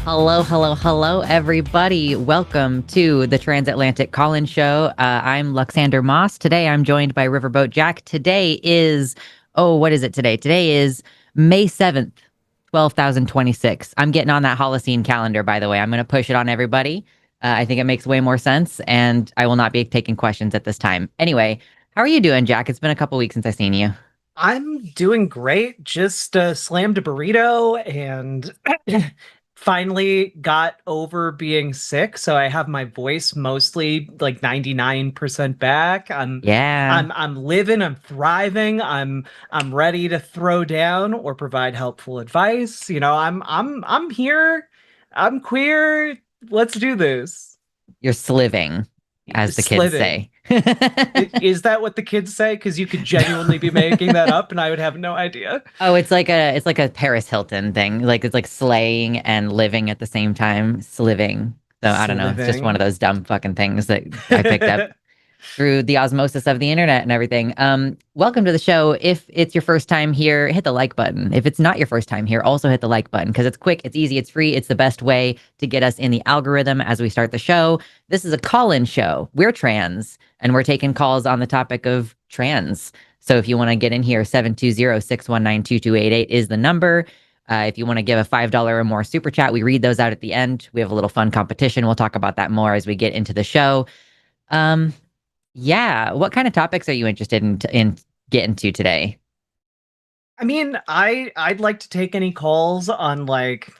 Hello, hello, hello, everybody. Welcome to the Transatlantic Call-In Show. I'm Luxander Moss. Today, I'm joined by Riverboat Jack. Today is, what is it today? Today is May 7th, 12,026. I'm getting on that Holocene calendar, by the way. I'm going to push it on everybody. I think it makes way more sense, and I will not be taking questions at this time. Anyway, how are you doing, Jack? It's been a couple weeks since I've seen you. I'm doing great. Just slammed a burrito and finally got over being sick. So I have my voice mostly like 99% back. I'm Yeah. I'm I'm living, I'm thriving. I'm ready to throw down or provide helpful advice. I'm here. I'm queer. Let's do this. You're sliving, as the kids Sliving. say. Is that what the kids say? Because you could genuinely be making that up and I would have no idea. Oh, it's like a Paris Hilton thing. Like it's like slaying and living at the same time, sliving. So I don't know. It's just one of Sliving. those dumb fucking things that I picked up through the osmosis of the internet and everything. Welcome to the show. If it's your first time here, hit the like button. If it's not your first time here, also hit the like button because it's quick, it's easy, it's free. It's the best way to get us in the algorithm as we start the show. This is a call-in show. We're trans and we're taking calls on the topic of trans. So if you want to get in here, 720-619-2288 is the number. If you want to give a $5 or more super chat, we read those out at the end. We have a little fun competition. We'll talk about that more as we get into the show. Um, yeah. What kind of topics are you interested in getting to today? I mean, I'd like to take any calls on like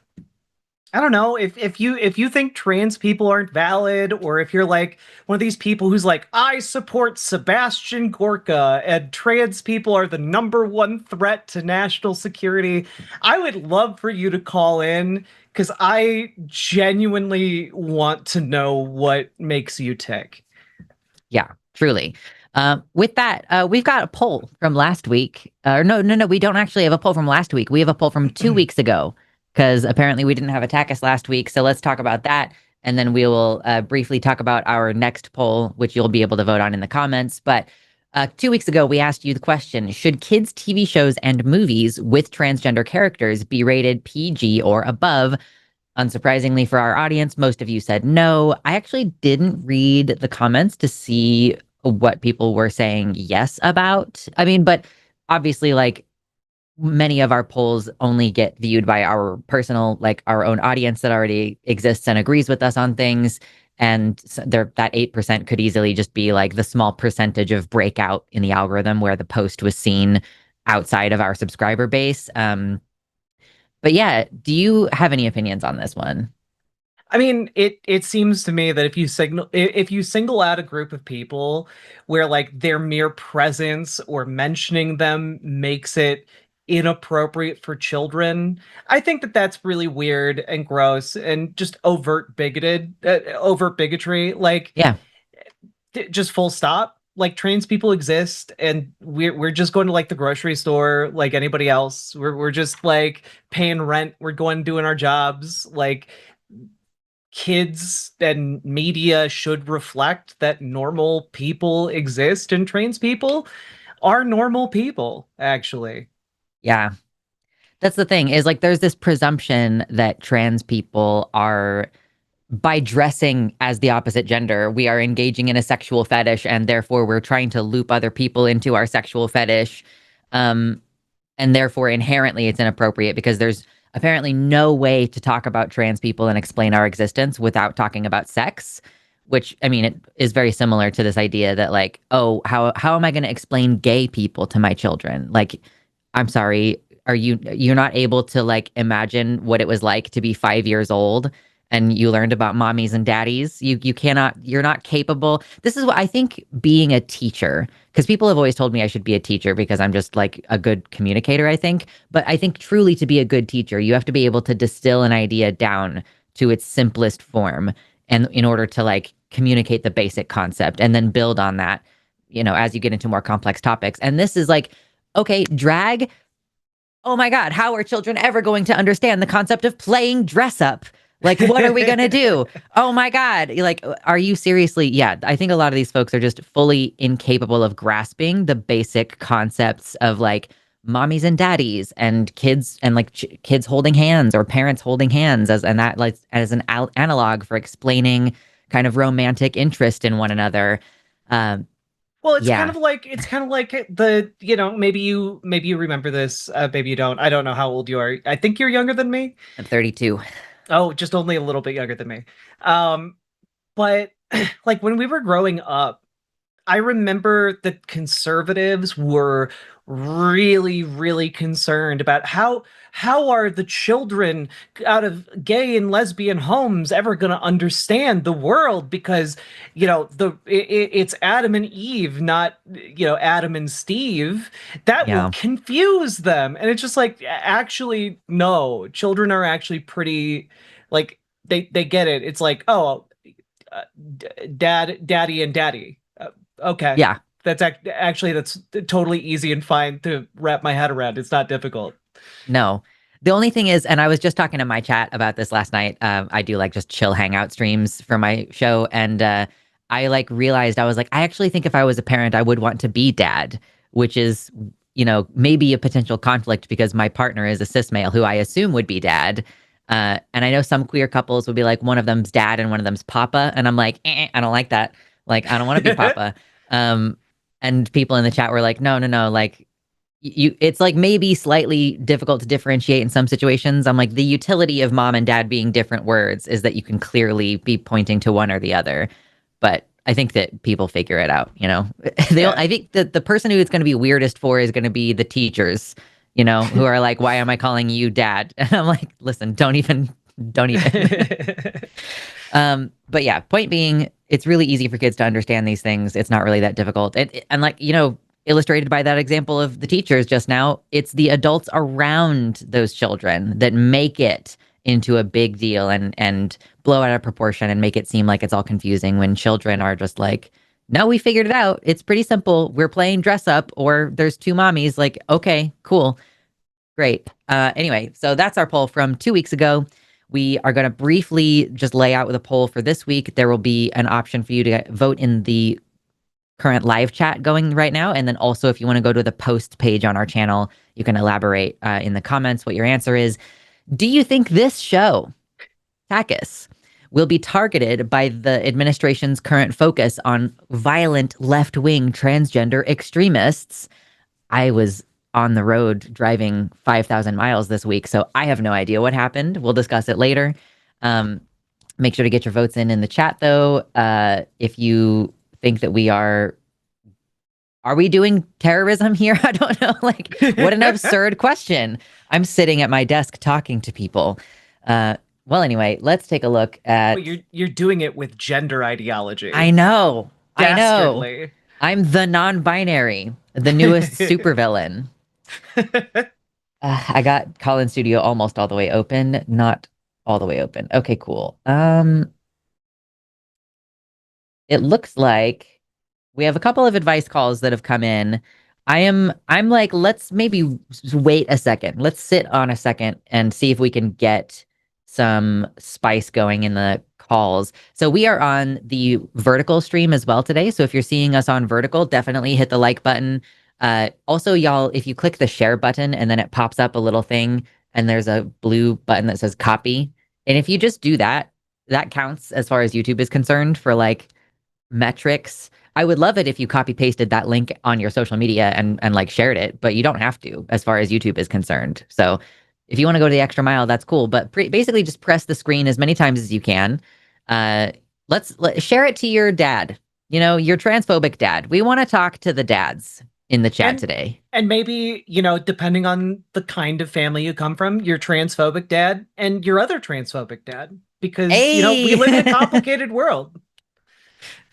I don't know if you think trans people aren't valid or if you're like one of these people who's like I support Sebastian Gorka and trans people are the number one threat to national security. I would love for you to call in because I genuinely want to know what makes you tick. Yeah, truly. With that, we've got a poll from last week. No, no, no, we don't actually have a poll from last week. We have a poll from 2 weeks ago because apparently we didn't have a TACIS last week. So let's talk about that. And then we will briefly talk about our next poll, which you'll be able to vote on in the comments. But 2 weeks ago, we asked you the question: should kids' TV shows and movies with transgender characters be rated PG or above? Unsurprisingly for our audience, most of you said no. I actually didn't read the comments to see what people were saying yes about. I mean, but obviously, like many of our polls only get viewed by our personal, like our own audience that already exists and agrees with us on things. And so there, that 8% could easily just be like the small percentage of breakout in the algorithm where the post was seen outside of our subscriber base. But yeah, do you have any opinions on this one? I mean, it seems to me that if you single out a group of people where like their mere presence or mentioning them makes it inappropriate for children, I think that that's really weird and gross and just overt bigotry. Like Yeah. just full stop. Like trans people exist and we're just going to like the grocery store like anybody else. We're just like paying rent, we're going doing our jobs. Like kids and media should reflect that normal people exist and trans people are normal people, actually. Yeah. That's the thing is like there's this presumption that trans people are, by dressing as the opposite gender, we are engaging in a sexual fetish and therefore we're trying to loop other people into our sexual fetish. Um, and therefore inherently it's inappropriate because there's apparently no way to talk about trans people and explain our existence without talking about sex, which I mean it is very similar to this idea that like, oh, how am I going to explain gay people to my children? Like, I'm sorry, you're not able to like imagine what it was like to be 5 years old and you learned about mommies and daddies. You cannot, you're not capable. This is what I think being a teacher, because people have always told me I should be a teacher because I'm just like a good communicator, I think. But I think truly to be a good teacher, you have to be able to distill an idea down to its simplest form and in order to like communicate the basic concept and then build on that, as you get into more complex topics. And this is like, okay, drag. Oh my God, how are children ever going to understand the concept of playing dress up? Like, what are we going to do? Oh my God. Like, are you seriously? Yeah, I think a lot of these folks are just fully incapable of grasping the basic concepts of like mommies and daddies and kids and like kids holding hands or parents holding hands as and that like as an analog for explaining kind of romantic interest in one another. Um, Well, yeah, it's kind of like maybe you remember this, maybe you don't. I don't know how old you are. I think you're younger than me. I'm 32. Oh, just only a little bit younger than me. Um, but like when we were growing up, I remember that conservatives were really, really concerned about how are the children out of gay and lesbian homes ever going to understand the world because it's Adam and Eve, not Adam and Steve. That will Yeah, confuse them, and it's just like actually no, children are actually pretty like they get it. It's like oh, daddy and daddy. Okay. yeah. Actually that's totally easy and fine to wrap my head around. It's not difficult. No. The only thing is, and I was just talking to my chat about this last night. I do like just chill hangout streams for my show. And I like realized I was like, I actually think if I was a parent, I would want to be dad, which is, maybe a potential conflict because my partner is a cis male who I assume would be dad. And I know some queer couples would be like, one of them's dad and one of them's papa. And I'm like, I don't like that. Like, I don't want to be papa. Um, and people in the chat were like, no, no, no. Like, it's like maybe slightly difficult to differentiate in some situations. I'm like the utility of mom and dad being different words is that you can clearly be pointing to one or the other. But I think that people figure it out, Yeah. I think that the person who it's going to be weirdest for is going to be the teachers, who are like, why am I calling you dad? And I'm like, listen, don't even. But yeah, point being, it's really easy for kids to understand these things. It's not really that difficult. And like, illustrated by that example of the teachers just now, it's the adults around those children that make it into a big deal and blow out of proportion and make it seem like it's all confusing when children are just like, no, we figured it out. It's pretty simple. We're playing dress up or there's two mommies. Like, okay, cool. Great. Anyway, so that's our poll from 2 weeks ago. We are going to briefly just lay out with a poll for this week. There will be an option for you to vote in the current live chat going right now. And then also, if you want to go to the post page on our channel, you can elaborate in the comments what your answer is. Do you think this show, TACIS, will be targeted by the administration's current focus on violent left wing transgender extremists? I was on the road driving 5,000 miles this week, so I have no idea what happened. We'll discuss it later. Um, Make sure to get your votes in the chat, though. If you think that are we doing terrorism here? I don't know. Like, what an absurd question. I'm sitting at my desk talking to people. Well, anyway, let's take a look Well, at. you're doing it with gender ideology. I know. I know. Dastardly. I'm the non-binary, the newest supervillain. I got Call-In Studio almost all the way open, not all the way open. Okay, cool. It looks like we have a couple of advice calls that have come in. I'm like, let's maybe wait a second. Let's sit on a second and see if we can get some spice going in the calls. So we are on the vertical stream as well today. So if you're seeing us on vertical, definitely hit the like button. Also, y'all, if you click the share button and then it pops up a little thing and there's a blue button that says copy. And if you just do that, that counts as far as YouTube is concerned for like metrics. I would love it if you copy pasted that link on your social media and like shared it, but you don't have to as far as YouTube is concerned. So if you want to go to the extra mile, that's cool. But basically just press the screen as many times as you can. Let's share it to your dad, your transphobic dad. We want to talk to the dads in the chat today. And maybe, depending on the kind of family you come from, your transphobic dad and your other transphobic dad. Because, Hey! we live in a complicated world.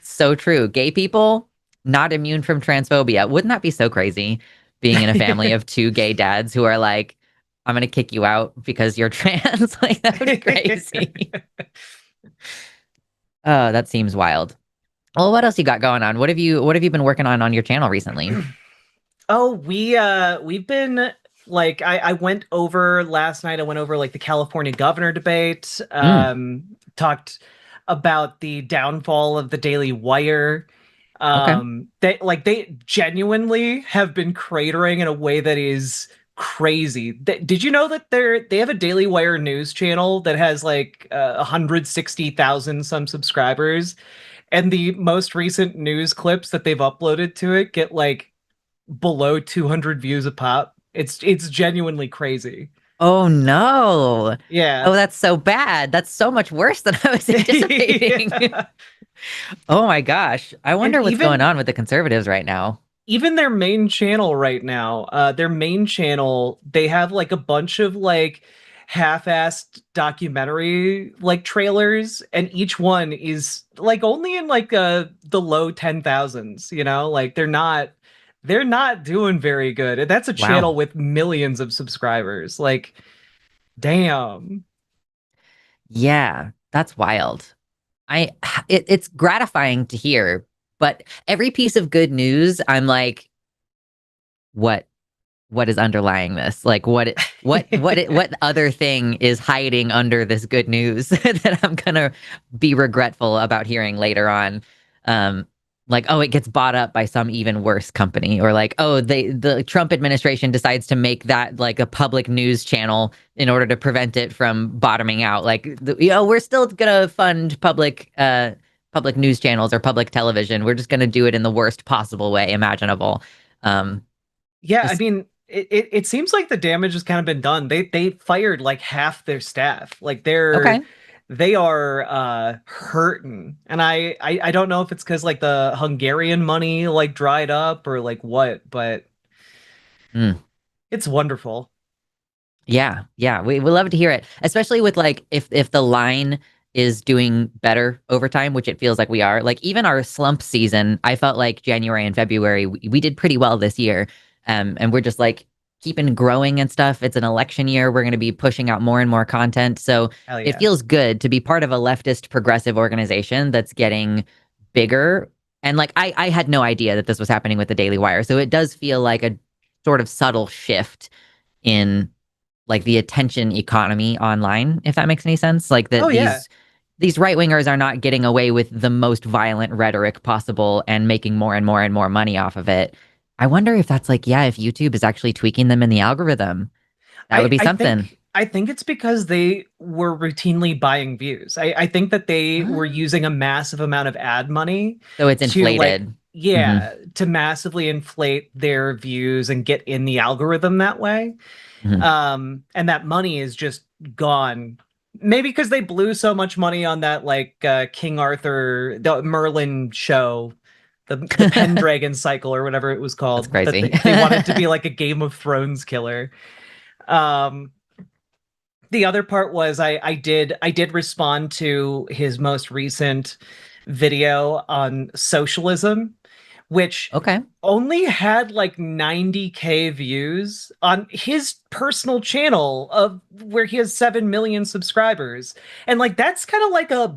So true. Gay people not immune from transphobia. Wouldn't that be so crazy? Being in a family of two gay dads who are like, I'm gonna kick you out because you're trans. Like that would be crazy. Oh, that seems wild. Well, what else you got going on? What have you been working on your channel recently? Oh, we've been like I went over last night. I went over like the California governor debate. Mm. Talked about the downfall of the Daily Wire. Okay. They genuinely have been cratering in a way that is crazy. Did you know that they have a Daily Wire news channel that has like 160,000 some subscribers, and the most recent news clips that they've uploaded to it get like below 200 views a pop. It's genuinely crazy. Oh no. Yeah. Oh, that's so bad. That's so much worse than I was anticipating. Yeah. Oh my gosh. I And wonder what's going on with the conservatives right now. even their main channel right now, their main channel, they have like a bunch of like half-assed documentary like trailers, and each one is like only in like the low 10,000s, you know? Like they're not doing very good. And that's a Wow. channel with millions of subscribers. Like, damn. Yeah, that's wild. I it's gratifying to hear, but every piece of good news, I'm like, what what is underlying this? Like what other thing is hiding under this good news that I'm gonna be regretful about hearing later on? Um, like, oh, it gets bought up by some even worse company, or like, oh, the Trump administration decides to make that like a public news channel in order to prevent it from bottoming out. Like, we're still gonna fund public news channels or public television. We're just gonna do it in the worst possible way imaginable. Um, Yeah, I just mean, it seems like the damage has kind of been done. They fired like half their staff. Like okay. they are hurting. And I don't know if it's because like the Hungarian money like dried up or like what, but Mm. it's wonderful. Yeah, yeah, we love to hear it, especially with like if the line is doing better over time, which it feels like we are. Like even our slump season, I felt like January and February we did pretty well this year, and we're just like keeping growing and stuff. It's an election year. We're going to be pushing out more and more content, so Hell it yeah. feels good to be part of a leftist progressive organization that's getting bigger. And like I had no idea that this was happening with the Daily Wire, so it does feel like a sort of subtle shift in like the attention economy online, if that makes any sense. Like Oh that yeah. these right wingers are not getting away with the most violent rhetoric possible and making more and more and more money off of it. I wonder if that's like, yeah, if YouTube is actually tweaking them in the algorithm, that would I be I something. think I think it's because they were routinely buying views. I think that they were Ah, using a massive amount of ad money so it's to like, inflated. Hmm. yeah, to massively inflate their views and get in the algorithm that way. Hmm. And that money is just gone. Maybe because they blew so much money on that like King Arthur, the Merlin show, the Pendragon cycle or whatever it was That's called, that crazy. they wanted to be like a Game of Thrones killer. Um, the other part was I did respond to his most recent video on socialism, which Okay. only had like 90K views on his personal channel of where he has 7 million subscribers. And like that's kind of like a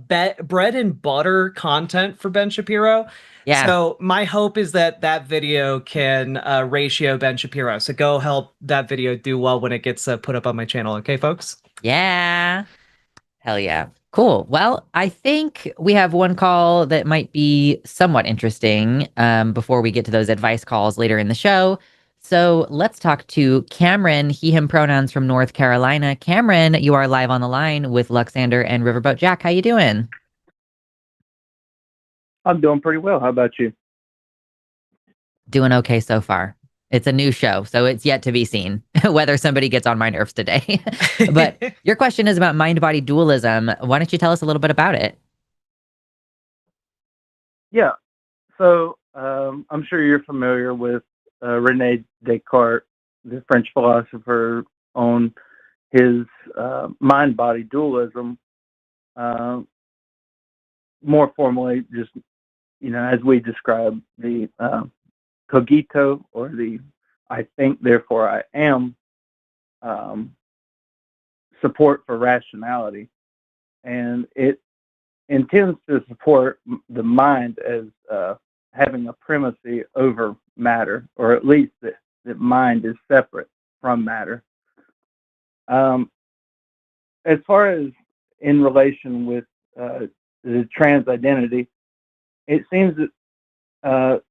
bread and butter content for Ben Shapiro. Yeah. So my hope is that that video can ratio Ben Shapiro. So go help that video do well when it gets put up on my channel. Okay, folks? Yeah. Hell yeah. Cool. Well, I think we have one call that might be somewhat interesting before we get to those advice calls later in the show. So let's talk to Cameron, he, him pronouns from North Carolina. Cameron, you are live on the line with Luxander and Riverboat Jack. How you doing? I'm doing pretty well. How about you? Doing okay so far. It's a new show, so it's yet to be seen whether somebody gets on my nerves today. But your question is about mind-body dualism. Why don't you tell us a little bit about it? Yeah. So I'm sure you're familiar with Rene Descartes, the French philosopher, on his mind-body dualism. Uh, More formally, just as we describe the cogito, or the I think, therefore I am, um, support for rationality, and it intends to support the mind as having a primacy over matter, or at least that mind is separate from matter. Um, as far as in relation with the trans identity, it seems that a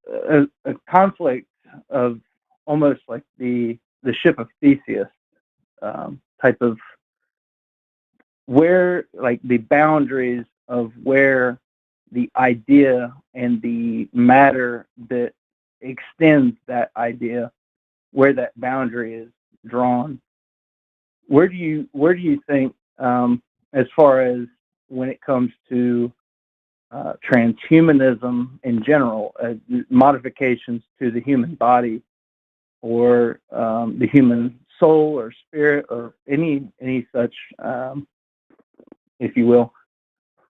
conflict of almost like the ship of Theseus type of where, like, the boundaries of where the idea and the matter that extends that idea, where that boundary is drawn. Where do you think, as far as when it comes to transhumanism in general, modifications to the human body or the human soul or spirit or any such, if you will,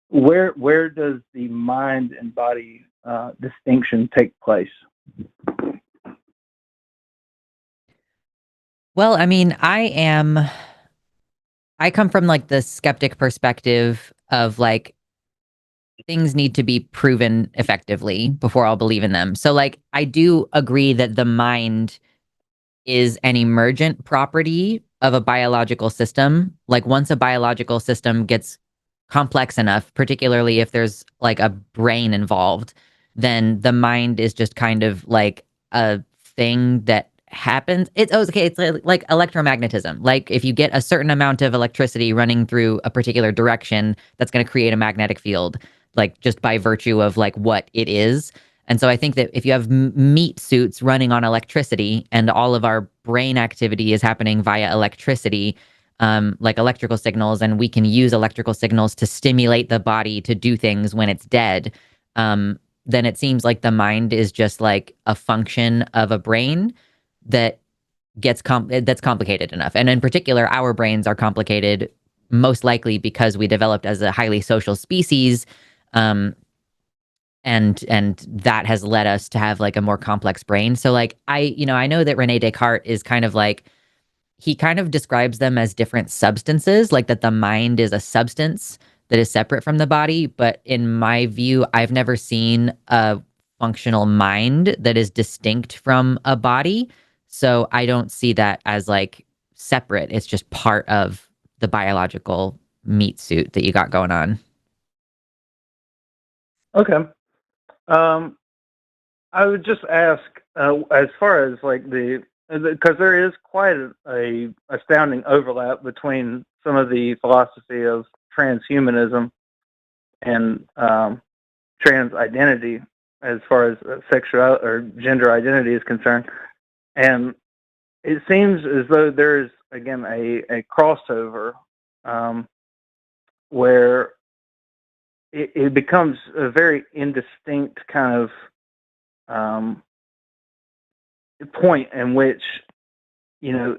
where does the mind and body distinction take place? Well, I mean, I come from like the skeptic perspective of like things need to be proven effectively before I'll believe in them. So like I do agree that the mind is an emergent property of a biological system. Like once a biological system gets complex enough, particularly if there's like a brain involved, then the mind is just kind of like a thing that happens. It's okay. It's like electromagnetism. Like if you get a certain amount of electricity running through a particular direction, that's going to create a magnetic field, like just by virtue of like what it is. And so I think that if you have meat suits running on electricity and all of our brain activity is happening via electricity, like electrical signals, and we can use electrical signals to stimulate the body to do things when it's dead, then it seems like the mind is just like a function of a brain that that's complicated enough. And in particular, our brains are complicated most likely because we developed as a highly social species. And that has led us to have like a more complex brain. So like I know that Rene Descartes is kind of like, he kind of describes them as different substances, like that the mind is a substance that is separate from the body. But in my view, I've never seen a functional mind that is distinct from a body. So I don't see that as like separate. It's just part of the biological meat suit that you got going on. Okay. I would just ask, as far as like because there is quite a astounding overlap between some of the philosophy of transhumanism and trans identity, as far as sexual or gender identity is concerned, and it seems as though there's again a crossover where it becomes a very indistinct kind of point in which, you know,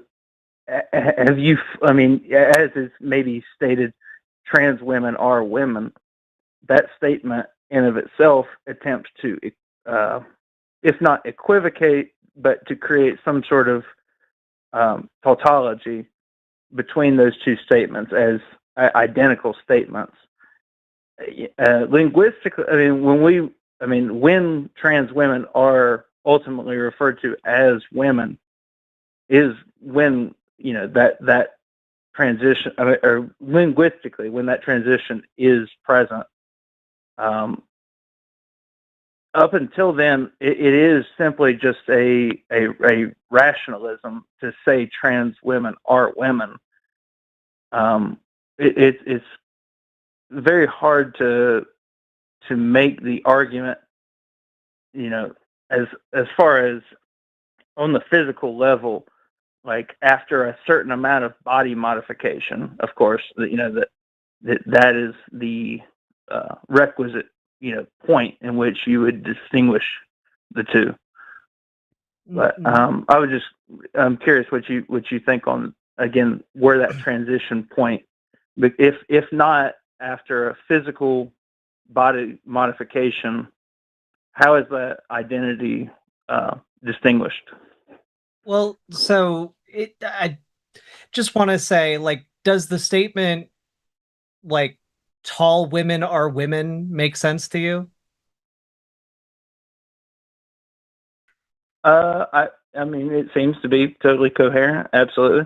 I mean, as is maybe stated, trans women are women. That statement in of itself attempts to, if not equivocate, but to create some sort of tautology between those two statements as identical statements. Linguistically, when trans women are ultimately referred to as women, is when, you know, that transition, or linguistically, when that transition is present. Up until then, it is simply just a rationalism to say trans women are women. It's very hard to make the argument, you know, as far as on the physical level, like after a certain amount of body modification, of course, you know, that is the requisite, you know, point in which you would distinguish the two. But I'm curious what you think on, again, where that transition point, if not after a physical body modification, how is that identity distinguished? Well, so I just want to say, like, does the statement, like, tall women are women make sense to you? I mean, it seems to be totally coherent. Absolutely.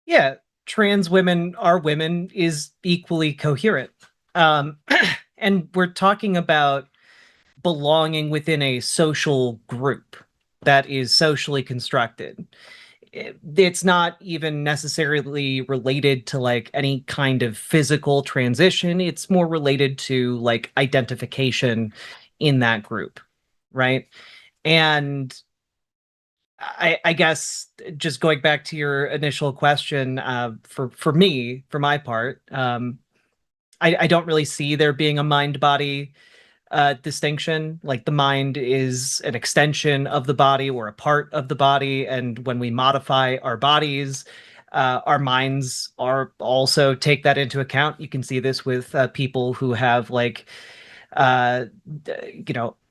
Yeah, trans women are women is equally coherent. And we're talking about belonging within a social group that is socially constructed. It's not even necessarily related to like any kind of physical transition. It's more related to like identification in that group, right? And I guess just going back to your initial question, for me, for my part, I don't really see there being a mind body distinction. Like the mind is an extension of the body or a part of the body, and when we modify our bodies, our minds are also take that into account. You can see this with people who have like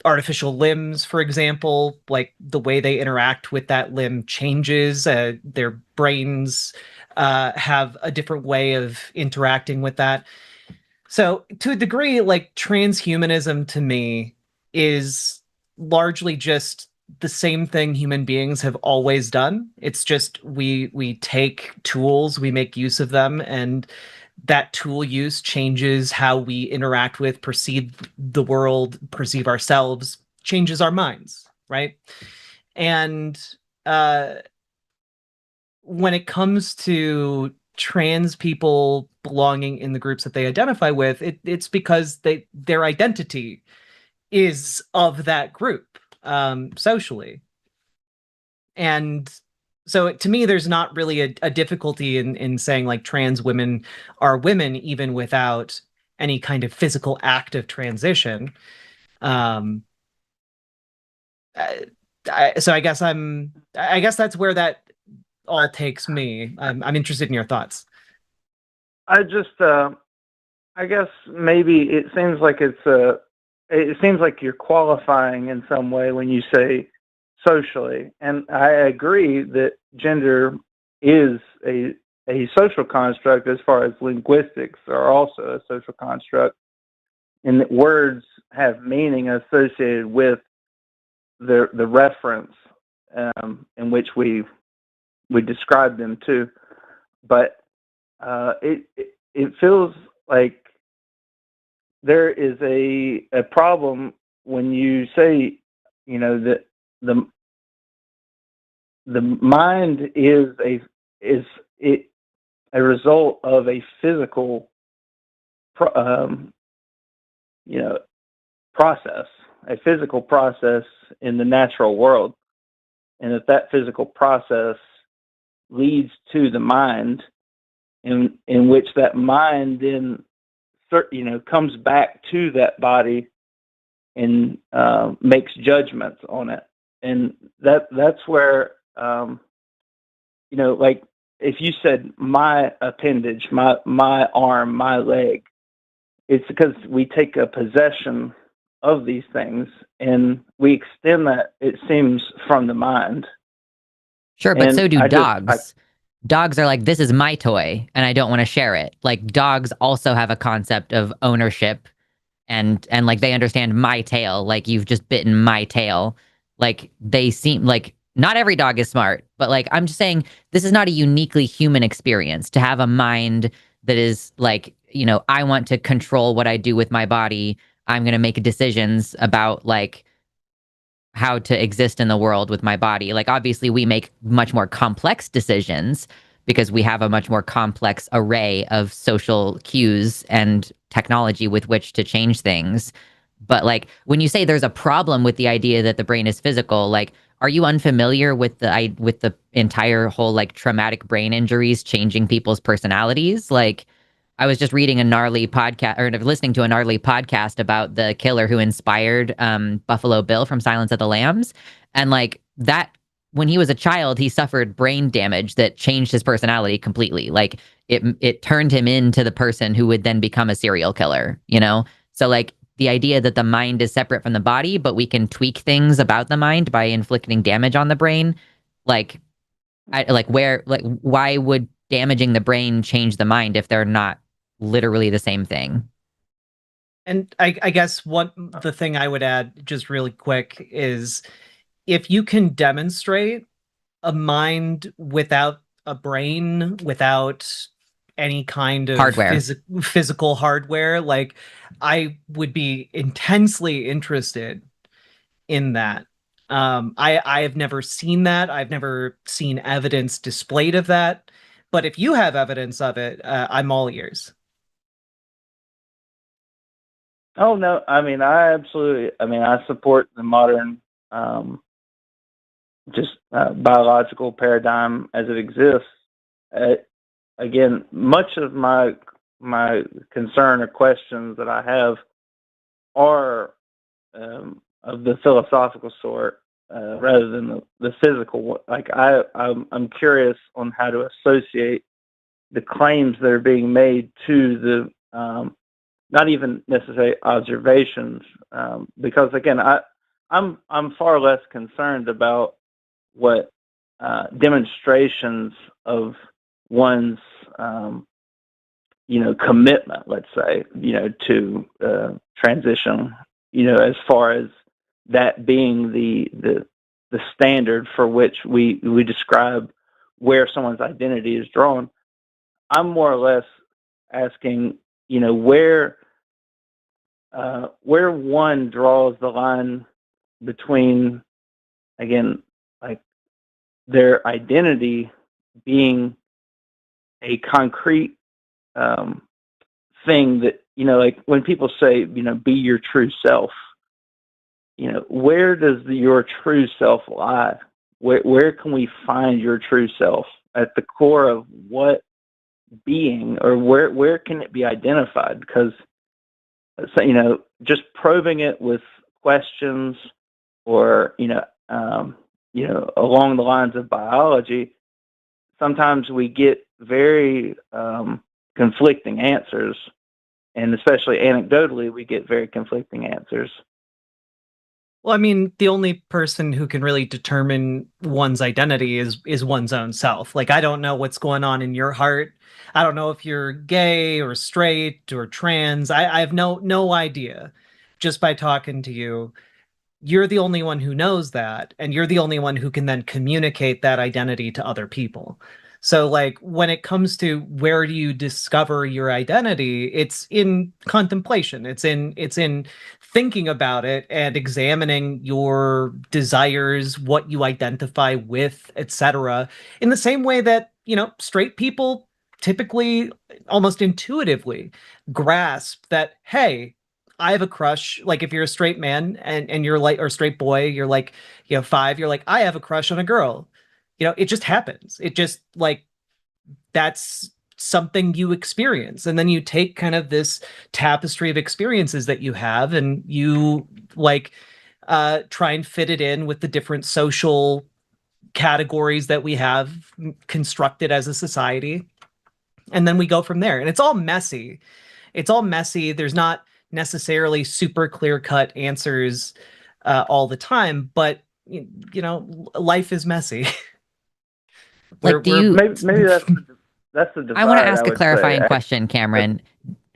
artificial limbs, for example. Like the way they interact with that limb changes. Their brains have a different way of interacting with that. So to a degree, like transhumanism to me is largely just the same thing human beings have always done. It's just we take tools, we make use of them, and that tool use changes how we interact with, perceive the world, perceive ourselves, changes our minds, right? And uh, when it comes to trans people belonging in the groups that they identify with, it's because their identity is of that group socially. And so to me, there's not really a difficulty in saying like trans women are women even without any kind of physical act of transition. Um, so I guess that's where that all takes me. I'm interested in your thoughts. I just, I guess maybe it seems like it seems like you're qualifying in some way when you say socially, and I agree that gender is a social construct as far as linguistics are also a social construct, and that words have meaning associated with the reference in which we describe them to, but it feels like there is a problem when you say, that the mind is a result of a physical process, a physical process in the natural world, and that physical process leads to the mind, in which that mind then comes back to that body and makes judgments on it, and that's where like if you said my appendage, my arm, my leg, it's because we take a possession of these things and we extend that, it seems, from the mind. Sure, but so do dogs. Dogs are like, this is my toy and I don't want to share it. Like dogs also have a concept of ownership and like they understand my tail. Like you've just bitten my tail. Like they seem like not every dog is smart, but like I'm just saying this is not a uniquely human experience to have a mind that is like, I want to control what I do with my body. I'm going to make decisions about like how to exist in the world with my body. Like obviously we make much more complex decisions because we have a much more complex array of social cues and technology with which to change things. But like when you say there's a problem with the idea that the brain is physical, like are you unfamiliar with the entire whole like traumatic brain injuries changing people's personalities? Like I was just reading a gnarly podcast or listening to a gnarly podcast about the killer who inspired Buffalo Bill from Silence of the Lambs. And like that, when he was a child, he suffered brain damage that changed his personality completely. Like it turned him into the person who would then become a serial killer, So like the idea that the mind is separate from the body, but we can tweak things about the mind by inflicting damage on the brain. Like, why would damaging the brain change the mind if they're not literally the same thing? And I guess the thing I would add just really quick is if you can demonstrate a mind without a brain, without any kind of Hardware. physical hardware, like I would be intensely interested in that. I have never seen that. I've never seen evidence displayed of that. But if you have evidence of it, I'm all ears. Oh no, I mean I support the modern biological paradigm as it exists. Again, much of my concern or questions that I have are of the philosophical sort rather than the physical one. Like I'm curious on how to associate the claims that are being made to the not even necessarily observations, because again, I'm far less concerned about what demonstrations of one's commitment, let's say, to transition, as far as that being the standard for which we describe where someone's identity is drawn. I'm more or less asking, where one draws the line between, again, like their identity being a concrete thing that, like when people say, be your true self, where does your true self lie? Where can we find your true self at the core of what being, or where can it be identified? Because just probing it with questions or along the lines of biology, sometimes we get very conflicting answers, and especially anecdotally, we get very conflicting answers. Well, I mean, the only person who can really determine one's identity is one's own self. Like, I don't know what's going on in your heart. I don't know if you're gay or straight or trans. I have no idea. Just by talking to you, you're the only one who knows that, and you're the only one who can then communicate that identity to other people. So, like, when it comes to where do you discover your identity, it's in contemplation. It's in thinking about it and examining your desires, what you identify with, etc. In the same way that, straight people typically almost intuitively grasp that, hey, I have a crush. Like, if you're a straight man and you're like, or straight boy, you're like, 5, you're like, I have a crush on a girl. It just happens. It just, like, that's something you experience. And then you take kind of this tapestry of experiences that you have, and you like try and fit it in with the different social categories that we have constructed as a society. And then we go from there. And it's all messy. There's not necessarily super clear-cut answers all the time, but life is messy. Like, maybe that's the divide. I want to ask a clarifying say. question, Cameron.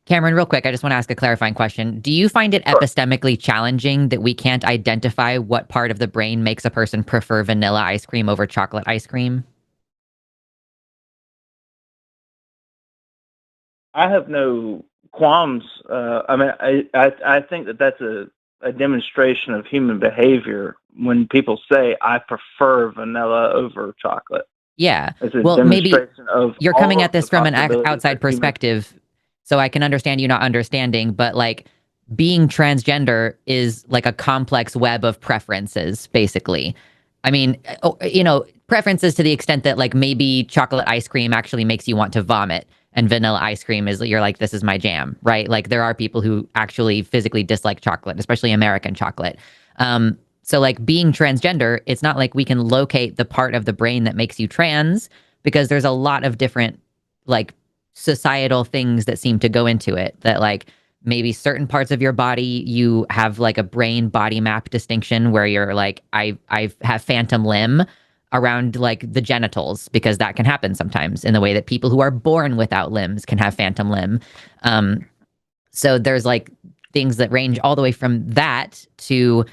Cameron, real quick, I just want to ask a clarifying question. Do you find it epistemically challenging that we can't identify what part of the brain makes a person prefer vanilla ice cream over chocolate ice cream? I have no qualms. I think that's a demonstration of human behavior when people say, I prefer vanilla over chocolate. Yeah. Well, maybe you're coming at this from an outside perspective, so I can understand you not understanding, but like being transgender is like a complex web of preferences, basically. I mean, preferences to the extent that like maybe chocolate ice cream actually makes you want to vomit, and vanilla ice cream is, you're like, this is my jam, right? Like, there are people who actually physically dislike chocolate, especially American chocolate. So like being transgender, it's not like we can locate the part of the brain that makes you trans, because there's a lot of different like societal things that seem to go into it, that like maybe certain parts of your body, you have like a brain body map distinction where you're like, I have phantom limb around like the genitals, because that can happen sometimes in the way that people who are born without limbs can have phantom limb. So there's like things that range all the way from that to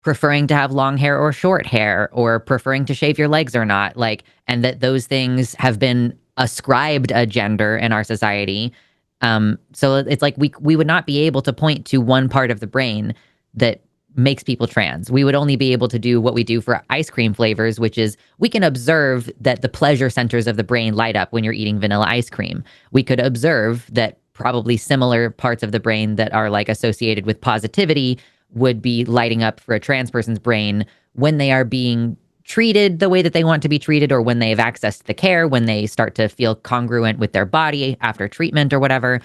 preferring to have long hair or short hair, or preferring to shave your legs or not, like, and that those things have been ascribed a gender in our society. So it's like we would not be able to point to one part of the brain that makes people trans. We would only be able to do what we do for ice cream flavors, which is we can observe that the pleasure centers of the brain light up when you're eating vanilla ice cream. We could observe that probably similar parts of the brain that are like associated with positivity would be lighting up for a trans person's brain when they are being treated the way that they want to be treated, or when they have access to the care, when they start to feel congruent with their body after treatment or whatever.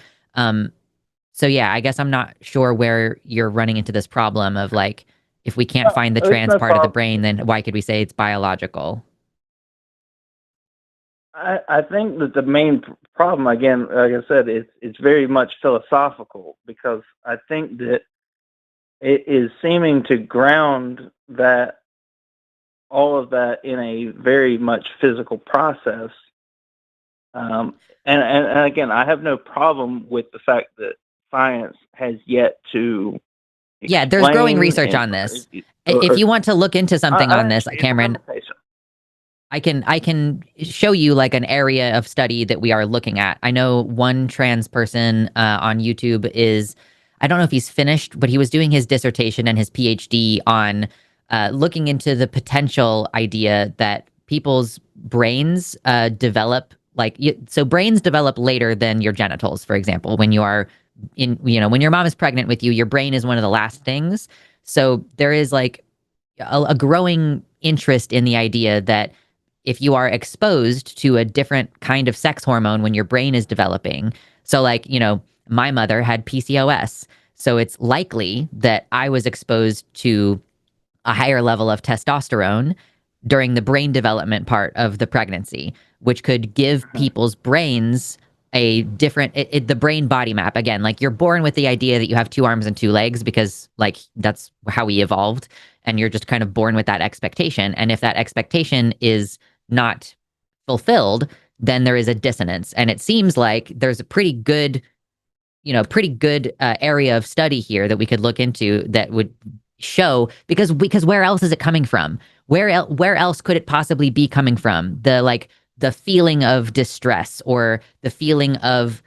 So yeah, I guess I'm not sure where you're running into this problem of like, if we can't find the trans part of the brain, then why could we say it's biological? I think that the main problem, again, like I said, it's very much philosophical, because I think that it is seeming to ground that all of that in a very much physical process. And again, I have no problem with the fact that science has yet to Yeah, there's growing research on this. If you want to look into something on this, Cameron, I can show you like an area of study that we are looking at. I know one trans person on YouTube is, I don't know if he's finished, but he was doing his dissertation and his PhD on looking into the potential idea that people's brains develop so brains develop later than your genitals, for example. When you are when your mom is pregnant with you, your brain is one of the last things. So there is like a growing interest in the idea that if you are exposed to a different kind of sex hormone when your brain is developing, so like, my mother had PCOS. So it's likely that I was exposed to a higher level of testosterone during the brain development part of the pregnancy, which could give people's brains a different, the brain body map. Again, like you're born with the idea that you have 2 arms and 2 legs because like that's how we evolved. And you're just kind of born with that expectation. And if that expectation is not fulfilled, then there is a dissonance. And it seems like there's a pretty good area of study here that we could look into that would show, because where else is it coming from? Where else could it possibly be coming from? The feeling of distress, or the feeling of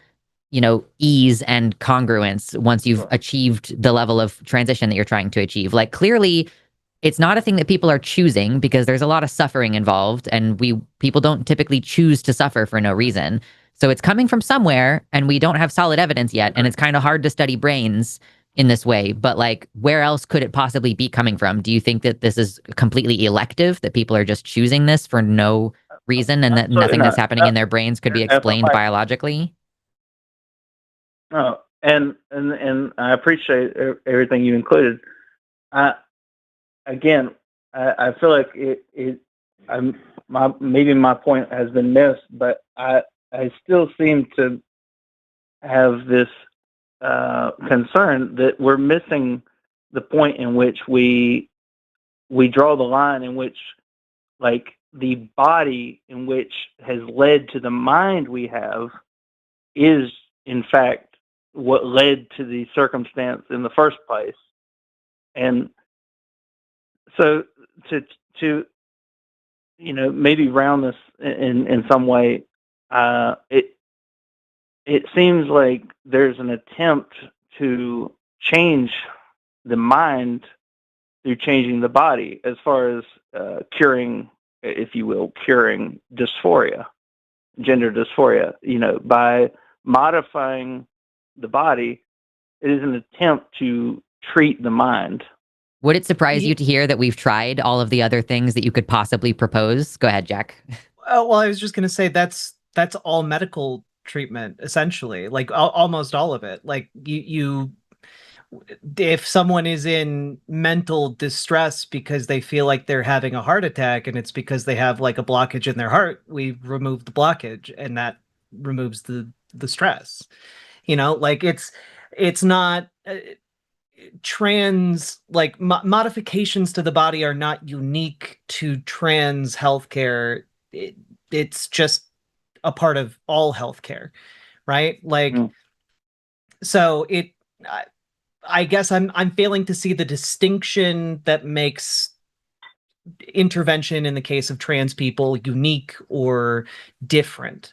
ease and congruence once you've achieved the level of transition that you're trying to achieve. Like clearly it's not a thing that people are choosing, because there's a lot of suffering involved, and people don't typically choose to suffer for no reason. So it's coming from somewhere, and we don't have solid evidence yet, and it's kind of hard to study brains in this way. But like, where else could it possibly be coming from? Do you think that this is completely elective, that people are just choosing this for no reason, and that nothing that's happening in their brains could be explained biologically? No, and I appreciate everything you included. Again, I feel like maybe my point has been missed, but I still seem to have this concern that we're missing the point in which we draw the line in which, like, the body in which has led to the mind we have is in fact what led to the circumstance in the first place. And so to maybe round this in some way, it seems like there's an attempt to change the mind through changing the body, as far as curing, if you will, curing dysphoria, gender dysphoria. By modifying the body, it is an attempt to treat the mind. Would it surprise you to hear that we've tried all of the other things that you could possibly propose? Go ahead, Jack. Well, I was just going to say that's all medical treatment, essentially, like almost all of it. Like if someone is in mental distress because they feel like they're having a heart attack, and it's because they have like a blockage in their heart, we remove the blockage, and that removes the stress. Like it's not trans, like modifications to the body are not unique to trans healthcare. It's just a part of all healthcare, right? Like, so I guess I'm failing to see the distinction that makes intervention in the case of trans people unique or different.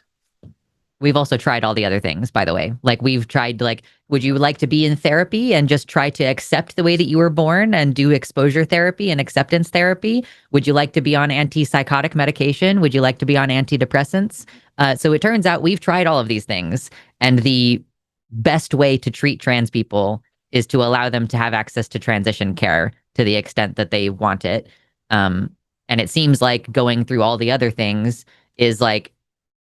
We've also tried all the other things, by the way. Like we've tried like, would you like to be in therapy and just try to accept the way that you were born and do exposure therapy and acceptance therapy? Would you like to be on antipsychotic medication? Would you like to be on antidepressants? So it turns out we've tried all of these things. And the best way to treat trans people is to allow them to have access to transition care to the extent that they want it. And it seems like going through all the other things is like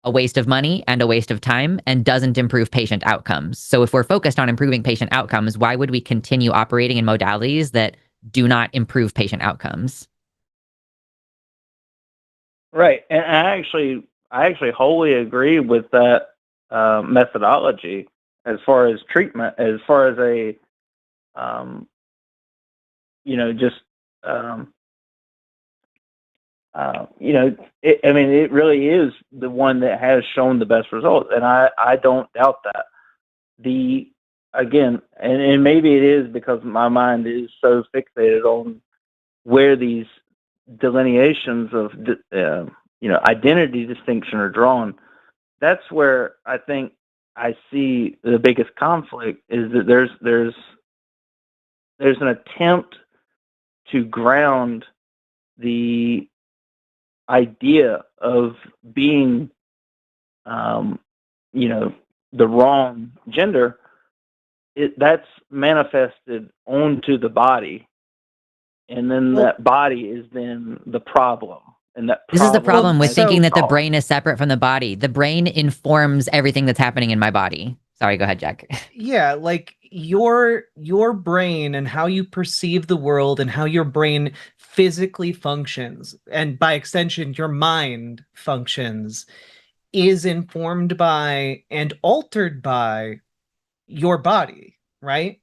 a waste of money and a waste of time and doesn't improve patient outcomes. So if we're focused on improving patient outcomes, why would we continue operating in modalities that do not improve patient outcomes? Right, and I actually wholly agree with that methodology as far as treatment, as far as a just I mean, it really is the one that has shown the best results, and I don't doubt that. Again, and maybe it is because my mind is so fixated on where these delineations of identity distinction are drawn. That's where I think I see the biggest conflict is that there's an attempt to ground the idea of being, the wrong gender. That's manifested onto the body, and then that body is then the problem. And that this is the problem with thinking that the caused. brain is separate from the body. The brain informs everything that's happening in my body. Sorry, go ahead, Jack. Yeah, like your brain and how you perceive the world and how your brain physically functions, and by extension your mind functions, is informed by and altered by your body, right?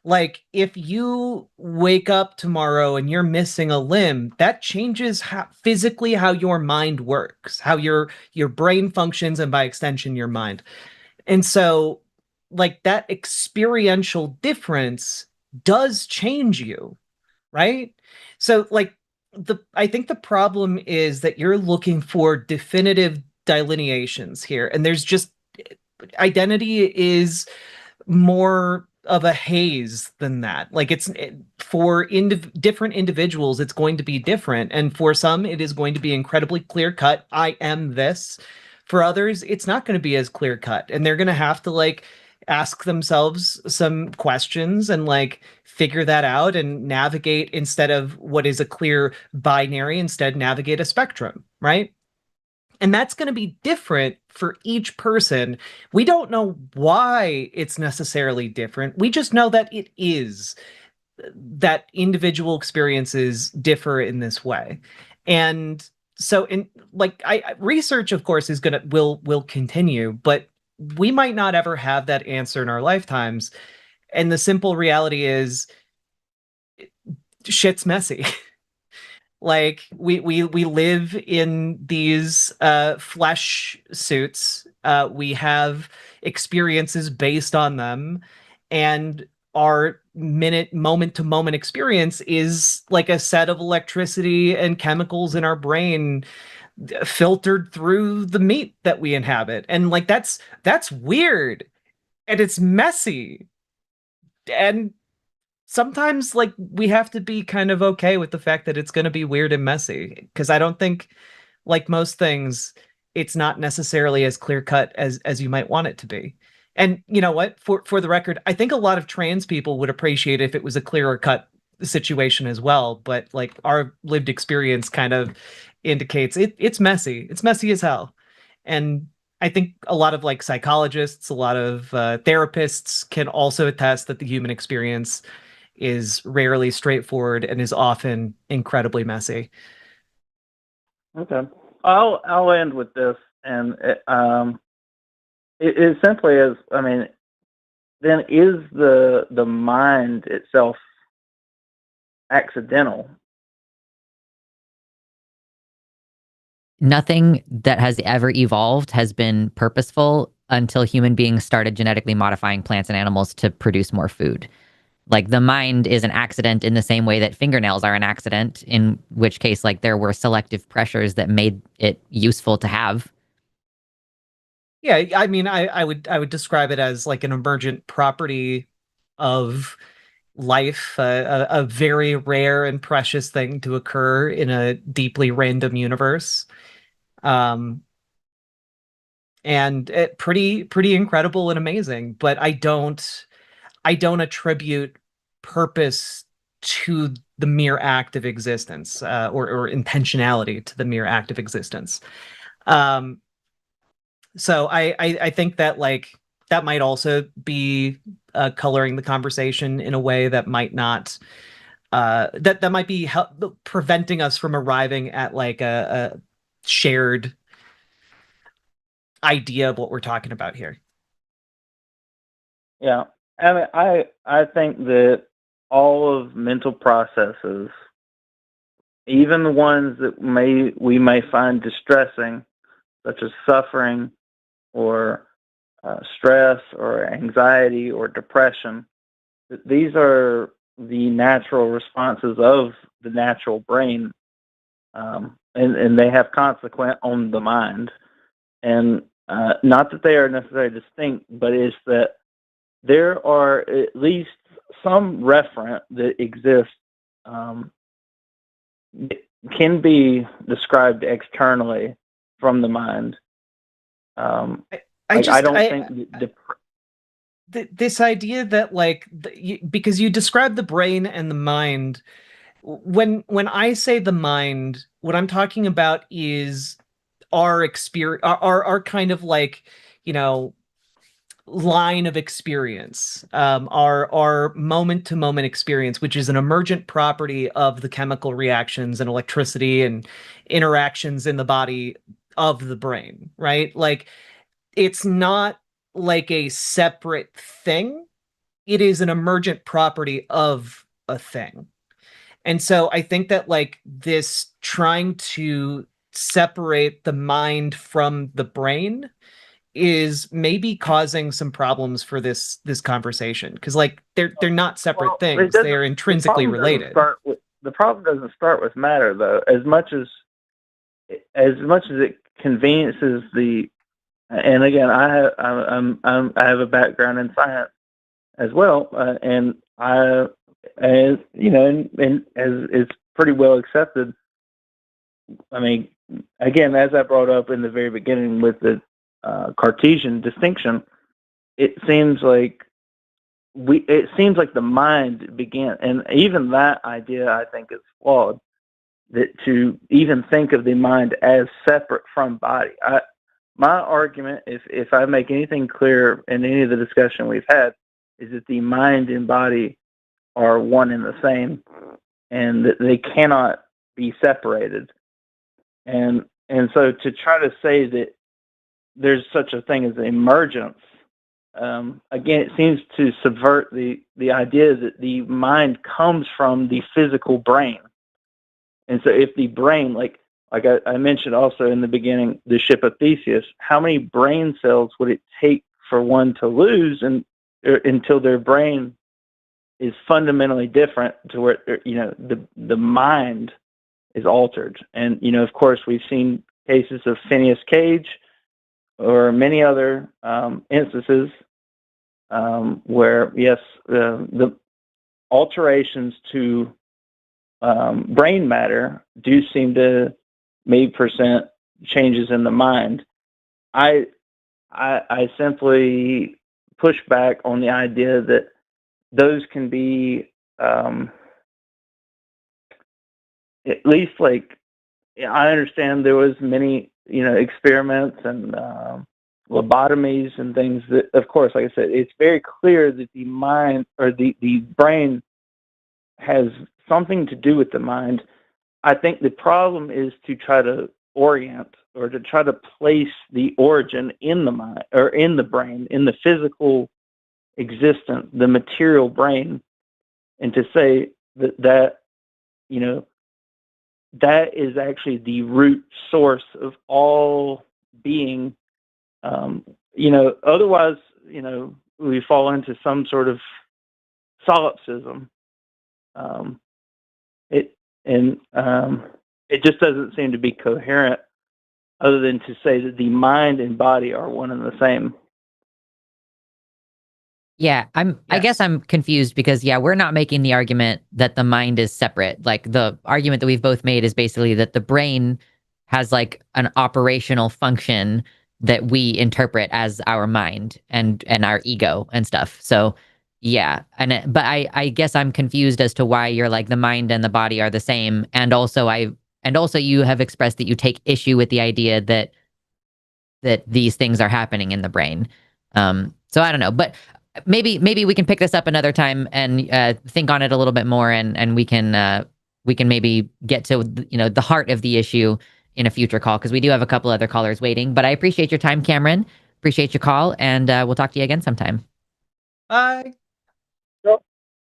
Like if you wake up tomorrow and you're missing a limb, that changes physically how your mind works, how your brain functions, and by extension your mind. And so like that experiential difference does change you, right? So like I think the problem is that you're looking for definitive delineations here, and there's just identity is more of a haze than that. Like for different individuals, it's going to be different. And for some, it is going to be incredibly clear cut. I am this. For others, it's not going to be as clear cut. And they're going to have to like ask themselves some questions and like figure that out and navigate, instead of what is a clear binary, instead navigate a spectrum, right? And that's going to be different for each person. We don't know why it's necessarily different. We just know that it is, that individual experiences differ in this way. And so research, of course, will continue, but we might not ever have that answer in our lifetimes. And the simple reality is shit's messy. Like we live in these flesh suits. We have experiences based on them, and our moment to moment experience is like a set of electricity and chemicals in our brain filtered through the meat that we inhabit. And like that's weird, and it's messy. And sometimes like we have to be kind of okay with the fact that it's going to be weird and messy, because I don't think, like most things, it's not necessarily as clear cut as you might want it to be. And you know what, for the record, I think a lot of trans people would appreciate if it was a clearer cut situation as well, but like our lived experience kind of indicates it's messy. It's messy as hell. And I think a lot of like psychologists, a lot of therapists can also attest that the human experience is rarely straightforward and is often incredibly messy. Okay, I'll end with this, and it simply is. I mean, then is the mind itself accidental? Nothing that has ever evolved has been purposeful until human beings started genetically modifying plants and animals to produce more food. Like the mind is an accident in the same way that fingernails are an accident, in which case like there were selective pressures that made it useful to have. Yeah, I mean, I would describe it as like an emergent property of life, a very rare and precious thing to occur in a deeply random universe. Um, and it pretty incredible and amazing, but I don't attribute purpose to the mere act of existence, or intentionality to the mere act of existence. Um, so I think that like that might also be coloring the conversation in a way that might not that might be preventing us from arriving at like a shared idea of what we're talking about here. Yeah. I mean, I think that all of mental processes, even the ones that we may find distressing, such as suffering or stress or anxiety or depression, these are the natural responses of the natural brain, and they have consequence on the mind. And not that they are necessarily distinct, but it's that there are at least some referent that exists, um, can be described externally from the mind. I, I Like I just don't I think this idea that like because you describe the brain and the mind, when I say the mind, what I'm talking about is our experience, our kind of like, you know, line of experience, our moment to moment experience, which is an emergent property of the chemical reactions and electricity and interactions in the body of the brain, right? Like it's not like a separate thing. It is an emergent property of a thing. And so I think that like this trying to separate the mind from the brain is maybe causing some problems for this conversation, because like they're not separate well, it things, they doesn't. are The intrinsically problem doesn't related. start with the problem doesn't start with matter though. As much as it conveniences the, and again, I have a background in science as well, and as you know, and as it's pretty well accepted. I mean, again, as I brought up in the very beginning with the Cartesian distinction, it seems like the mind began, and even that idea I think is flawed. That to even think of the mind as separate from body. My argument, if I make anything clear in any of the discussion we've had, is that the mind and body are one and the same, and that they cannot be separated. And so to try to say that there's such a thing as emergence, again, it seems to subvert the idea that the mind comes from the physical brain. And so if the brain, like I mentioned also in the beginning, the ship of Theseus, how many brain cells would it take for one to lose until their brain is fundamentally different to where the mind is altered? And of course, we've seen cases of Phineas Cage or many other instances where yes, the alterations to brain matter do seem to maybe present changes in the mind. I simply push back on the idea that those can be at least like, I understand there was many experiments and lobotomies and things that, of course, like I said, it's very clear that the mind or the brain has something to do with the mind. I think the problem is to try to orient or to try to place the origin in the mind or in the brain, in the physical existence, the material brain, and to say that that is actually the root source of all being. Otherwise, we fall into some sort of solipsism. Um, it and it just doesn't seem to be coherent other than to say that the mind and body are one and the same. Yeah, I guess I'm confused because we're not making the argument that the mind is separate. Like the argument that we've both made is basically that the brain has like an operational function that we interpret as our mind and our ego and stuff. So but I guess I'm confused as to why you're like the mind and the body are the same, and also you have expressed that you take issue with the idea that these things are happening in the brain. So I don't know, but maybe we can pick this up another time and think on it a little bit more, and we can maybe get to the heart of the issue in a future call, because we do have a couple other callers waiting. But I appreciate your time, Cameron. Appreciate your call, and we'll talk to you again sometime. Bye.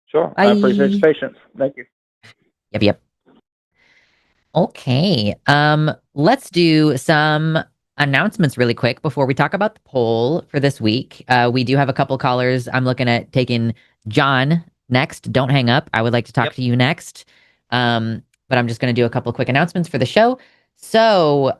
Sure. Bye. I appreciate your patience. Thank you. Yep. Okay. Let's do some announcements really quick before we talk about the poll for this week. We do have a couple callers. I'm looking at taking John next. Don't hang up. I would like to talk to you next. But I'm just going to do a couple quick announcements for the show. So,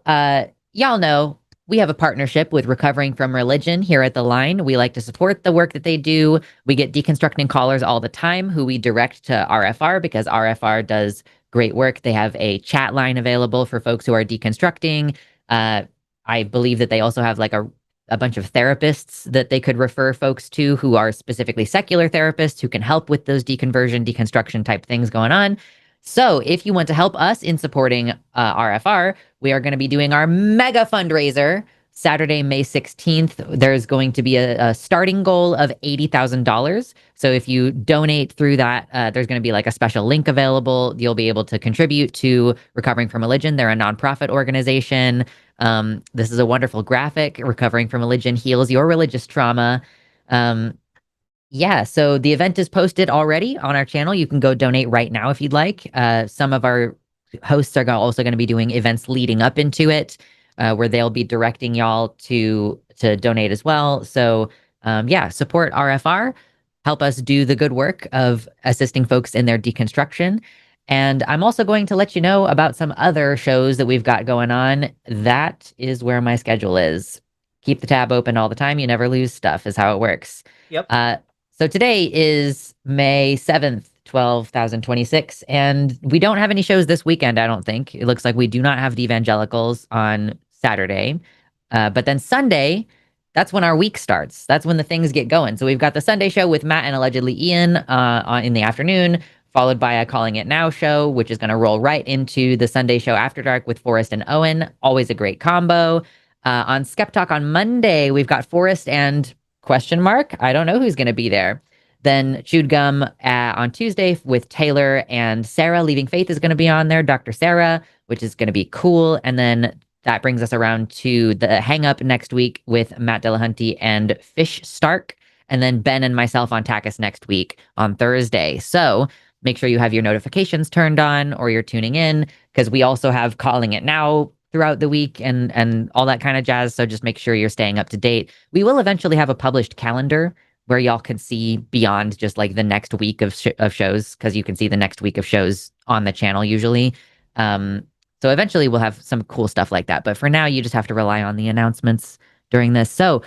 y'all know we have a partnership with Recovering from Religion here at The Line. We like to support the work that they do. We get deconstructing callers all the time who we direct to RFR because RFR does great work. They have a chat line available for folks who are deconstructing. I believe that they also have like a bunch of therapists that they could refer folks to who are specifically secular therapists who can help with those deconversion, deconstruction type things going on. So if you want to help us in supporting RFR, we are going to be doing our mega fundraiser Saturday, May 16th. There's going to be a starting goal of $80,000. So if you donate through that, there's going to be like a special link available. You'll be able to contribute to Recovering from Religion. They're a nonprofit organization. This is a wonderful graphic. Recovering from Religion heals your religious trauma. So the event is posted already on our channel. You can go donate right now if you'd like. Some of our hosts are also going to be doing events leading up into it, where they'll be directing y'all to donate as well. So support RFR. Help us do the good work of assisting folks in their deconstruction. And I'm also going to let you know about some other shows that we've got going on. That is where my schedule is. Keep the tab open all the time. You never lose stuff is how it works. Yep. So today is May 7th, 2026, and we don't have any shows this weekend, I don't think. It looks like we do not have the Evangelicals on Saturday. But then Sunday, that's when our week starts. That's when the things get going. So we've got the Sunday show with Matt and allegedly Ian in the afternoon, followed by a Calling It Now show, which is going to roll right into the Sunday show After Dark with Forrest and Owen. Always a great combo. On Skeptalk on Monday, we've got Forrest and question mark. I don't know who's going to be there. Then Chewed Gum on Tuesday with Taylor and Sarah. Leaving Faith is going to be on there, Dr. Sarah, which is going to be cool. And then that brings us around to the Hang Up next week with Matt Dillahunty and Fish Stark. And then Ben and myself on TACIS next week on Thursday. So make sure you have your notifications turned on or you're tuning in, because we also have Calling It Now throughout the week and all that kind of jazz. So just make sure you're staying up to date. We will eventually have a published calendar where y'all can see beyond just like the next week of shows, because you can see the next week of shows on the channel usually. So eventually we'll have some cool stuff like that. But for now, you just have to rely on the announcements during this. So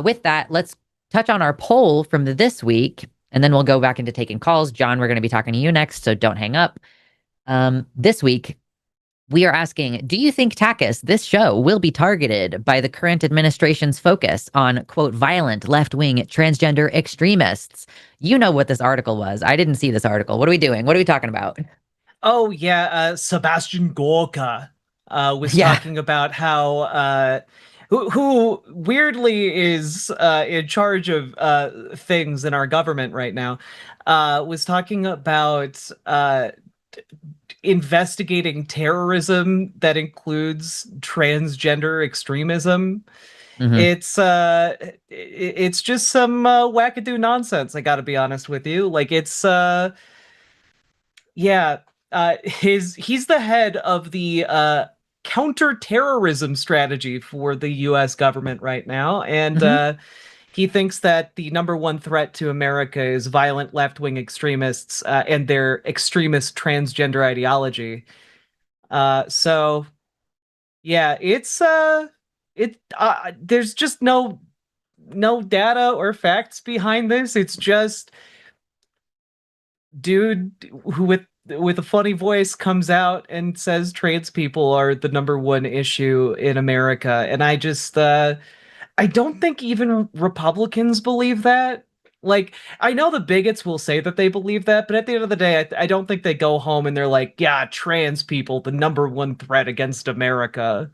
with that, let's touch on our poll from this week, and then we'll go back into taking calls. John, we're going to be talking to you next, so don't hang up. This week, we are asking, do you think TACIS, this show, will be targeted by the current administration's focus on, quote, violent left-wing transgender extremists? You know what this article was. I didn't see this article. What are we doing? What are we talking about? Oh, yeah. Sebastian Gorka was talking about how who weirdly is in charge of things in our government right now, was talking about investigating terrorism that includes transgender extremism. Mm-hmm. It's just some wackadoo nonsense, I gotta be honest with you. Like, it's he's the head of the counterterrorism strategy for the US government right now, and he thinks that the number one threat to America is violent left-wing extremists and their extremist transgender ideology. So Yeah, there's just no data or facts behind this. It's just dude who with a funny voice comes out and says trans people are the number one issue in America. And I don't think even Republicans believe that. Like, I know the bigots will say that they believe that, but at the end of the day, I don't think they go home and they're like, yeah, trans people, the number one threat against America.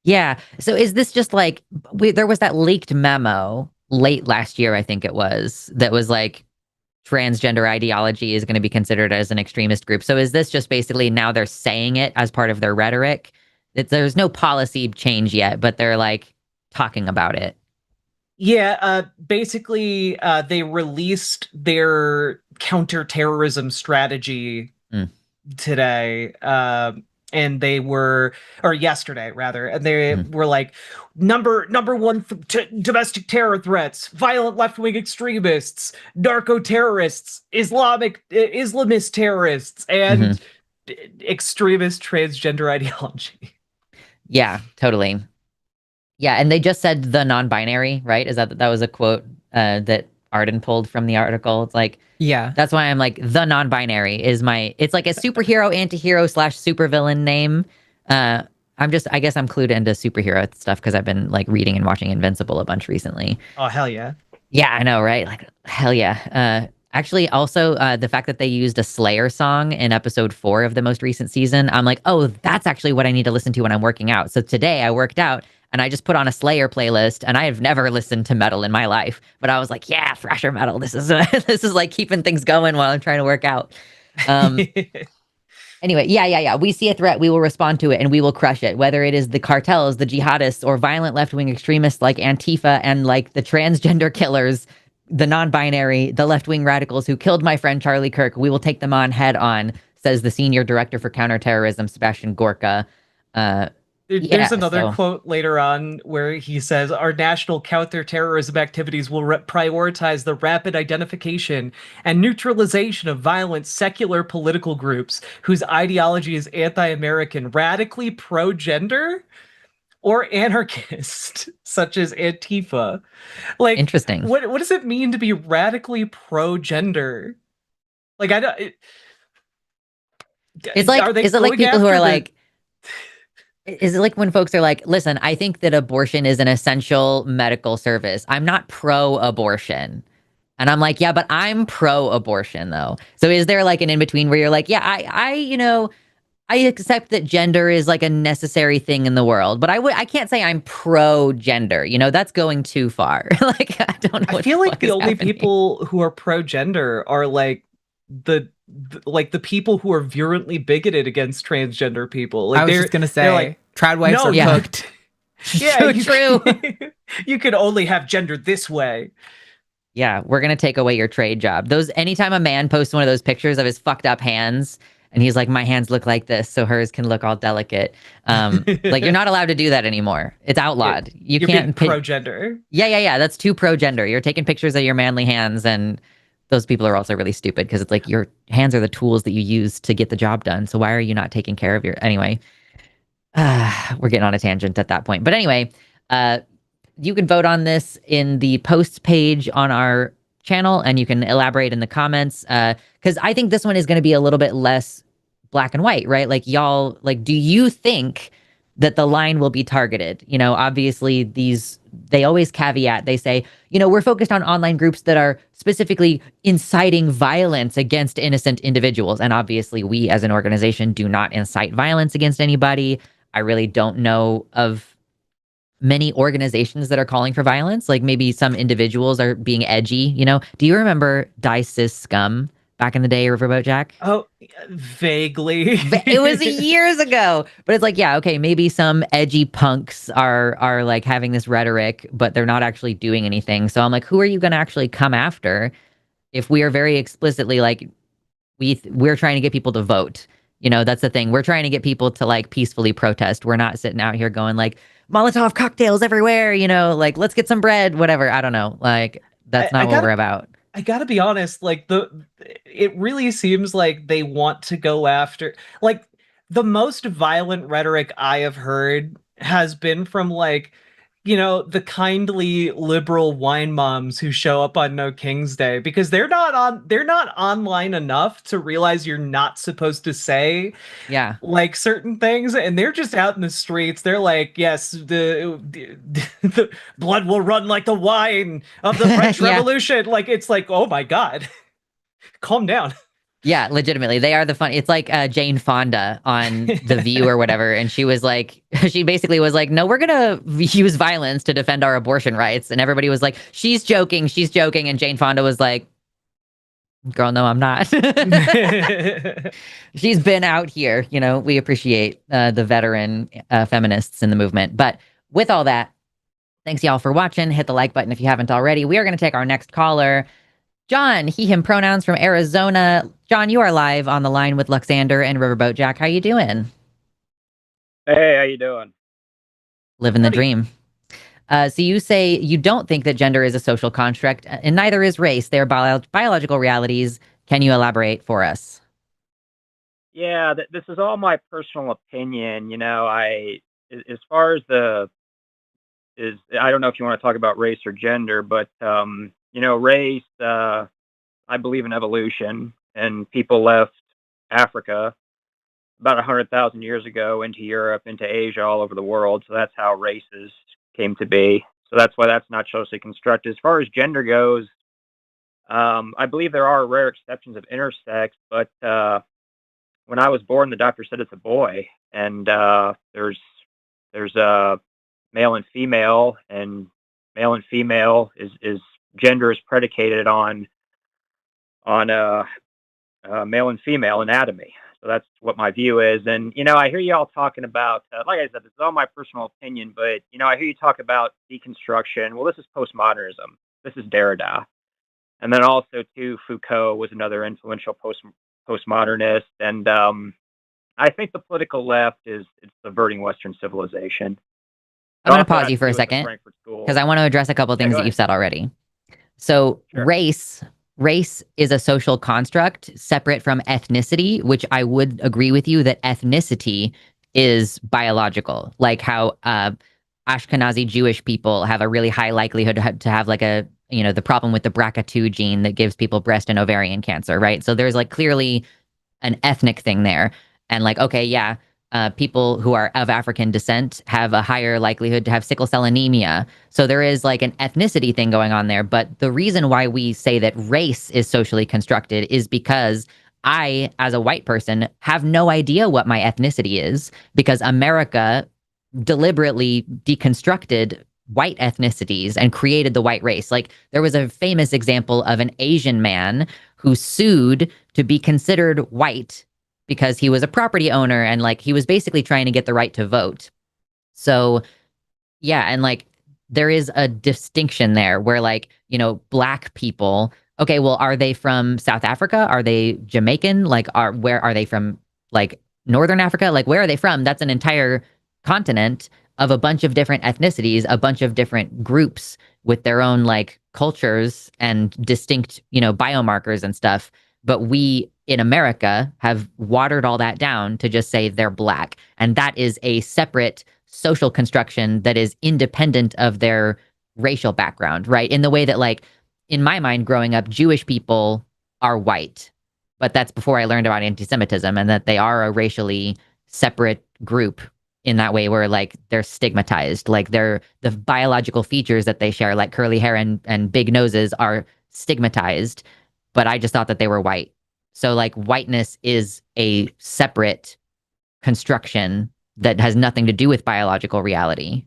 Yeah. So is this just like there was that leaked memo late last year, I think it was, that was like transgender ideology is going to be considered as an extremist group. So is this just basically now they're saying it as part of their rhetoric? There's no policy change yet, but they're like talking about it. Yeah, basically, they released their counterterrorism strategy Mm. today. And they were, or yesterday rather, and they were like, number one domestic terror threats, violent left-wing extremists, narco terrorists, Islamist terrorists, and extremist transgender ideology. Yeah, totally. Yeah, and they just said the non-binary, right? Is that was a quote that Arden pulled from the article? It's like, yeah, that's why I'm like, the non-binary is it's like a superhero, anti-hero / supervillain name. I guess I'm clued into superhero stuff because I've been like reading and watching Invincible a bunch recently. Oh, hell yeah. Yeah, I know, right? Like, hell yeah. Actually, also, the fact that they used a Slayer song in episode 4 of the most recent season, I'm like, oh, that's actually what I need to listen to when I'm working out. So today I worked out and I just put on a Slayer playlist, and I have never listened to metal in my life, but I was like, yeah, thrasher metal. This is this is like keeping things going while I'm trying to work out. Anyway, yeah. We see a threat, we will respond to it, and we will crush it. Whether it is the cartels, the jihadists, or violent left-wing extremists like Antifa and like the transgender killers, the non-binary, the left-wing radicals who killed my friend Charlie Kirk, we will take them on head on, says the senior director for counterterrorism, Sebastian Gorka. There's another quote later on where he says, our national counterterrorism activities will prioritize the rapid identification and neutralization of violent secular political groups whose ideology is anti-American, radically pro-gender, or anarchist, such as Antifa. Like, interesting. What does it mean to be radically pro-gender? Like, I don't... Is it like people who are like... Is it like when folks are like, listen, I think that abortion is an essential medical service. I'm not pro-abortion. And I'm like, yeah, but I'm pro-abortion though. So is there like an in-between where you're like, yeah, I accept that gender is like a necessary thing in the world, but I can't say I'm pro-gender. That's going too far. Like, I don't know. I feel like the only people who are pro-gender are like the people who are virulently bigoted against transgender people. Like, I was just gonna say, like, trad wives are cooked. Yeah, true. You could only have gender this way. Yeah, we're gonna take away your trade job. Anytime a man posts one of those pictures of his fucked up hands, and he's like, my hands look like this, so hers can look all delicate. Like, you're not allowed to do that anymore. It's outlawed. You're can't being pro-gender. Yeah. That's too pro-gender. You're taking pictures of your manly hands, and those people are also really stupid because it's like your hands are the tools that you use to get the job done. So why are you not taking care of anyway? We're getting on a tangent at that point. But anyway, you can vote on this in the posts page on our channel, and you can elaborate in the comments. Because I think this one is going to be a little bit less black and white, right? Like, y'all, like, do you think that the line will be targeted? Obviously they always caveat. They say, we're focused on online groups that are specifically inciting violence against innocent individuals. And obviously we as an organization do not incite violence against anybody. I really don't know of many organizations that are calling for violence. Like, maybe some individuals are being edgy, Do you remember DICE's Scum back in the day, Riverboat Jack? Oh, vaguely. It was years ago. But it's like, yeah, okay, maybe some edgy punks are like having this rhetoric, but they're not actually doing anything. So I'm like, who are you going to actually come after if we are very explicitly like, we're trying to get people to vote? That's the thing. We're trying to get people to like peacefully protest. We're not sitting out here going like, Molotov cocktails everywhere, like, let's get some bread, whatever. I don't know. Like, that's not what we're about. I gotta be honest, like, it really seems like they want to go after, like, the most violent rhetoric I have heard has been from like, you know, the kindly liberal wine moms who show up on No King's Day, because they're not online enough to realize you're not supposed to say like certain things, and they're just out in the streets. They're like, yes, the blood will run like the wine of the French Revolution. Like, it's like, oh my God, calm down. Yeah, legitimately. They are the fun. It's like Jane Fonda on The View or whatever. And she was like, she basically was like, no, we're going to use violence to defend our abortion rights. And everybody was like, she's joking. She's joking. And Jane Fonda was like, girl, no, I'm not. She's been out here. You know, we appreciate the veteran feminists in the movement. But with all that, thanks y'all for watching. Hit the like button if you haven't already. We are going to take our next caller. John, he, him pronouns from Arizona. John, you are live on the line with Luxander and Riverboat. Jack, how you doing? Hey, how you doing? Living the dream. So you say you don't think that gender is a social construct, and neither is race. They are biological realities. Can you elaborate for us? Yeah, this is all my personal opinion. You know, as far as I don't know if you want to talk about race or gender, but you know, race. I believe in evolution, and people left Africa about 100,000 years ago into Europe, into Asia, all over the world. So that's how races came to be. So that's why that's not socially constructed. As far as gender goes, I believe there are rare exceptions of intersex, but when I was born, the doctor said it's a boy, and there's male and female, and male and female is gender is predicated on male and female anatomy. So that's what my view is. And, you know, I hear you all talking about, like I said, this is all my personal opinion, but, you know, I hear you talk about deconstruction. Well, this is postmodernism. This is Derrida. And then also, too, Foucault was another influential postmodernist. And I think the political left is subverting Western civilization. I'm going to pause you for a second because I want to address a couple of things that you've said already. So race is a social construct separate from ethnicity, which I would agree with you that ethnicity is biological, like how Ashkenazi Jewish people have a really high likelihood to have like a, you know, the problem with the BRCA2 gene that gives people breast and ovarian cancer, right? So there's like clearly an ethnic thing there. And like, okay, yeah, people who are of African descent have a higher likelihood to have sickle cell anemia. So there is like an ethnicity thing going on there. But the reason why we say that race is socially constructed is because I, as a white person, have no idea what my ethnicity is, because America deliberately deconstructed white ethnicities and created the white race. Like, there was a famous example of an Asian man who sued to be considered white because he was a property owner and like he was basically trying to get the right to vote. So yeah, and like there is a distinction there where, like, you know, black people, okay, well, are they from South Africa? Are they Jamaican? Like, where are they from? Like Northern Africa? Like, where are they from? That's an entire continent of a bunch of different ethnicities, a bunch of different groups with their own like cultures and distinct, you know, biomarkers and stuff. But we in America have watered all that down to just say they're black. And that is a separate social construction that is independent of their racial background, right? In the way that, like, in my mind, growing up, Jewish people are white. But that's before I learned about anti-Semitism and that they are a racially separate group in that way, where like they're stigmatized, like the biological features that they share, like curly hair and big noses, are stigmatized. But I just thought that they were white. So like whiteness is a separate construction that has nothing to do with biological reality.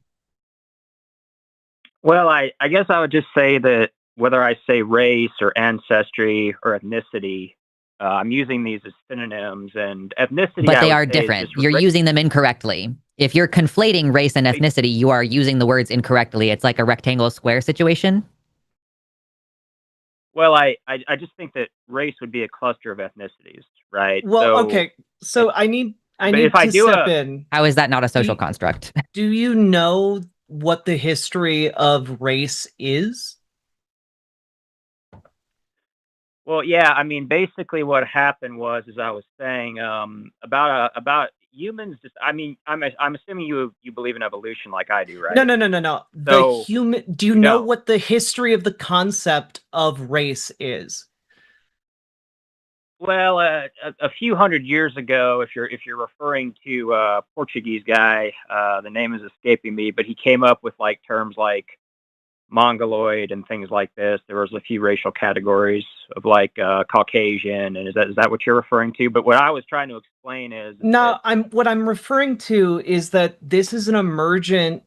Well, I guess I would just say that whether I say race or ancestry or ethnicity, I'm using these as synonyms, and ethnicity. But they are different. You're using them incorrectly. If you're conflating race and ethnicity, you are using the words incorrectly. It's like a rectangle square situation. Well, I just think that race would be a cluster of ethnicities, right? Well, okay. So I need to step in. How is that not a social construct? Do you know what the history of race is? Well, yeah. I mean, basically, what happened was, as I was saying, about humans just, I mean, I'm assuming you believe in evolution like I do, right? No. So, The human. Do you know what the history of the concept of race is? Well, a few hundred years ago, if you're referring to a Portuguese guy, the name is escaping me, but he came up with like terms like Mongoloid and things like this. There was a few racial categories of like Caucasian, and is that what you're referring to? But what I was trying to explain is No, what I'm referring to is that this is an emergent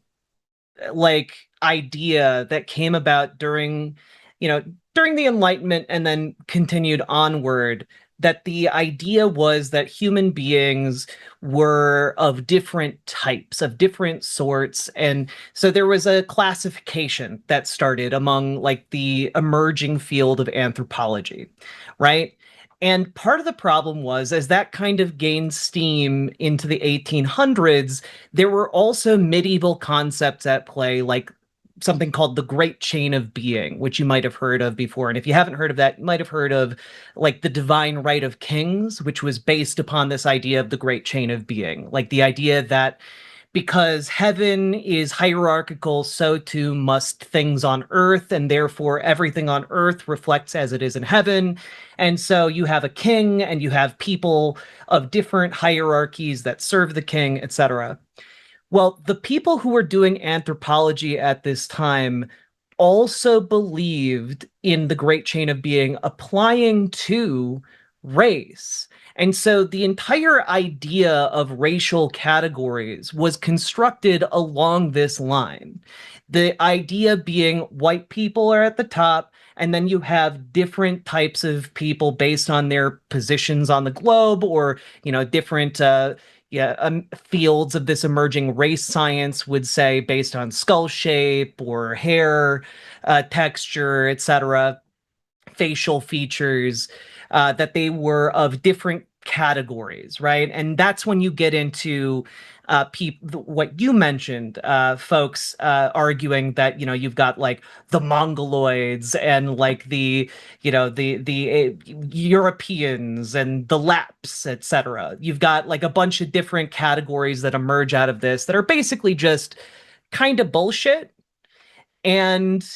like idea that came about during the Enlightenment and then continued onward, that the idea was that human beings were of different types, of different sorts. And so there was a classification that started among like the emerging field of anthropology, right? And part of the problem was, as that kind of gained steam into the 1800s, there were also medieval concepts at play, like something called the Great Chain of Being, which you might have heard of before. And if you haven't heard of that, you might have heard of like the Divine Right of Kings, which was based upon this idea of the Great Chain of Being, like the idea that because heaven is hierarchical, so too must things on earth, and therefore everything on earth reflects as it is in heaven. And so you have a king and you have people of different hierarchies that serve the king, etc. Well, the people who were doing anthropology at this time also believed in the Great Chain of Being applying to race. And so the entire idea of racial categories was constructed along this line. The idea being white people are at the top, and then you have different types of people based on their positions on the globe, or, different fields of this emerging race science would say based on skull shape or hair texture, etc., facial features, that they were of different categories, right? And that's when you get into what you mentioned, folks arguing that you've got like the Mongoloids and like the Europeans and the Laps, etc. You've got like a bunch of different categories that emerge out of this that are basically just kind of bullshit. And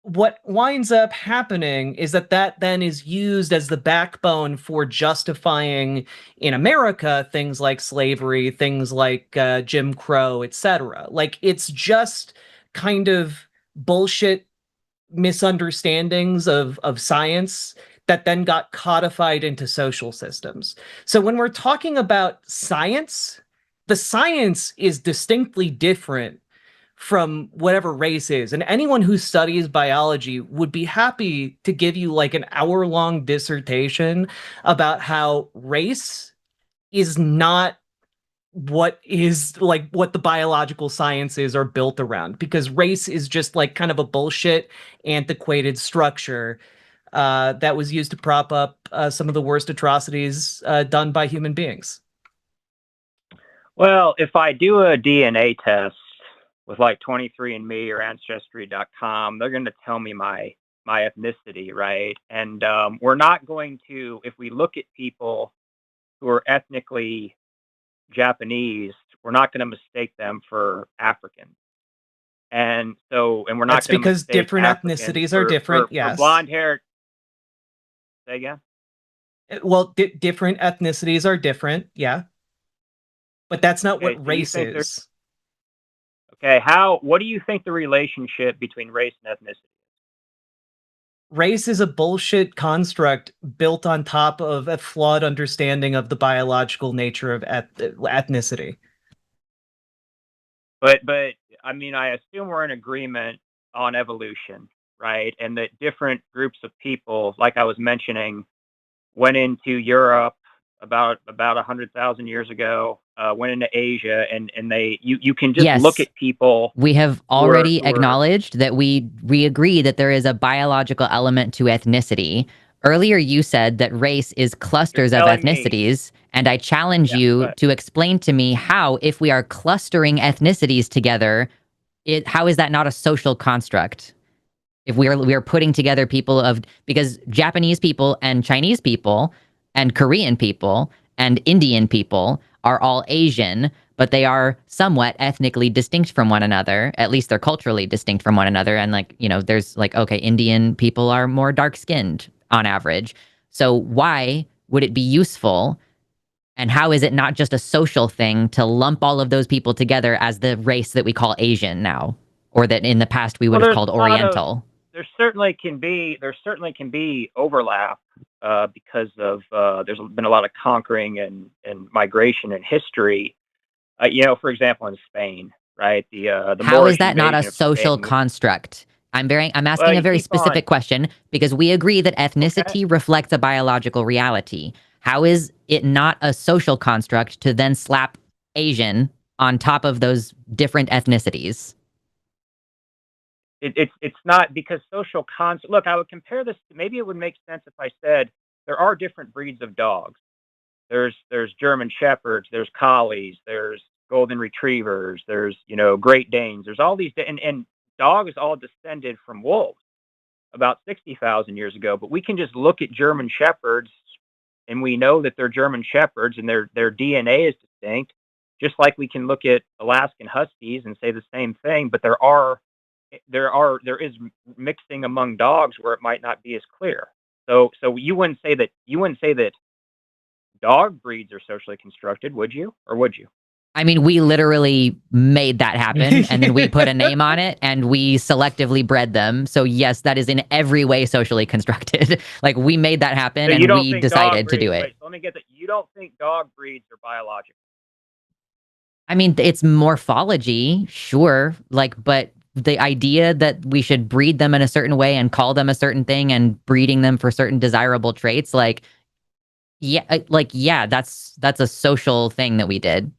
what winds up happening is that then is used as the backbone for justifying in America things like slavery, things like Jim Crow, etc. Like, it's just kind of bullshit misunderstandings of science that then got codified into social systems. So when we're talking about science, the science is distinctly different from whatever race is. And anyone who studies biology would be happy to give you like an hour-long dissertation about how race is not what the biological sciences are built around, because race is just like kind of a bullshit, antiquated structure that was used to prop up some of the worst atrocities done by human beings. Well, if I do a DNA test with like 23andMe or Ancestry.com, they're going to tell me my ethnicity, right? And we're not going to, if we look at people who are ethnically Japanese, we're not going to mistake them for African. And so, and we're not. That's because different ethnicities are different. Yes. For blonde hair. Say again. Well, different ethnicities are different. Yeah. But that's not what race is. Okay, what do you think the relationship between race and ethnicity is? Race is a bullshit construct built on top of a flawed understanding of the biological nature of ethnicity. But I mean, I assume we're in agreement on evolution, right? And that different groups of people, like I was mentioning, went into Europe about 100,000 years ago, went into Asia, and you can just look at people. We have already acknowledged that we agree that there is a biological element to ethnicity. Earlier, you said that race is clusters of ethnicities, and I challenge you to explain to me how, if we are clustering ethnicities together, how is that not a social construct? If we are putting together people because Japanese people and Chinese people and Korean people and Indian people are all Asian, but they are somewhat ethnically distinct from one another. At least they're culturally distinct from one another. And like, you know, there's like, okay, Indian people are more dark-skinned on average. So why would it be useful? And how is it not just a social thing to lump all of those people together as the race that we call Asian now, or that in the past we would have called Oriental? There certainly can be overlap because of there's been a lot of conquering and migration in history. You know, for example, in Spain, right? The How is Moorish that not a invasion of social Spain construct? I'm asking a very specific question because we agree that ethnicity reflects a biological reality. How is it not a social construct to then slap Asian on top of those different ethnicities? It's not because social concept. Look, I would compare this. Maybe it would make sense if I said there are different breeds of dogs. There's German Shepherds, there's Collies, there's Golden Retrievers, there's Great Danes. There's all these and dogs all descended from wolves about 60,000 years ago. But we can just look at German Shepherds, and we know that they're German Shepherds, and their DNA is distinct. Just like we can look at Alaskan Huskies and say the same thing. But there is mixing among dogs where it might not be as clear. So you wouldn't say that dog breeds are socially constructed, would you? Or would you? I mean, we literally made that happen, and then we put a name on it, and we selectively bred them. So yes, that is in every way socially constructed. Like, we made that happen, So and we decided to do it. Wait, so let me get that. You don't think dog breeds are biological? I mean, it's morphology, sure. Like, but the idea that we should breed them in a certain way and call them a certain thing and breeding them for certain desirable traits, yeah, that's a social thing that we did.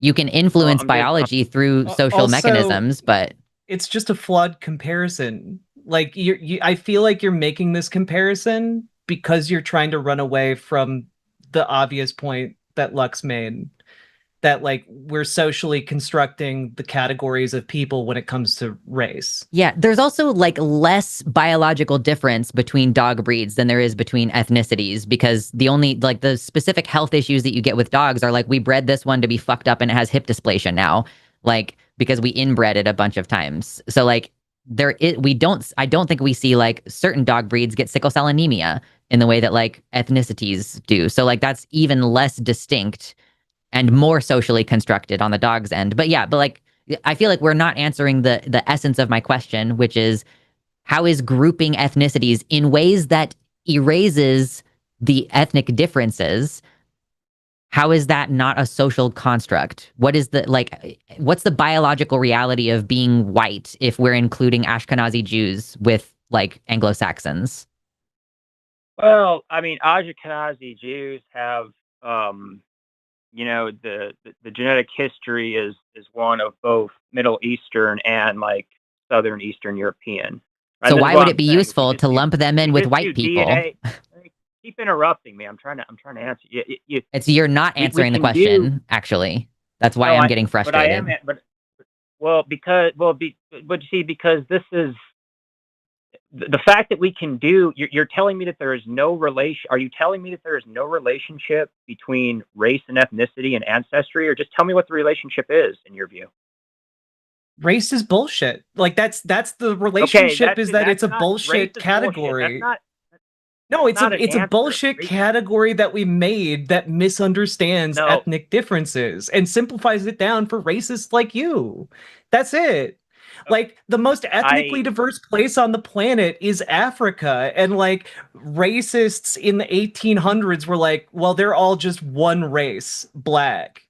You can influence biology through social mechanisms, but it's just a flawed comparison. Like, I feel like you're making this comparison because you're trying to run away from the obvious point that Lux made, that like we're socially constructing the categories of people when it comes to race. Yeah, there's also like less biological difference between dog breeds than there is between ethnicities, because the only like the specific health issues that you get with dogs are like, we bred this one to be fucked up and it has hip dysplasia now, like because we inbred it a bunch of times. So like I don't think we see like certain dog breeds get sickle cell anemia in the way that like ethnicities do. So like that's even less distinct and more socially constructed on the dog's end. But yeah, but like, I feel like we're not answering the essence of my question, which is how is grouping ethnicities in ways that erases the ethnic differences? How is that not a social construct? What's the biological reality of being white if we're including Ashkenazi Jews with like Anglo-Saxons? Well, I mean, Ashkenazi Jews have, the genetic history is one of both Middle Eastern and like Southern Eastern European. So why would it be useful to lump them in with white people? DNA. Keep interrupting me. I'm trying to answer. You're not answering the question. Actually, that's why I'm getting frustrated. But you see, because this is the fact that we can do. You're telling me that there is no relation. Are you telling me that there is no relationship between race and ethnicity and ancestry, or just tell me what the relationship is in your view? Race is bullshit. Like that's the relationship. It's a bullshit category. No, it's a bullshit category that we made that misunderstands ethnic differences and simplifies it down for racists like you. That's it. Like, the most ethnically diverse place on the planet is Africa, and like racists in the 1800s were like, well, they're all just one race, black.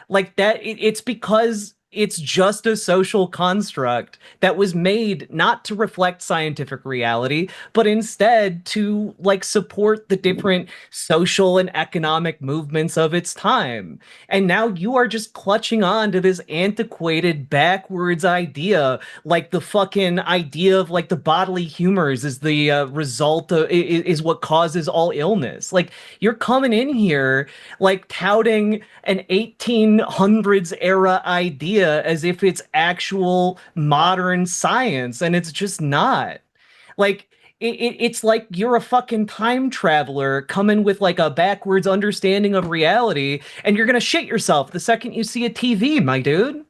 Like that, it's because it's just a social construct that was made not to reflect scientific reality, but instead to like support the different social and economic movements of its time. And now you are just clutching on to this antiquated backwards idea, like the fucking idea of like the bodily humors is the result of is what causes all illness. Like, you're coming in here like touting an 1800s era idea as if it's actual modern science, and it's just not. Like, it's like you're a fucking time traveler coming with like a backwards understanding of reality, and you're gonna shit yourself the second you see a TV, my dude.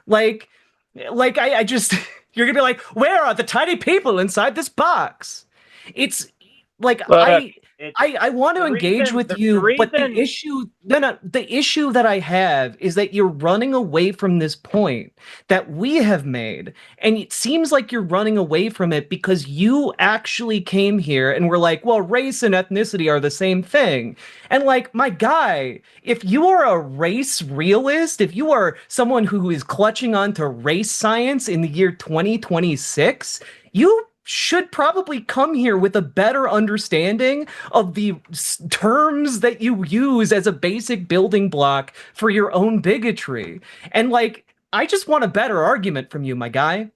Like, I just you're gonna be like, where are the tiny people inside this box? It's like Look, I want to engage with you, but the issue, the issue that I have is that you're running away from this point that we have made, and it seems like you're running away from it because you actually came here and were like, well, race and ethnicity are the same thing. And like, my guy, if you are a race realist, if you are someone who is clutching onto race science in the year 2026, you should probably come here with a better understanding of the terms that you use as a basic building block for your own bigotry. And like, I just want a better argument from you, my guy.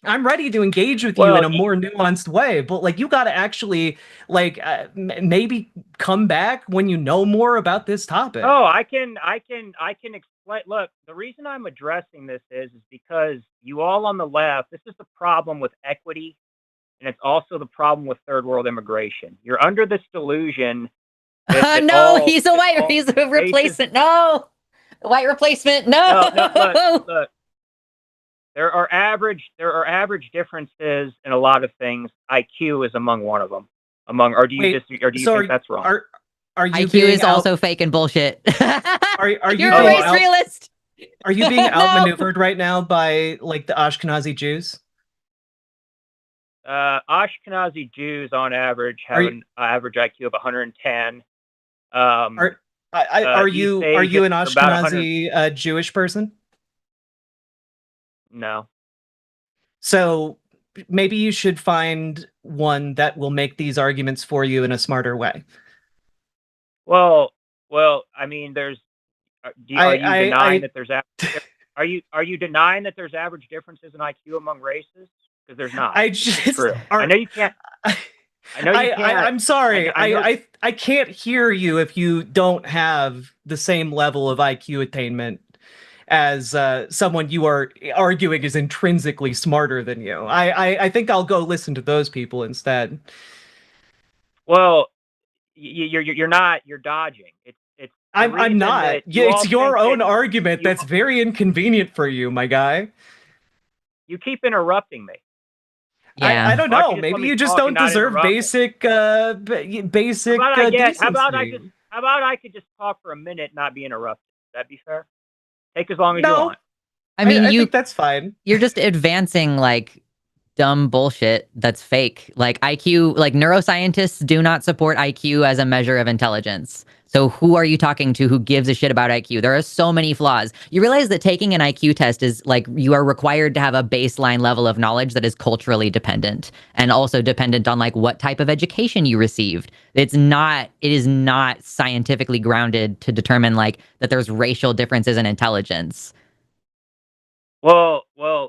I'm ready to engage with you in a more nuanced way, but like, you got to actually like maybe come back when you know more about this topic. Oh, I can explain. Look, the reason I'm addressing this is because you all on the left, this is the problem with equity. And it's also the problem with third world immigration. You're under this delusion. No, he's a replacement. No, white replacement. No. Look. There are average differences in a lot of things. IQ is among one of them. Do you think that's wrong? Are you IQ is also fake and bullshit. Are you You're a race realist? Are you being outmaneuvered right now by like the Ashkenazi Jews? Ashkenazi Jews on average have an average IQ of 110. Are you an Ashkenazi Jewish person? No. So maybe you should find one that will make these arguments for you in a smarter way. Well, I mean, are you denying that there's average differences in IQ among races? Because there's not. I know you can't. I'm sorry. I can't hear you if you don't have the same level of IQ attainment as someone you are arguing is intrinsically smarter than you. I think I'll go listen to those people instead. Well, you're not. You're dodging. I'm not. It's your own argument that's very inconvenient for you, my guy. You keep interrupting me. Yeah. I don't know. Maybe you just don't deserve basic basic decency. How about I could just talk for a minute, not be interrupted? That'd be fair. Take as long as you want. I mean, I think that's fine. You're just advancing like dumb bullshit that's fake. Like IQ, like neuroscientists do not support IQ as a measure of intelligence. So who are you talking to who gives a shit about IQ? There are so many flaws. You realize that taking an IQ test is like you are required to have a baseline level of knowledge that is culturally dependent and also dependent on like what type of education you received. It is not scientifically grounded to determine like that there's racial differences in intelligence. Well,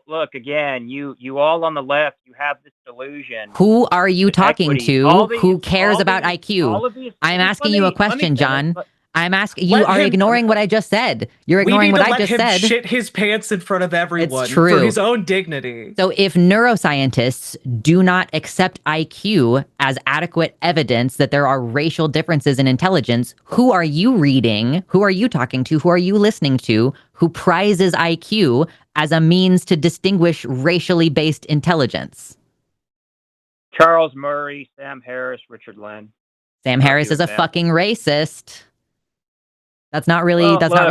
look, again, you all on the left, you have this delusion. Who are you talking to who cares about IQ? I'm asking you a question, John. I'm asking you are ignoring what I just said. You're ignoring what I just said. We need to let him shit his pants in front of everyone. It's true. For his own dignity. So if neuroscientists do not accept IQ as adequate evidence that there are racial differences in intelligence, who are you reading? Who are you talking to? Who are you listening to? Who prizes IQ as a means to distinguish racially based intelligence? Charles Murray, Sam Harris, Richard Lynn. Sam Harris is a fucking racist. That's not really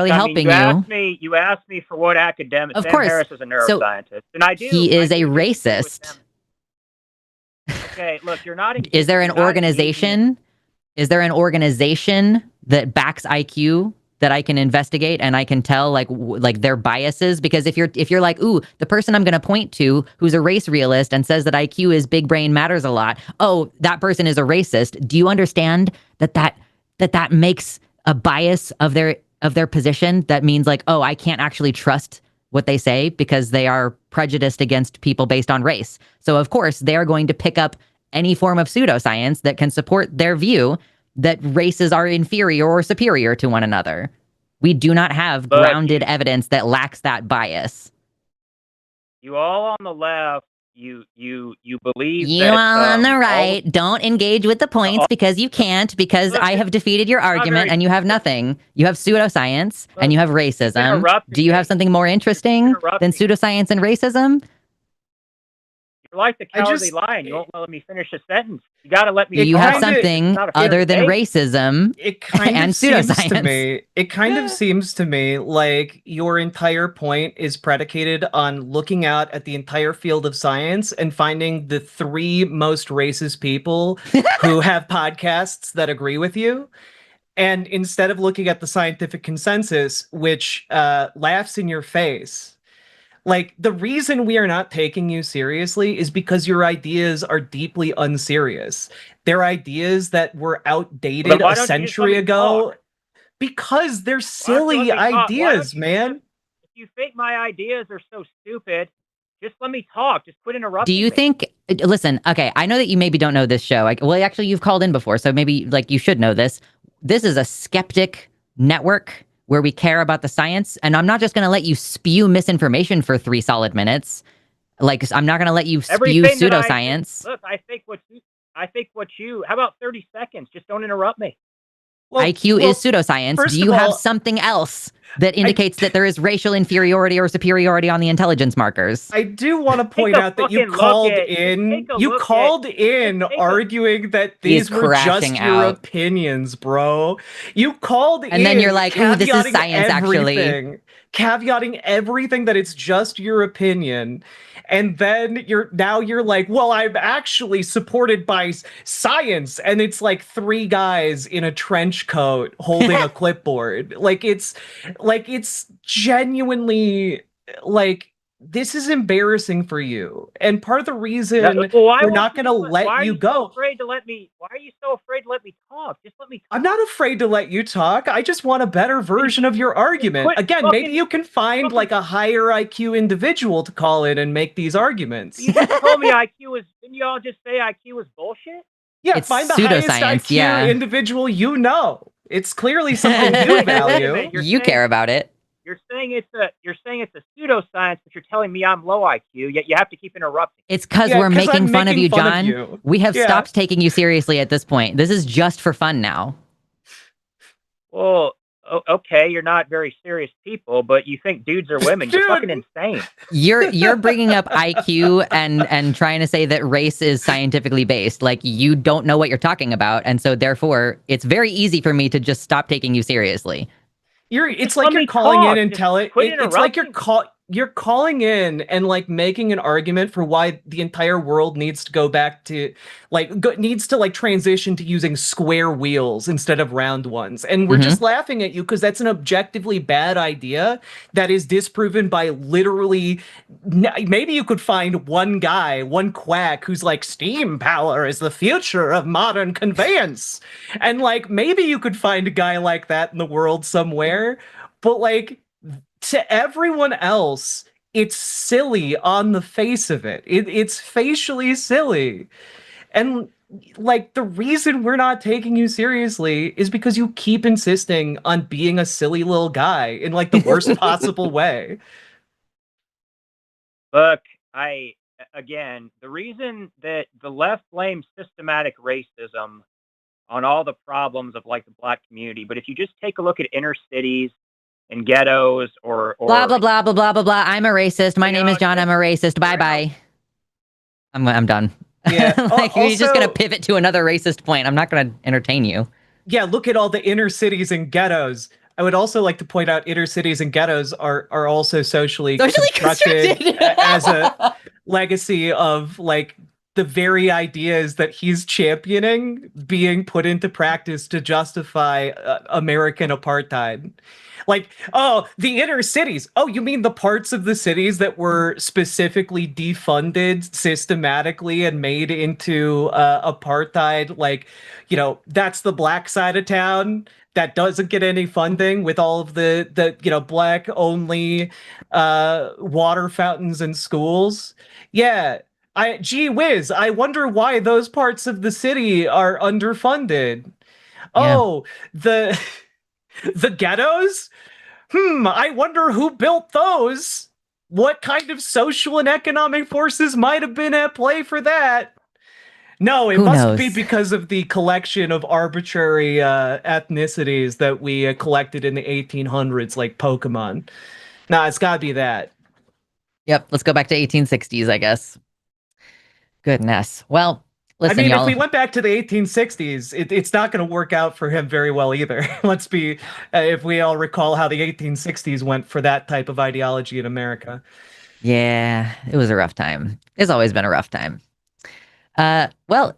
helping you. You asked me for what academic. Of Sam course. Harris is a neuroscientist, and I do. He is a racist. Okay, look, you're not. Is there an organization? Is there an organization that backs IQ that I can investigate and I can tell like their biases? Because if you're like, ooh, the person I'm going to point to who's a race realist and says that IQ is big brain matters a lot. Oh, that person is a racist. Do you understand that makes a bias of their position? That means like, oh, I can't actually trust what they say because they are prejudiced against people based on race. So of course they are going to pick up any form of pseudoscience that can support their view that races are inferior or superior to one another. We do not have grounded evidence that lacks that bias. You all on the left, you believe you that all on the all right don't engage with the points because you can't, because Look, I have defeated your argument very- and you have nothing. You have pseudoscience and you have racism. interrupting Do you have me. something more interesting than interrupting. pseudoscience and racism? You're like the cowardly just- lion. You won't let me finish a sentence. You got to let me. You have kinda- something It's not a fair other than debate. racism It kind and of seems to pseudoscience. me. It kind of seems to me like your entire point is predicated on looking out at the entire field of science and finding the 3 most racist people who have podcasts that agree with you. And instead of looking at the scientific consensus, which laughs in your face, like, the reason we are not taking you seriously is because your ideas are deeply unserious. They're ideas that were outdated why a don't you just let century me ago talk? because they're Why don't you silly let me talk? Why don't ideas, you man. If you think my ideas are so stupid, just let me talk. Just quit interrupting Do you me. think, listen, okay, I know that you maybe don't know this show. Well, actually, you've called in before, so maybe like you should know this. This is a skeptic network where we care about the science, and I'm not just going to let you spew misinformation for 3 solid minutes. Like, I'm not going to let you spew Everything that pseudoscience. Look, I think what you. How about 30 seconds? Just don't interrupt me. IQ is pseudoscience. first Do you of have all, something else that indicates that there is racial inferiority or superiority on the intelligence markers? I do want to point a out that you fucking look called at- in. take a You look called at- in take a- arguing that He is these were just crashing your out. opinions, bro. You called in, And then you're like, ooh, this is caveating science, actually. everything, caveating everything that it's just your opinion. And then you're like, well, I'm actually supported by science, and it's like 3 guys in a trench coat holding a clipboard. It's genuinely like, this is embarrassing for you. And part of the reason we're not going to let you go. Why are you so afraid to let me talk? Just let me talk. I'm not afraid to let you talk. I just want a better version of your argument. Again, maybe you can find like a higher IQ individual to call in and make these arguments. You just told me IQ was. Didn't you all just say IQ was bullshit? Yeah, It's find the highest pseudoscience, IQ yeah. individual you know. It's clearly something you value. You care about it. You're saying it's a pseudoscience, but you're telling me I'm low IQ. Yet you have to keep interrupting. It's because Yeah, we're 'cause making I'm fun of making you, fun of John. you. We have Yeah. stopped taking you seriously at this point. This is just for fun now. Well, okay, you're not very serious people, but you think dudes are women. You're Dude. fucking insane. You're bringing up IQ and trying to say that race is scientifically based. Like, you don't know what you're talking about, and so therefore it's very easy for me to just stop taking you seriously. It's let like you're me calling talk. in and Just quit it's like interrupting. you're calling in and like making an argument for why the entire world needs to go back to needs to transition to using square wheels instead of round ones. And we're just laughing at you because that's an objectively bad idea that is disproven by literally, maybe you could find one guy, one quack who's like, steam power is the future of modern conveyance. And like, maybe you could find a guy like that in the world somewhere, but like, to everyone else, it's silly on the face of it. It's facially silly. And like, the reason we're not taking you seriously is because you keep insisting on being a silly little guy in like the worst possible way. Look, again, the reason that the left blames systematic racism on all the problems of like the black community, but if you just take a look at inner cities and ghettos or Blah blah blah blah blah blah blah. I'm a racist. My name is John. I'm a racist. Bye bye. I'm done. Yeah. You're just gonna pivot to another racist point. I'm not gonna entertain you. Yeah, look at all the inner cities and ghettos. I would also like to point out inner cities and ghettos are also socially constructed as a legacy of like the very ideas that he's championing being put into practice to justify American apartheid. Like, oh, the inner cities. Oh, you mean the parts of the cities that were specifically defunded systematically and made into apartheid? Like, that's the black side of town that doesn't get any funding with all of the black only water fountains and schools. Yeah. Gee whiz, I wonder why those parts of the city are underfunded. Yeah. Oh, the ghettos? I wonder who built those. what kind of social and economic forces might have been at play for that? No, it Who must knows? be because of the collection of arbitrary ethnicities that we collected in the 1800s, like Pokemon. Nah, it's gotta be that. Yep, let's go back to 1860s, I guess. Goodness. Well, listen, I mean, y'all. if we went back to the 1860s, it's not going to work out for him very well either. Let's be, if we all recall how the 1860s went for that type of ideology in America. Yeah, it was a rough time. It's always been a rough time. Well,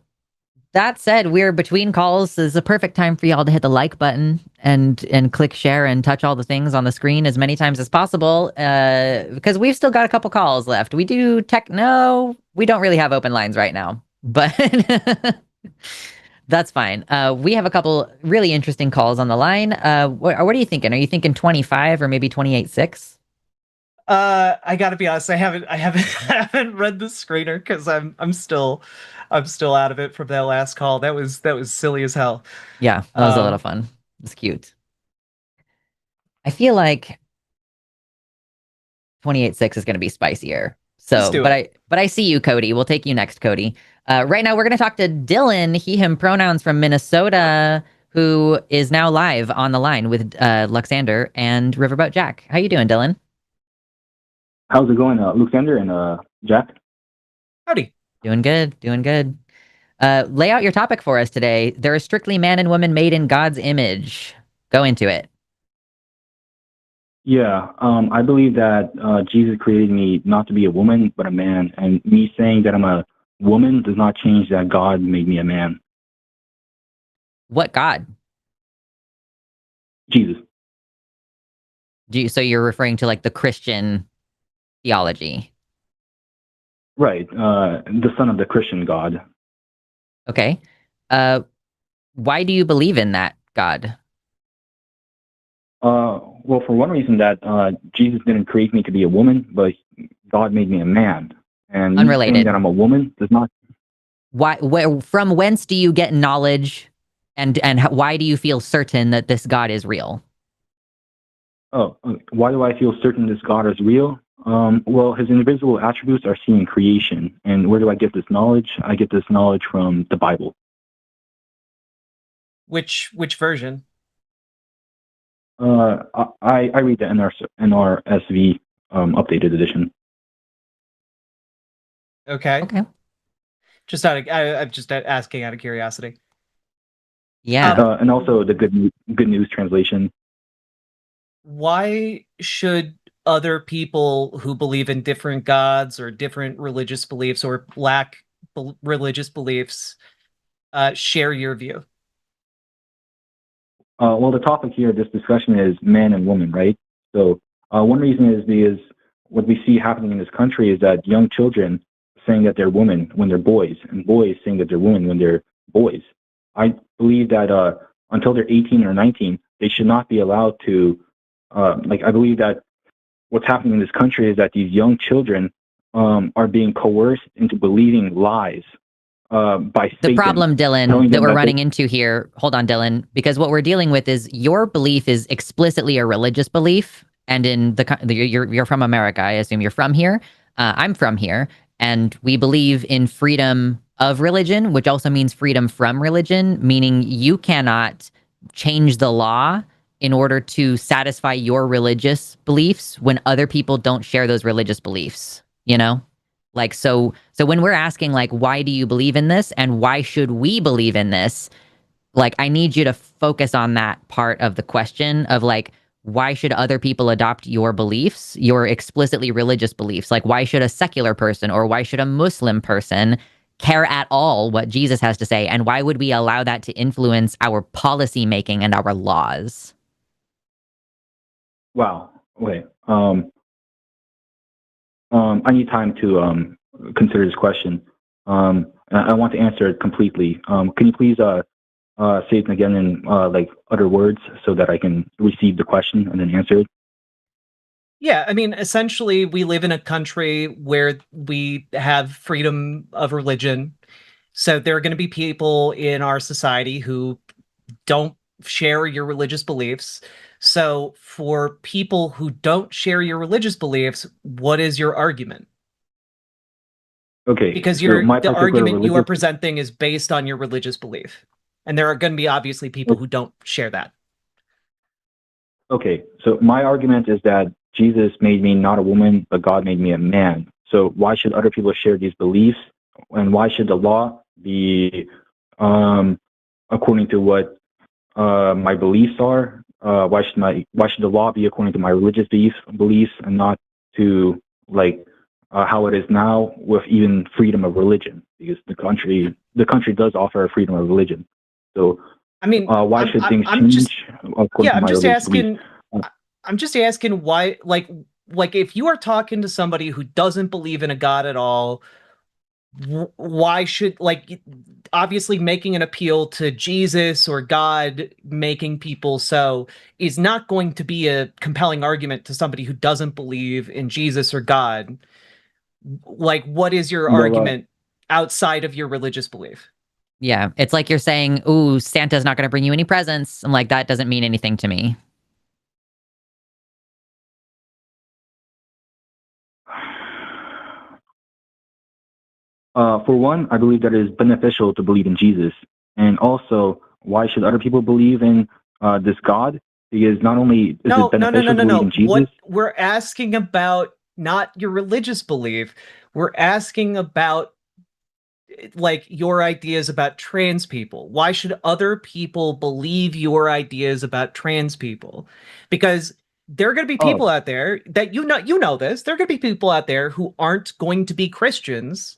that said, we're between calls. This is a perfect time for y'all to hit the like button and click share and touch all the things on the screen as many times as possible. Because we've still got a couple calls left. We do no, we don't really have open lines right now, but that's fine. We have a couple really interesting calls on the line. What are you thinking? Are you thinking 25 or maybe 28.6? I gotta be honest, I haven't I haven't read the screener because I'm still out of it from that last call. That was silly as hell. Yeah, that was a lot of fun. It's cute. I feel like 28.6 is going to be spicier. So, but I see you, Cody. We'll take you next, Cody. Right now, we're going to talk to Dylan, he, him pronouns from Minnesota, who is now live on the line with Luxander and Riverboat Jack. How you doing, Dylan? How's it going, Luxander and Jack? Howdy. Doing good, doing good. Lay out your topic for us today. There are strictly man and woman made in God's image. Go into it. Yeah, I believe that Jesus created me not to be a woman, but a man. And me saying that I'm a woman does not change that God made me a man. What God? Jesus. So you're referring to like the Christian theology? Right, the son of the Christian God. Okay. Why do you believe in that God? Well, for one reason that Jesus didn't create me to be a woman, but God made me a man. And me Unrelated. saying that I'm a woman does not. Why? From whence do you get knowledge, and why do you feel certain that this God is real? Oh, why do I feel certain this God is real? Well, his invisible attributes are seen in creation. And where do I get this knowledge? I get this knowledge from the Bible. Which version? I read the NRSV updated edition. Okay. Okay. I'm just asking out of curiosity. Yeah. And also the Good News translation. Why should other people who believe in different gods or different religious beliefs or lack religious beliefs share your view? Well, the topic here, this discussion is man and woman, right? So one reason is because what we see happening in this country is that young children saying that they're women when they're boys, and boys saying that they're women when they're boys. I believe that until they're 18 or 19, they should not be allowed to, I believe that what's happening in this country is that these young children are being coerced into believing lies by Satan. The problem, Dylan, that we're running into here, hold on, Dylan, because what we're dealing with is your belief is explicitly a religious belief, and in you're from America, I assume you're from here. I'm from here, and we believe in freedom of religion, which also means freedom from religion, meaning you cannot change the law in order to satisfy your religious beliefs when other people don't share those religious beliefs, you know? Like, so when we're asking, like, why do you believe in this and why should we believe in this? Like, I need you to focus on that part of the question of, like, why should other people adopt your beliefs, your explicitly religious beliefs? Like, why should a secular person or why should a Muslim person care at all what Jesus has to say? And why would we allow that to influence our policy making and our laws? Wow. Okay. I need time to consider this question. I want to answer it completely. Can you please say it again in other words so that I can receive the question and then answer it? Yeah, I mean, essentially, we live in a country where we have freedom of religion. So there are going to be people in our society who don't share your religious beliefs. So for people who don't share your religious beliefs, what is your argument? Okay, Because so the argument you are presenting is based on your religious belief. And there are going to be obviously people who don't share that. Okay, so my argument is that Jesus made me not a woman, but God made me a man. So why should other people share these beliefs? And why should the law be according to what my beliefs are? Why should the law be according to my religious beliefs and not to like how it is now with even freedom of religion? Because the country does offer freedom of religion. So I mean, why should things change according to my religious beliefs? I'm just asking why, like if you are talking to somebody who doesn't believe in a God at all, why should, like, obviously making an appeal to Jesus or God making people so is not going to be a compelling argument to somebody who doesn't believe in Jesus or God. Like, what is your argument outside of your religious belief? Yeah, it's like you're saying, ooh, Santa's not going to bring you any presents. I'm like, that doesn't mean anything to me. For one, I believe that it is beneficial to believe in Jesus. And also, why should other people believe in this God? Because not only is it beneficial to believe in Jesus. What we're asking about, not your religious belief. We're asking about, like, your ideas about trans people. Why should other people believe your ideas about trans people? Because there are going to be people out there that you know this. There are going to be people out there who aren't going to be Christians.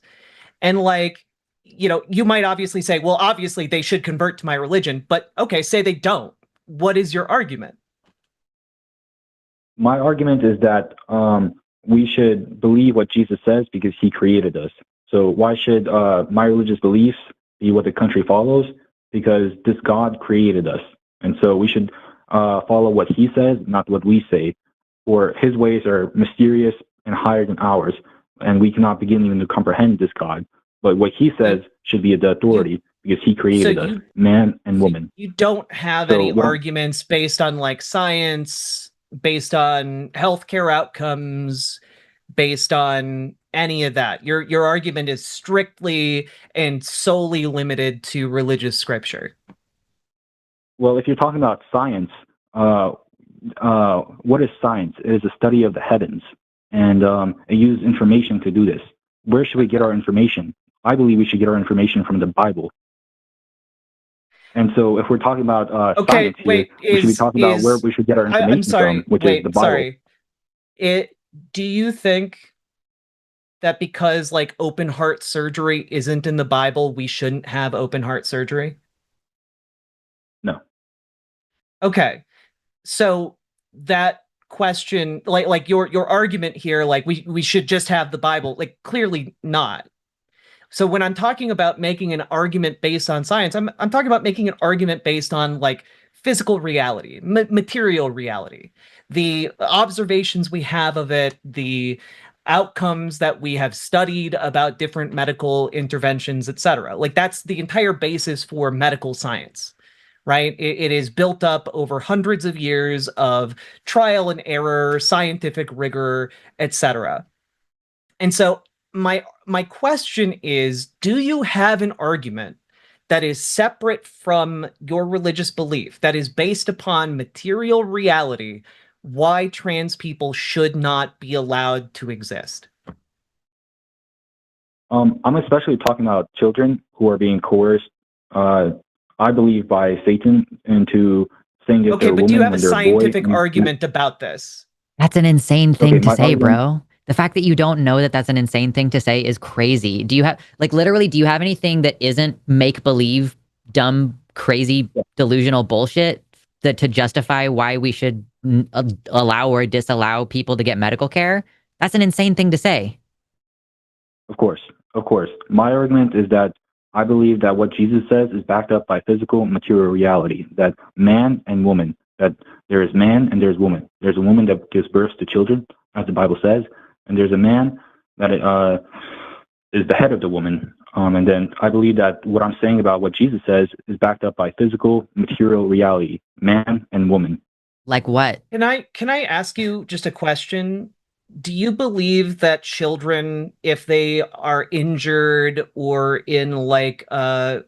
And like, you know, you might obviously say, well, obviously they should convert to my religion, but okay, say they don't. What is your argument? My argument is that we should believe what Jesus says because he created us. So why should my religious beliefs be what the country follows? Because this God created us. And so we should follow what he says, not what we say. For his ways are mysterious and higher than ours. And we cannot begin even to comprehend this God. But what he says should be the authority because he created us, man and woman. You don't have any arguments based on like science, based on healthcare outcomes, based on any of that. Your argument is strictly and solely limited to religious scripture. Well, if you're talking about science, what is science? It is a study of the heavens, and it uses information to do this. Where should we get our information? I believe we should get our information from the Bible. And so if we're talking about science here, we should be talking about where we should get our information from, which is the Bible. Do you think that because like open heart surgery isn't in the Bible, we shouldn't have open heart surgery? No. Okay. So that question, like your argument here, like we should just have the Bible, like clearly not. So when I'm talking about making an argument based on science, I'm talking about making an argument based on like physical reality, material reality, the observations we have of it, the outcomes that we have studied about different medical interventions, etc. Like that's the entire basis for medical science, right? It is built up over hundreds of years of trial and error, scientific rigor, etc. And so my question is, do you have an argument that is separate from your religious belief, that is based upon material reality, why trans people should not be allowed to exist? I'm especially talking about children who are being coerced, I believe, by Satan into saying that they're women when they're boys. Okay, but do you have a scientific argument about this? That's an insane thing to say, bro. The fact that you don't know that that's an insane thing to say is crazy. Do you have, like, literally, do you have anything that isn't make-believe, dumb, crazy, delusional bullshit that to justify why we should allow or disallow people to get medical care? That's an insane thing to say. Of course. My argument is that I believe that what Jesus says is backed up by physical, material reality, that man and woman, that there is man and there's woman. There's a woman that gives birth to children, as the Bible says, and there's a man that is the head of the woman. And then I believe that what I'm saying about what Jesus says is backed up by physical, material reality, man and woman. Like what? Can I ask you just a question? Do you believe that children, if they are injured or in like a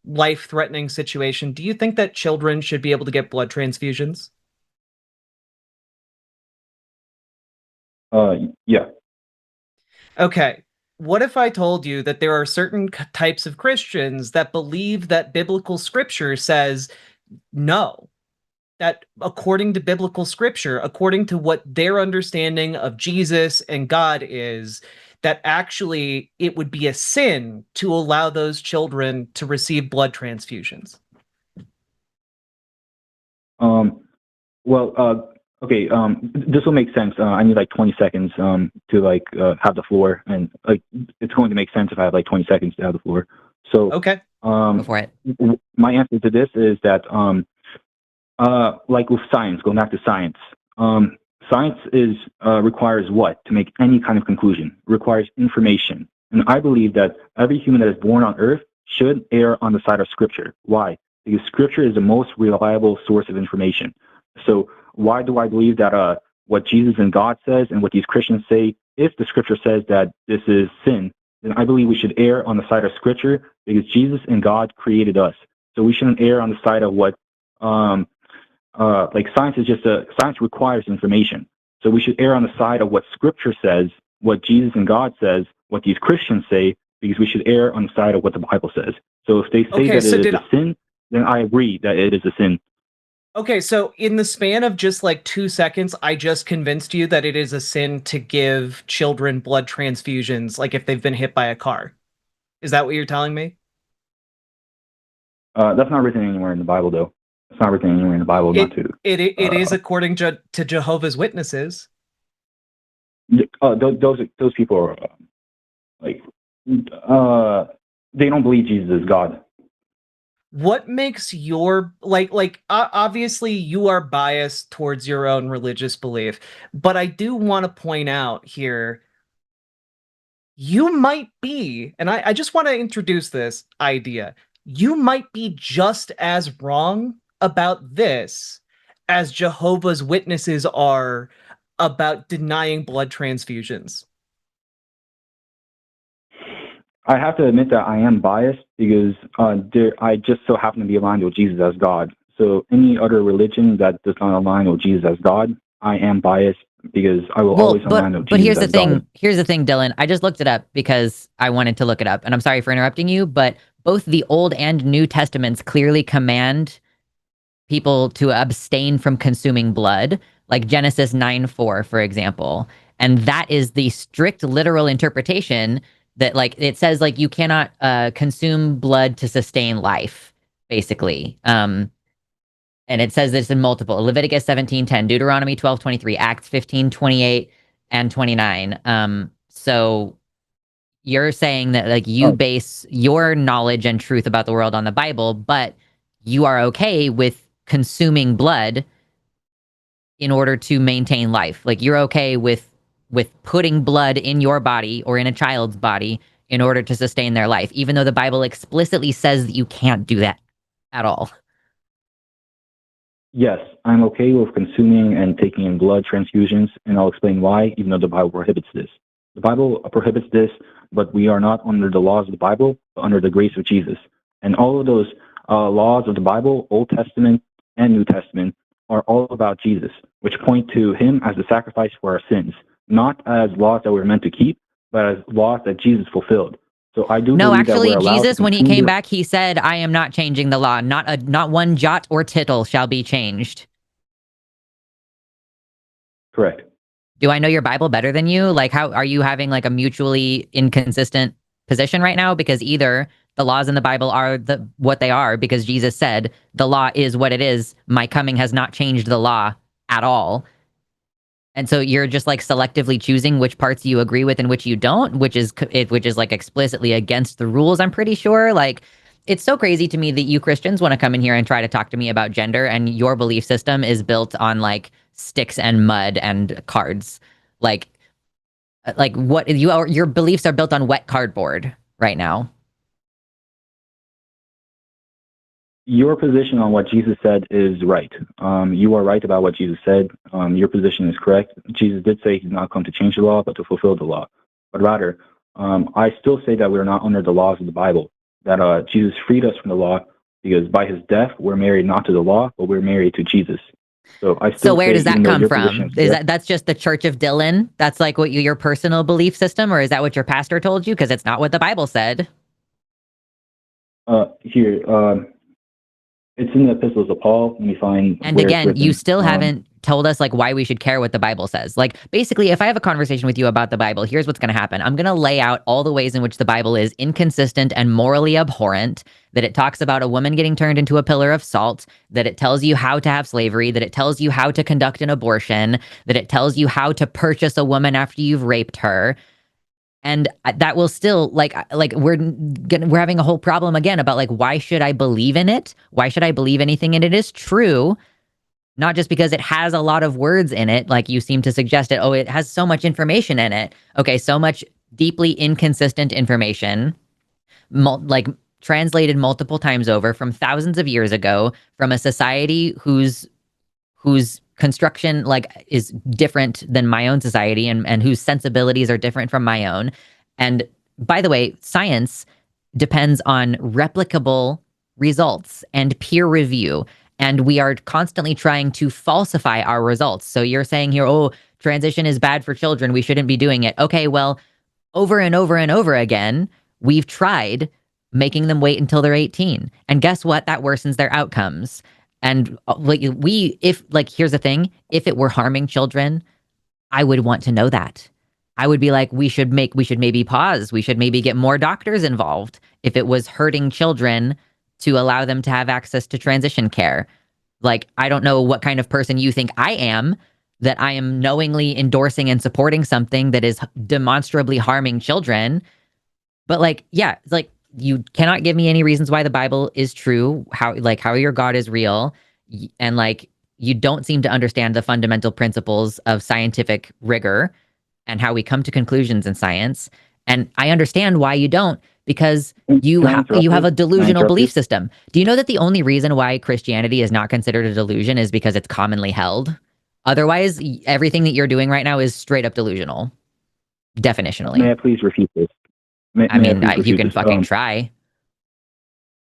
life-threatening situation, do you think that children should be able to get blood transfusions? Yeah. Okay. What if I told you that there are certain types of Christians that believe that biblical scripture says no, that according to biblical scripture, according to what their understanding of Jesus and God is, that actually it would be a sin to allow those children to receive blood transfusions? Well, okay. This will make sense. I need like 20 seconds to like have the floor, and like it's going to make sense if I have like 20 seconds to have the floor. So, Okay. Go for it. My answer to this is that like with science, going back to science, science is requires what to make any kind of conclusion? It requires information, and I believe that every human that is born on Earth should err on the side of Scripture. Why? Because Scripture is the most reliable source of information. So why do I believe that what Jesus and God says and what these Christians say, if the Scripture says that this is sin, then I believe we should err on the side of Scripture because Jesus and God created us. So we shouldn't err on the side of what like science is just science requires information. So we should err on the side of what Scripture says, what Jesus and God says, what these Christians say, because we should err on the side of what the Bible says. So if they say that it is a sin, then I agree that it is a sin. Okay, so in the span of just like 2 seconds, I just convinced you that it is a sin to give children blood transfusions, like if they've been hit by a car. Is that what you're telling me? That's not written anywhere in the Bible, though. It's not written anywhere in the Bible not to. It is according to Jehovah's Witnesses. Those people are like they don't believe Jesus is God. What makes your obviously you are biased towards your own religious belief, but I do want to point out here you might be, and I just want to introduce this idea. You might be just as wrong about this as Jehovah's Witnesses are about denying blood transfusions. I have to admit that I am biased because I just so happen to be aligned with Jesus as God. So any other religion that does not align with Jesus as God, I am biased because I will always align with Jesus as God. But here's the thing. Here's the thing, Dylan. I just looked it up because I wanted to look it up, and I'm sorry for interrupting you, but both the Old and New Testaments clearly command people to abstain from consuming blood, like Genesis 9:4, for example. And that is the strict literal interpretation that like it says like you cannot consume blood to sustain life, basically. And it says this in multiple: Leviticus 17:10, Deuteronomy 12:23, Acts 15:28 and 29. So you're saying that like you base your knowledge and truth about the world on the Bible, but you are okay with consuming blood in order to maintain life. Like you're okay with putting blood in your body or in a child's body in order to sustain their life, even though the Bible explicitly says that you can't do that at all. Yes, I'm okay with consuming and taking in blood transfusions, and I'll explain why, even though the Bible prohibits this. The Bible prohibits this, but we are not under the laws of the Bible, but under the grace of Jesus. And all of those laws of the Bible, Old Testament and New Testament, are all about Jesus, which point to him as the sacrifice for our sins, not as laws that we're meant to keep, but as laws that Jesus fulfilled. So I do No, believe actually, that we're allowed Jesus, to when he came back, he said, "I am not changing the law. Not one jot or tittle shall be changed." Correct. Do I know your Bible better than you? Like, how are you having like a mutually inconsistent position right now? Because either the laws in the Bible are what they are, because Jesus said the law is what it is. My coming has not changed the law at all. And so you're just like selectively choosing which parts you agree with and which you don't, which is like explicitly against the rules, I'm pretty sure. Like, it's so crazy to me that you Christians want to come in here and try to talk to me about gender, and your belief system is built on like sticks and mud and cards. Like what your beliefs are built on wet cardboard right now. your position on what Jesus said is right. You are right about what Jesus said. Your position is correct. Jesus did say he's not come to change the law, but to fulfill the law. But rather, I still say that we're not under the laws of the Bible, that Jesus freed us from the law because by his death, we're married not to the law, but we're married to Jesus. So I still So where say, does that even though come your from? position Is correct, that's just the Church of Dylan? That's like what your personal belief system, or is that what your pastor told you? Because it's not what the Bible said. here, it's in the epistles of Paul. Let me find And where it's again, written. you still haven't told us like why we should care what the Bible says. Like basically, if I have a conversation with you about the Bible, here's what's going to happen. I'm going to lay out all the ways in which the Bible is inconsistent and morally abhorrent, that it talks about a woman getting turned into a pillar of salt, that it tells you how to have slavery, that it tells you how to conduct an abortion, that it tells you how to purchase a woman after you've raped her. And that will still like we're having a whole problem again about like, why should I believe in it? Why should I believe anything? And it is true, not just because it has a lot of words in it, like you seem to suggest it. Oh, it has so much information in it. Okay, so much deeply inconsistent information, like translated multiple times over from thousands of years ago from a society whose construction like is different than my own society and whose sensibilities are different from my own. And by the way, science depends on replicable results and peer review. And we are constantly trying to falsify our results. So you're saying here, oh, transition is bad for children, we shouldn't be doing it. Okay, well, over and over and over again, we've tried making them wait until they're 18. And guess what? That worsens their outcomes. And like here's the thing, if it were harming children, I would want to know that. I would be like, we should maybe pause. We should maybe get more doctors involved if it was hurting children to allow them to have access to transition care. Like, I don't know what kind of person you think I am, that I am knowingly endorsing and supporting something that is demonstrably harming children. But like, yeah, like, you cannot give me any reasons why the Bible is true, how your God is real. And like, you don't seem to understand the fundamental principles of scientific rigor and how we come to conclusions in science. And I understand why you don't, because you have a delusional belief system. Do you know that the only reason why Christianity is not considered a delusion is because it's commonly held? Otherwise, everything that you're doing right now is straight up delusional, definitionally. May I please refute this? You can fucking try.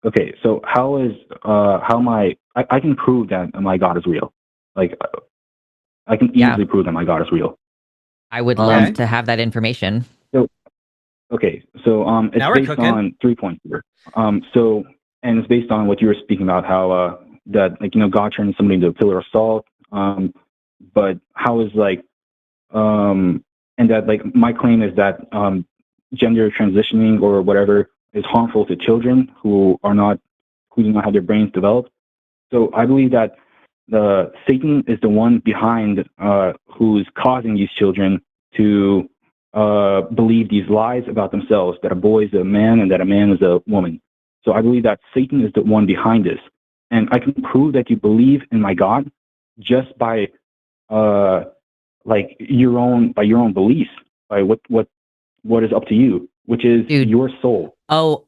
Okay, so I can prove that my God is real. Like, I can easily prove that my God is real. I would love to have that information. So it's based on 3 points here. And it's based on what you were speaking about, how that God turned somebody into a pillar of salt. But how is and that my claim is that gender transitioning or whatever is harmful to children who do not have their brains developed. So I believe that Satan is the one behind who's causing these children to believe these lies about themselves, that a boy is a man and that a man is a woman. So I believe that Satan is the one behind this. And I can prove that you believe in my God just by your own beliefs, by what is up to you, which is your soul. It's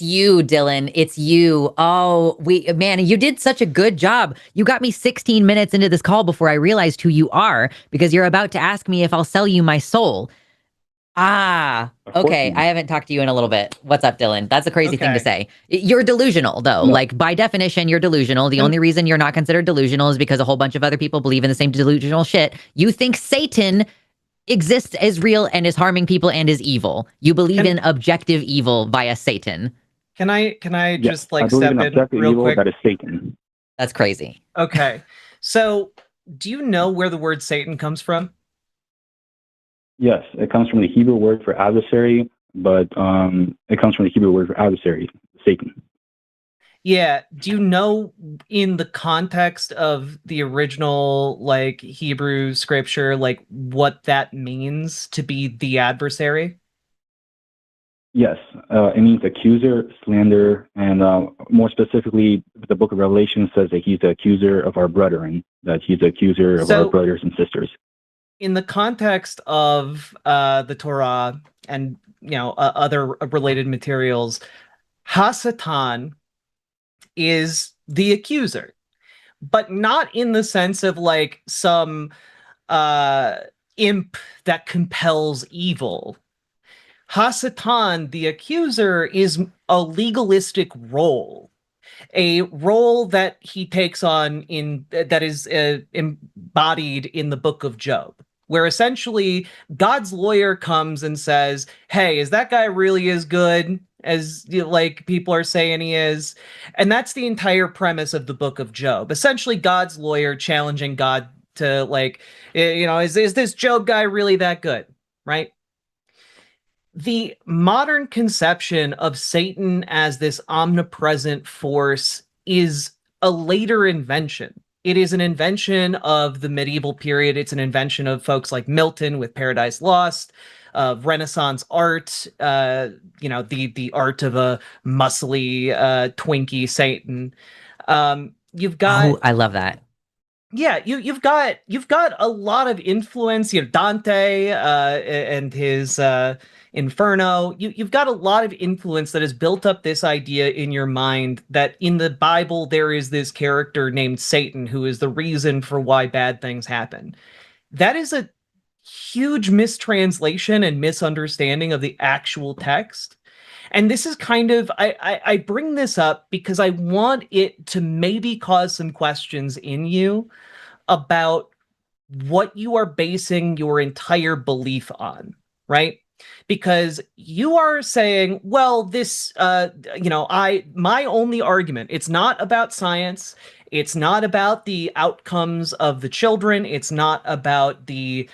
you, Dylan. It's you. Man, you did such a good job. You got me 16 minutes into this call before I realized who you are, because you're about to ask me if I'll sell you my soul. Okay. I haven't talked to you in a little bit. What's up, Dylan? That's a crazy thing to say. You're delusional, though. No. Like, by definition, you're delusional. The only reason you're not considered delusional is because a whole bunch of other people believe in the same delusional shit. You think Satan exists as real and is harming people and is evil. You believe in objective evil via Satan. Can I just step in real quick? That is Satan. That's crazy. Okay. So, do you know where the word Satan comes from? Yes, it comes from the Hebrew word for adversary, but it comes from the Hebrew word for adversary, Satan. Yeah. Do you know, in the context of the original Hebrew scripture, what that means to be the adversary? Yes, it means accuser, slander, and more specifically, the book of Revelation says that he's the accuser of our brethren, that he's the accuser of our brothers and sisters. In the context of the Torah and other related materials, Hasatan is the accuser, but not in the sense of like some imp that compels evil. Hasatan, the accuser, is a legalistic role, a role that he takes on in that is embodied in the book of Job, where essentially God's lawyer comes and says, hey, is that guy really as good as like people are saying he is? And that's the entire premise of the book of Job. Essentially God's lawyer challenging God to like, is this Job guy really that good, right? The modern conception of Satan as this omnipresent force is a later invention. It is an invention of the medieval period. It's an invention of folks like Milton with Paradise Lost, of Renaissance art, the art of a muscly, twinky Satan. You've got... Oh, I love that. Yeah, you've got a lot of influence. Dante and his Inferno. You've got a lot of influence that has built up this idea in your mind that in the Bible there is this character named Satan who is the reason for why bad things happen. That is a huge mistranslation and misunderstanding of the actual text. And this is kind of, I bring this up because I want it to maybe cause some questions in you about what you are basing your entire belief on, right? Because you are saying, well, this, my only argument, it's not about science. It's not about the outcomes of the children. It's not about the,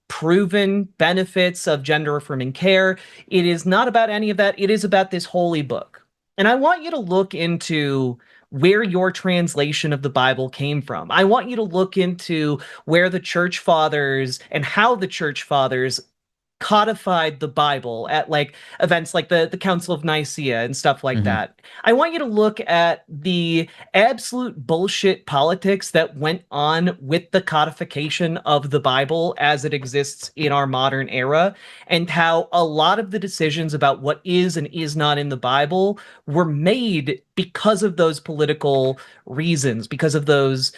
proven benefits of gender affirming care. It is not about any of that. It is about this holy book. And I want you to look into where your translation of the Bible came from. I want you to look into where the church fathers and how the church fathers codified the Bible at like events like the Council of Nicaea and stuff like that. I want you to look at the absolute bullshit politics that went on with the codification of the Bible as it exists in our modern era, and how a lot of the decisions about what is and is not in the Bible were made because of those political reasons, because of those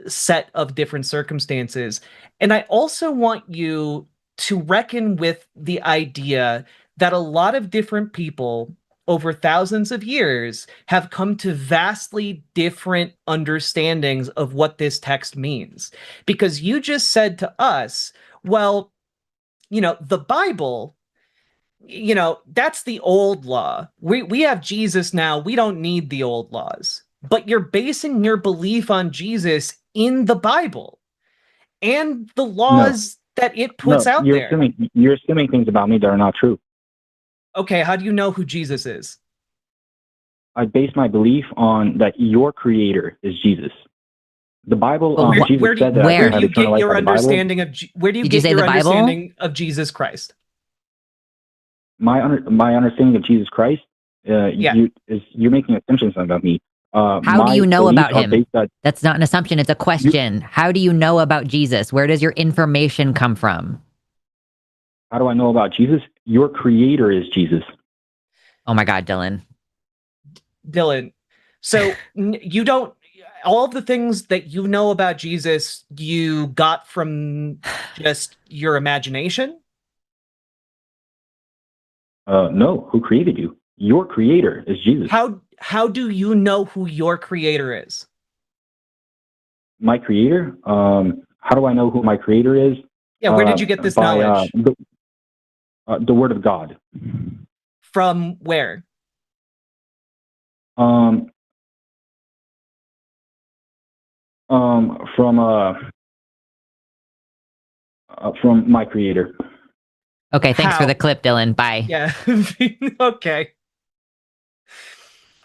set of different circumstances. And I also want you to reckon with the idea that a lot of different people over thousands of years have come to vastly different understandings of what this text means. Because you just said to us, well, the Bible, that's the old law. We have Jesus now. We don't need the old laws. But you're basing your belief on Jesus in the Bible and the laws that it puts out there. You're assuming things about me that are not true. Okay, how do you know who Jesus is? I base my belief on that your creator is Jesus. The Bible, where do you get your understanding of Jesus Christ? My understanding of Jesus Christ, you're making assumptions about me. How do you know about him? That's not an assumption. It's a question. How do you know about Jesus? Where does your information come from? How do I know about Jesus? Your creator is Jesus. Oh my God, Dylan. So you don't, all of the things that you know about Jesus, you got from just your imagination? No. Who created you? Your creator is Jesus. How do you know who your creator is? My creator? How do I know who my creator is? Yeah, where did you get this knowledge? The word of God. From where? From my creator. Okay, thanks for the clip, Dylan. Bye. Yeah. Okay.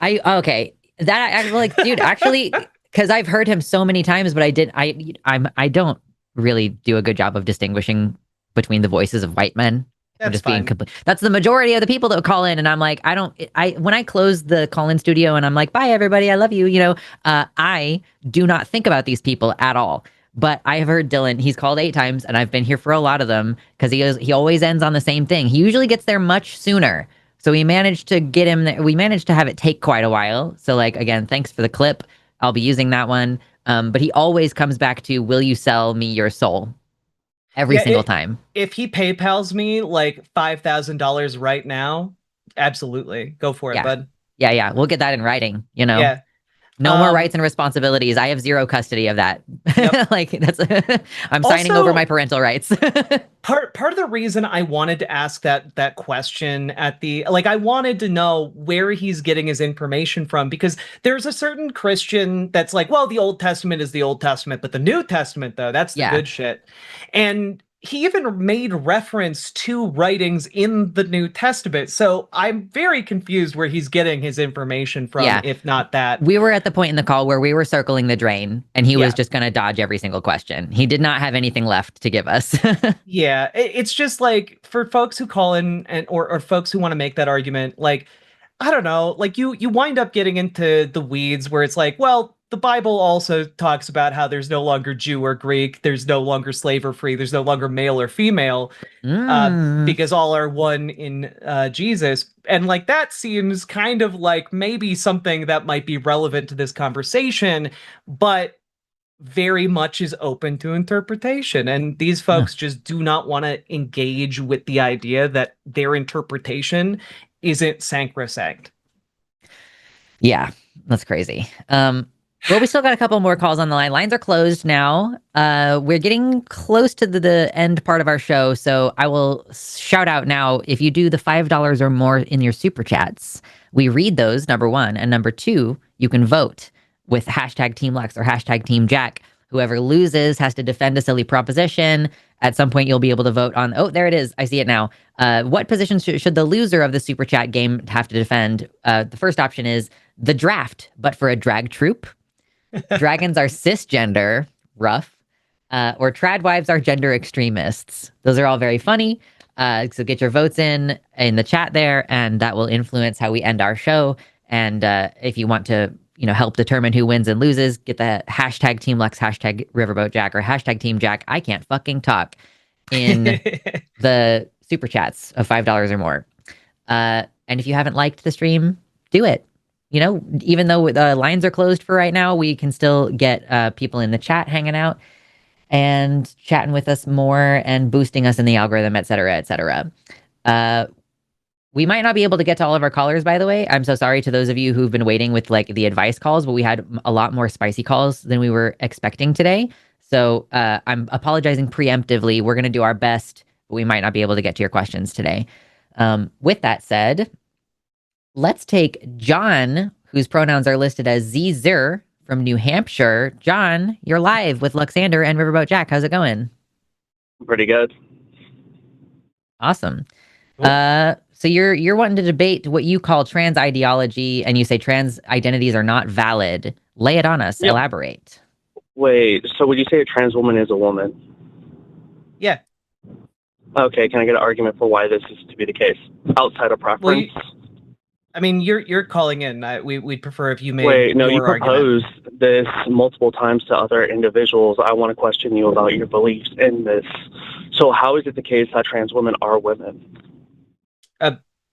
Dude, actually, because I've heard him so many times, but I don't really do a good job of distinguishing between the voices of white men. That's fine. That's the majority of the people that call in, and I'm like, when I close the call-in studio and I'm like, bye everybody, I love you, I do not think about these people at all. But I have heard Dylan, he's called 8 times, and I've been here for a lot of them, because he always ends on the same thing. He usually gets there much sooner. So we managed to get him there. We managed to have it take quite a while. So like, again, thanks for the clip. I'll be using that one. But he always comes back to, will you sell me your soul? Every single time. If he PayPal's me like $5,000 right now, absolutely. Go for it, bud. Yeah. We'll get that in writing, you know? Yeah. No more rights and responsibilities. I have zero custody of that. Yep. Like I'm signing over my parental rights. part of the reason I wanted to ask that question at the, like, I wanted to know where he's getting his information from, because there's a certain Christian that's like, well, the Old Testament is the Old Testament, but the New Testament, though, that's the good shit. And he even made reference to writings in the New Testament. So I'm very confused where he's getting his information from, if not that. We were at the point in the call where we were circling the drain, and he was just going to dodge every single question. He did not have anything left to give us. Yeah, it's just like, for folks who call in or folks who want to make that argument, like, I don't know, like you wind up getting into the weeds where it's like, well, the Bible also talks about how there's no longer Jew or Greek, there's no longer slave or free, there's no longer male or female, because all are one in Jesus. And like, that seems kind of like maybe something that might be relevant to this conversation, but very much is open to interpretation. And these folks just do not want to engage with the idea that their interpretation isn't sacrosanct. Yeah, that's crazy. Well, we still got a couple more calls on the line. Lines are closed now. We're getting close to the end part of our show, so I will shout out now, if you do the $5 or more in your super chats, we read those, number one, and number two, you can vote with hashtag Team Lux or hashtag Team Jack. Whoever loses has to defend a silly proposition. At some point, you'll be able to vote on, oh, there it is. I see it now. What position should the loser of the super chat game have to defend? The first option is the draft, but for a drag troupe. Dragons are cisgender, rough. Or trad wives are gender extremists. Those are all very funny. So get your votes in the chat there, and that will influence how we end our show. And if you want to, help determine who wins and loses, get the hashtag Team Lux, hashtag Riverboat Jack, or hashtag Team Jack. I can't fucking talk in the super chats of $5 or more. And if you haven't liked the stream, do it. Even though the lines are closed for right now, we can still get people in the chat hanging out and chatting with us more and boosting us in the algorithm, et cetera, et cetera. We might not be able to get to all of our callers, by the way. I'm so sorry to those of you who've been waiting with like the advice calls, but we had a lot more spicy calls than we were expecting today. So I'm apologizing preemptively. We're going to do our best, but we might not be able to get to your questions today. With that said, let's take John, whose pronouns are listed as Z-Zer from New Hampshire. John, you're live with Luxander and Riverboat Jack. How's it going? Pretty good. Awesome. So you're wanting to debate what you call trans ideology, and you say trans identities are not valid. Lay it on us. Yep. Elaborate. Wait, so would you say a trans woman is a woman? Yeah. Okay, can I get an argument for why this is to be the case outside of preference? Well, I mean, you're calling in. We'd prefer if you made. Wait, no, you argument. proposed this multiple times to other individuals. I want to question you about your beliefs in this. So how is it the case that trans women are women?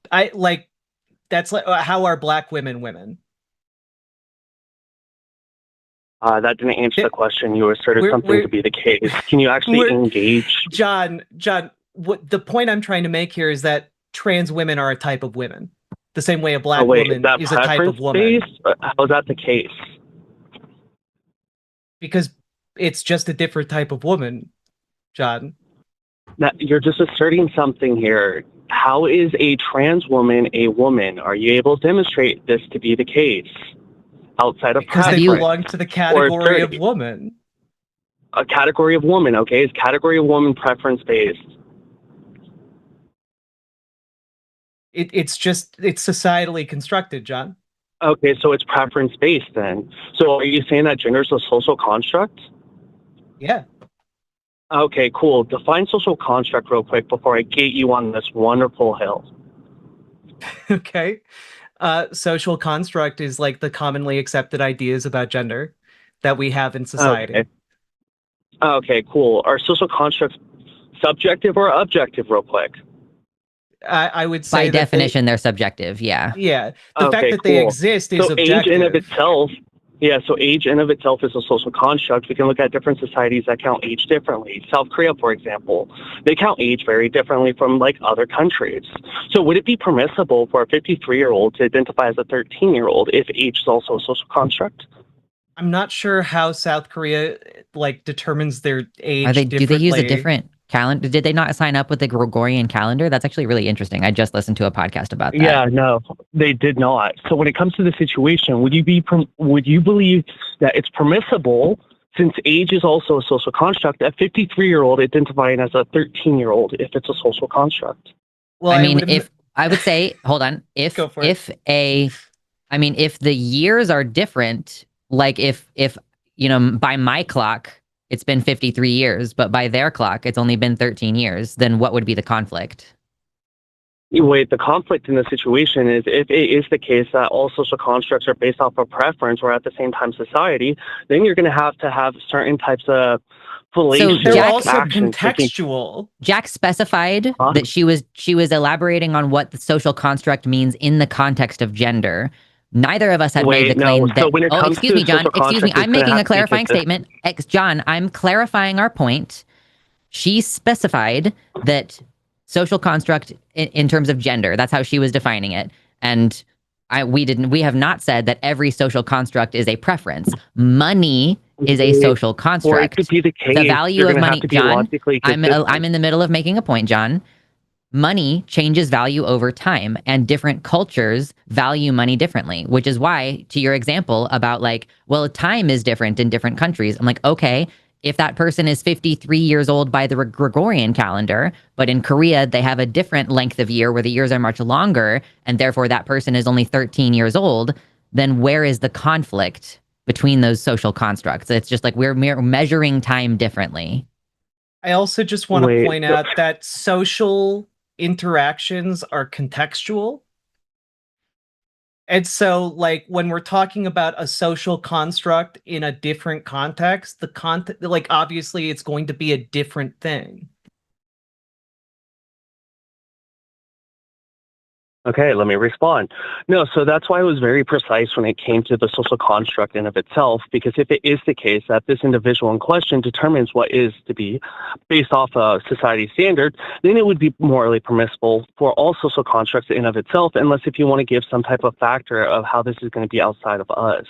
That's like how are black women women? That didn't answer the question. You asserted something to be the case. Can you actually engage? John, what the point I'm trying to make here is that trans women are a type of women. The same way a black woman is a type of woman. How is that the case? Because it's just a different type of woman, John. Now, you're just asserting something here. How is a trans woman a woman? Are you able to demonstrate this to be the case outside of because they belong to the category of woman? A category of woman, okay? Is category of woman preference-based? It's societally constructed, John. Okay, so it's preference-based then. So are you saying that gender is a social construct? Yeah. Okay, cool. Define social construct real quick before I get you on this wonderful hill. Okay. Social construct is like the commonly accepted ideas about gender that we have in society. Okay, cool. Are social constructs subjective or objective real quick? I would say by definition they're subjective. Yeah. Yeah. The fact that they exist is objective. Age in of itself. Yeah, so age in of itself is a social construct. We can look at different societies that count age differently. South Korea, for example, they count age very differently from like other countries. So would it be permissible for a 53-year-old to identify as a 13-year-old if age is also a social construct? I'm not sure how South Korea like determines their age. Do they use a different calendar? Did they not sign up with the Gregorian calendar? That's actually really interesting. I just listened to a podcast about that. Yeah, no, they did not. So when it comes to the situation, would you believe that it's permissible, since age is also a social construct, a 53-year-old identifying as a 13-year-old if it's a social construct? Well, I mean, I would say, hold on, if the years are different, like if by my clock it's been 53 years, but by their clock it's only been 13 years, then what would be the conflict? Wait, the conflict in the situation is if it is the case that all social constructs are based off of preference or at the same time society, then you're going to have certain types of so they're also contextual. Jack specified that she was elaborating on what the social construct means in the context of gender. Neither of us had made the claim that. So excuse me, John. Excuse me. I'm making a clarifying statement. John, I'm clarifying our point. She specified that social construct in terms of gender. That's how she was defining it, and we have not said that every social construct is a preference. Money is a social construct. The value of money, John. I'm in the middle of making a point, John. Money changes value over time, and different cultures value money differently, which is why, to your example about like, well, time is different in different countries. I'm like, okay, if that person is 53 years old by the Gregorian calendar, but in Korea, they have a different length of year where the years are much longer, and therefore that person is only 13 years old, then where is the conflict between those social constructs? It's just like we're measuring time differently. I also just want to point out that social interactions are contextual. And so, like, when we're talking about a social construct in a different context, obviously it's going to be a different thing. Okay, let me respond. No, so that's why I was very precise when it came to the social construct in of itself, because if it is the case that this individual in question determines what is to be based off a society standard, then it would be morally permissible for all social constructs in of itself, unless if you want to give some type of factor of how this is going to be outside of us.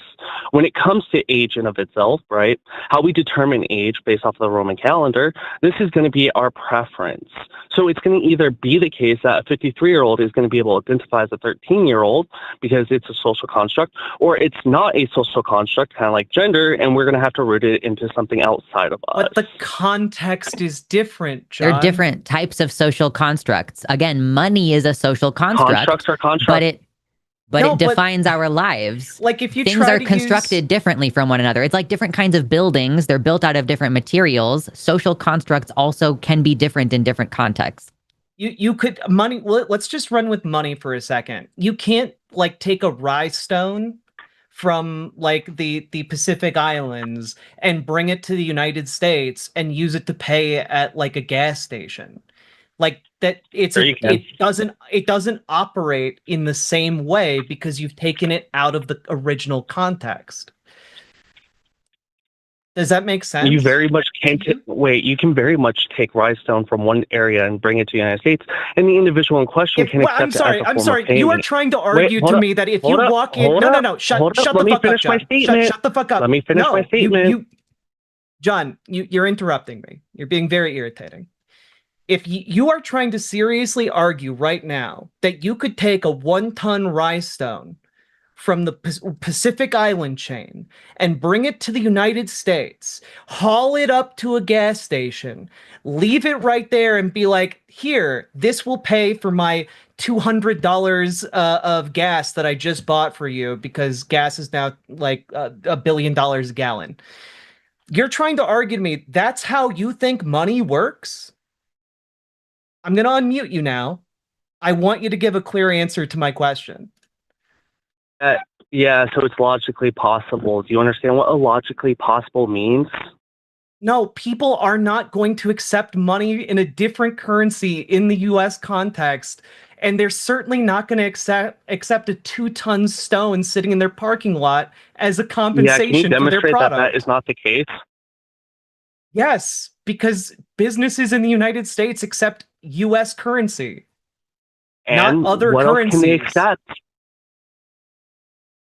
When it comes to age in of itself, right, how we determine age based off of the Roman calendar, this is going to be our preference. So it's going to either be the case that a 53-year-old is going to be able to identify as a 13-year-old because it's a social construct, or it's not a social construct, kind of like gender, and we're going to have to root it into something outside of us. But the context is different, John. There are different types of social constructs. Again, money is a social construct. Constructs are constructs. But it defines our lives. Like if you things are constructed differently from one another. It's like different kinds of buildings. They're built out of different materials. Social constructs also can be different in different contexts. You could money. Let's just run with money for a second. You can't like take a rhinestone from like the Pacific Islands and bring it to the United States and use it to pay at like a gas station. Like that, it doesn't operate in the same way because you've taken it out of the original context. Does that make sense? You very much can't you can very much take rhinestone from one area and bring it to the United States, and the individual in question can accept it as a form of payment. You are trying to argue to me that if you walk in... No. Shut the fuck up, John. Shut the fuck up. Let me finish my statement. John, you're interrupting me. You're being very irritating. If you are trying to seriously argue right now that you could take a 1-ton rhinestone from the Pacific Island chain and bring it to the United States, haul it up to a gas station, leave it right there and be like, here, this will pay for my $200 of gas that I just bought for you because gas is now like $1 billion a gallon. You're trying to argue to me that's how you think money works? I'm going to unmute you now. I want you to give a clear answer to my question. Yeah, so it's logically possible. Do you understand what a logically possible means? No, people are not going to accept money in a different currency in the US context. And they're certainly not going to accept a 2-ton stone sitting in their parking lot as a compensation for their product. That is not the case? Yes, because businesses in the United States accept US currency, and not other what currencies. Else can they accept?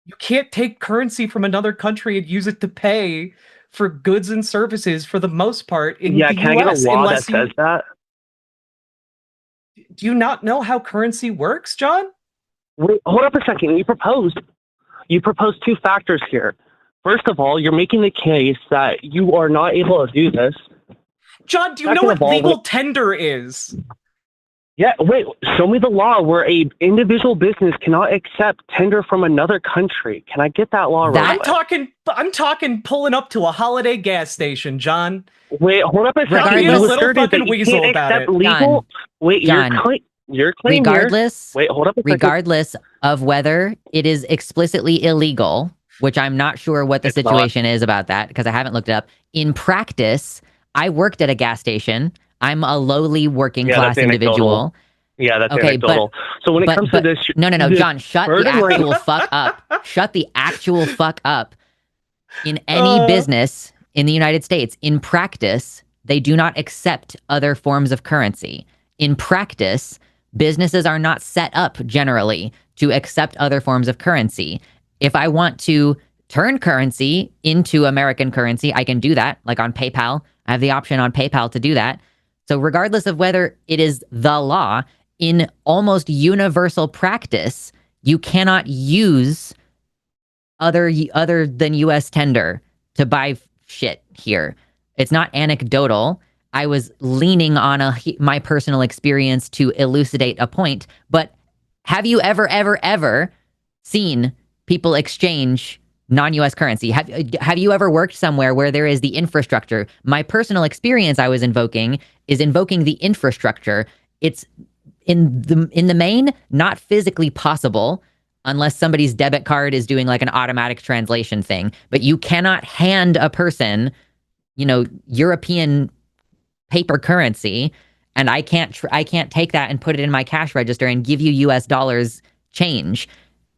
You can't take currency from another country and use it to pay for goods and services for the most part in the US. Can I get a law that says that? Do you not know how currency works, John? Wait, hold up a second. You proposed 2 factors here. First of all, you're making the case that you are not able to do this. John, do you know what legal tender is? Yeah, wait, show me the law where a individual business cannot accept tender from another country. Can I get that law right? I'm talking pulling up to a Holiday gas station, John. Wait, hold up a second. Being a little fucking weasel about it. Legal? Wait, John, your claim regardless, here. Wait, hold up a second. Regardless of whether it is explicitly illegal, which I'm not sure what the situation is about that because I haven't looked it up. In practice, I worked at a gas station. I'm a lowly working class individual. Yeah, that's anecdotal. So when it comes to this... No, John, shut the actual fuck up. Shut the actual fuck up. In any business in the United States, in practice, they do not accept other forms of currency. In practice, businesses are not set up generally to accept other forms of currency. If I want to turn currency into American currency, I can do that, like on PayPal. I have the option on PayPal to do that. So regardless of whether it is the law, in almost universal practice, you cannot use other than U.S. tender to buy shit here. It's not anecdotal. I was leaning on my personal experience to elucidate a point. But have you ever seen people exchange non-US currency? Have you ever worked somewhere where there is the infrastructure? My personal experience I was invoking is invoking the infrastructure. It's in the main not physically possible unless somebody's debit card is doing like an automatic translation thing. But you cannot hand a person, European paper currency, and I can't take that and put it in my cash register and give you US dollars change.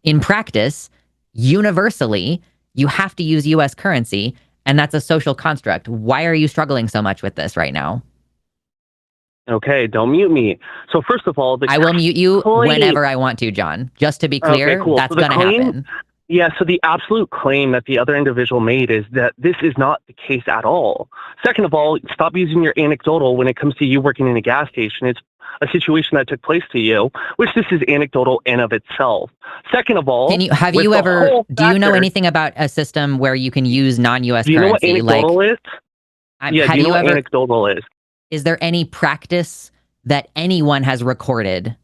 In practice, universally, you have to use US currency, and that's a social construct. Why are you struggling so much with this right now? Okay, don't mute me. So first of all, I will mute you whenever I want to, John. Just to be clear, okay, cool. That's going to happen. Yeah, so the absolute claim that the other individual made is that this is not the case at all. Second of all, stop using your anecdotal when it comes to you working in a gas station. It's a situation that took place to you, which this is anecdotal in of itself. Second of all, do you know anything about a system where you can use non-US currency? Do you know what anecdotal is? Yeah, do you know what anecdotal is? Is there any practice that anyone has recorded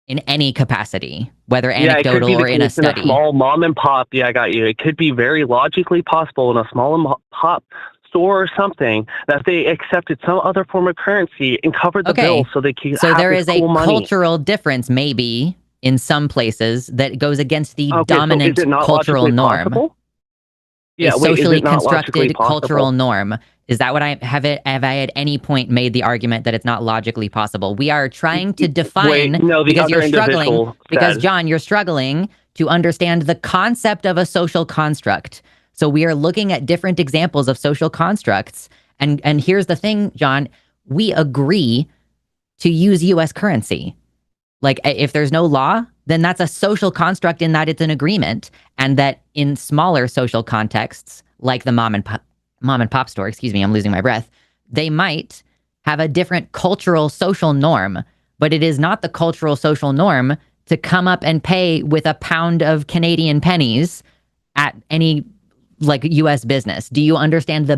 in any capacity, whether anecdotal or in a study? In a small mom and pop, yeah, I got you. It could be very logically possible in a small and pop store or something that they accepted some other form of currency and covered the bill so they can. So there is a money. Cultural difference, maybe in some places, that goes agained the dominant cultural norm. Possible? Yeah, socially constructed cultural norm. Is that what have I at any point made the argument that it's not logically possible? We are trying to define because you're struggling. Because John, you're struggling to understand the concept of a social construct. So we are looking at different examples of social constructs. And here's the thing, John, we agree to use US currency. Like if there's no law, then that's a social construct in that it's an agreement, and that in smaller social contexts, like the mom and pop store, excuse me, I'm losing my breath, they might have a different cultural social norm, but it is not the cultural social norm to come up and pay with a pound of Canadian pennies at any US business. Do you understand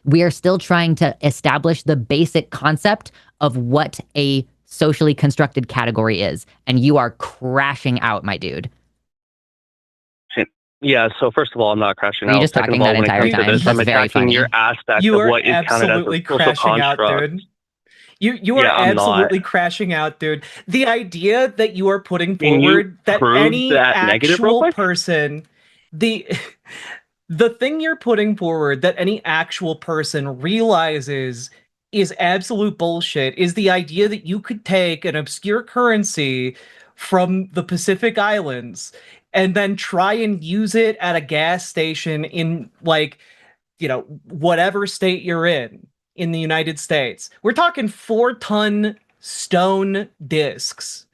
we are still trying to establish the basic concept of what a socially constructed category is, and you are crashing out, my dude. Yeah, so first of all, I'm not crashing out. You're just talking that entire time. That's very funny. Your aspect of what is counted as a social construct. You are absolutely crashing out, dude. The idea that you are putting forward that any actual person, the The thing you're putting forward that any actual person realizes is absolute bullshit is the idea that you could take an obscure currency from the Pacific Islands and then try and use it at a gas station in, like, whatever state you're in the United States. We're talking 4-ton stone discs.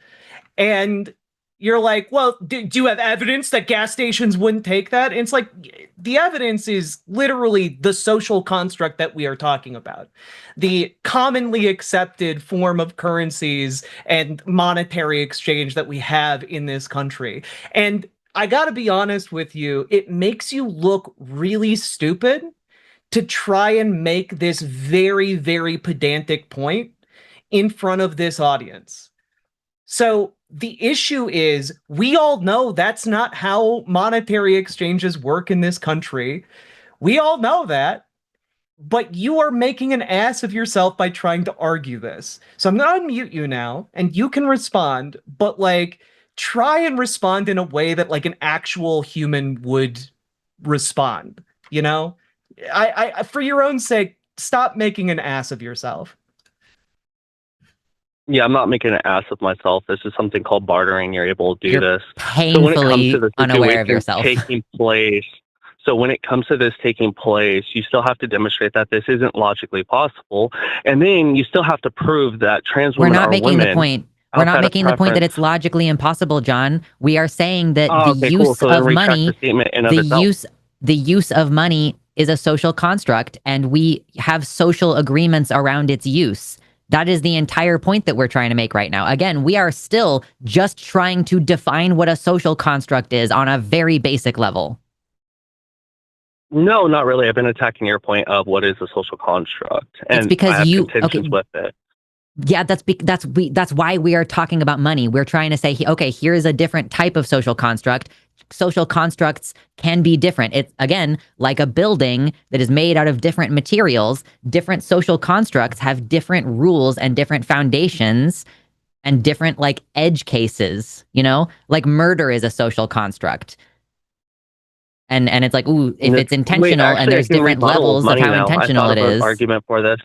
And you're like, well, do you have evidence that gas stations wouldn't take that? And it's like, the evidence is literally the social construct that we are talking about. The commonly accepted form of currencies and monetary exchange that we have in this country. And I gotta be honest with you, it makes you look really stupid to try and make this very, very pedantic point in front of this audience. So the issue is, we all know that's not how monetary exchanges work in this country. We all know that, but you are making an ass of yourself by trying to argue this. So I'm going to unmute you now, and you can respond, but like, try and respond in a way that like an actual human would respond, I for your own sake, stop making an ass of yourself. Yeah, I'm not making an ass of myself. This is something called bartering. You're able to do You're this. painfully unaware of yourself. So when it comes to this taking place, you still have to demonstrate that this isn't logically possible. And then you still have to prove that trans women are women. We're not making the point. We're not making the point that it's logically impossible, John. We are saying that the use of money, the use of money is a social construct, and we have social agreements around its use. That is the entire point that we're trying to make right now. Again, we are still just trying to define what a social construct is on a very basic level. No, not really. I've been attacking your point of what is a social construct, and it's because I have contentions with it. Yeah, that's why we are talking about money. We're trying to say, okay, here's a different type of social construct. Social constructs can be different. It's, again, like a building that is made out of different materials. Different social constructs have different rules and different foundations and different, like, edge cases, Like murder is a social construct. And it's like, ooh, if it's intentional, and there's different levels of how intentional it is. Argument for this.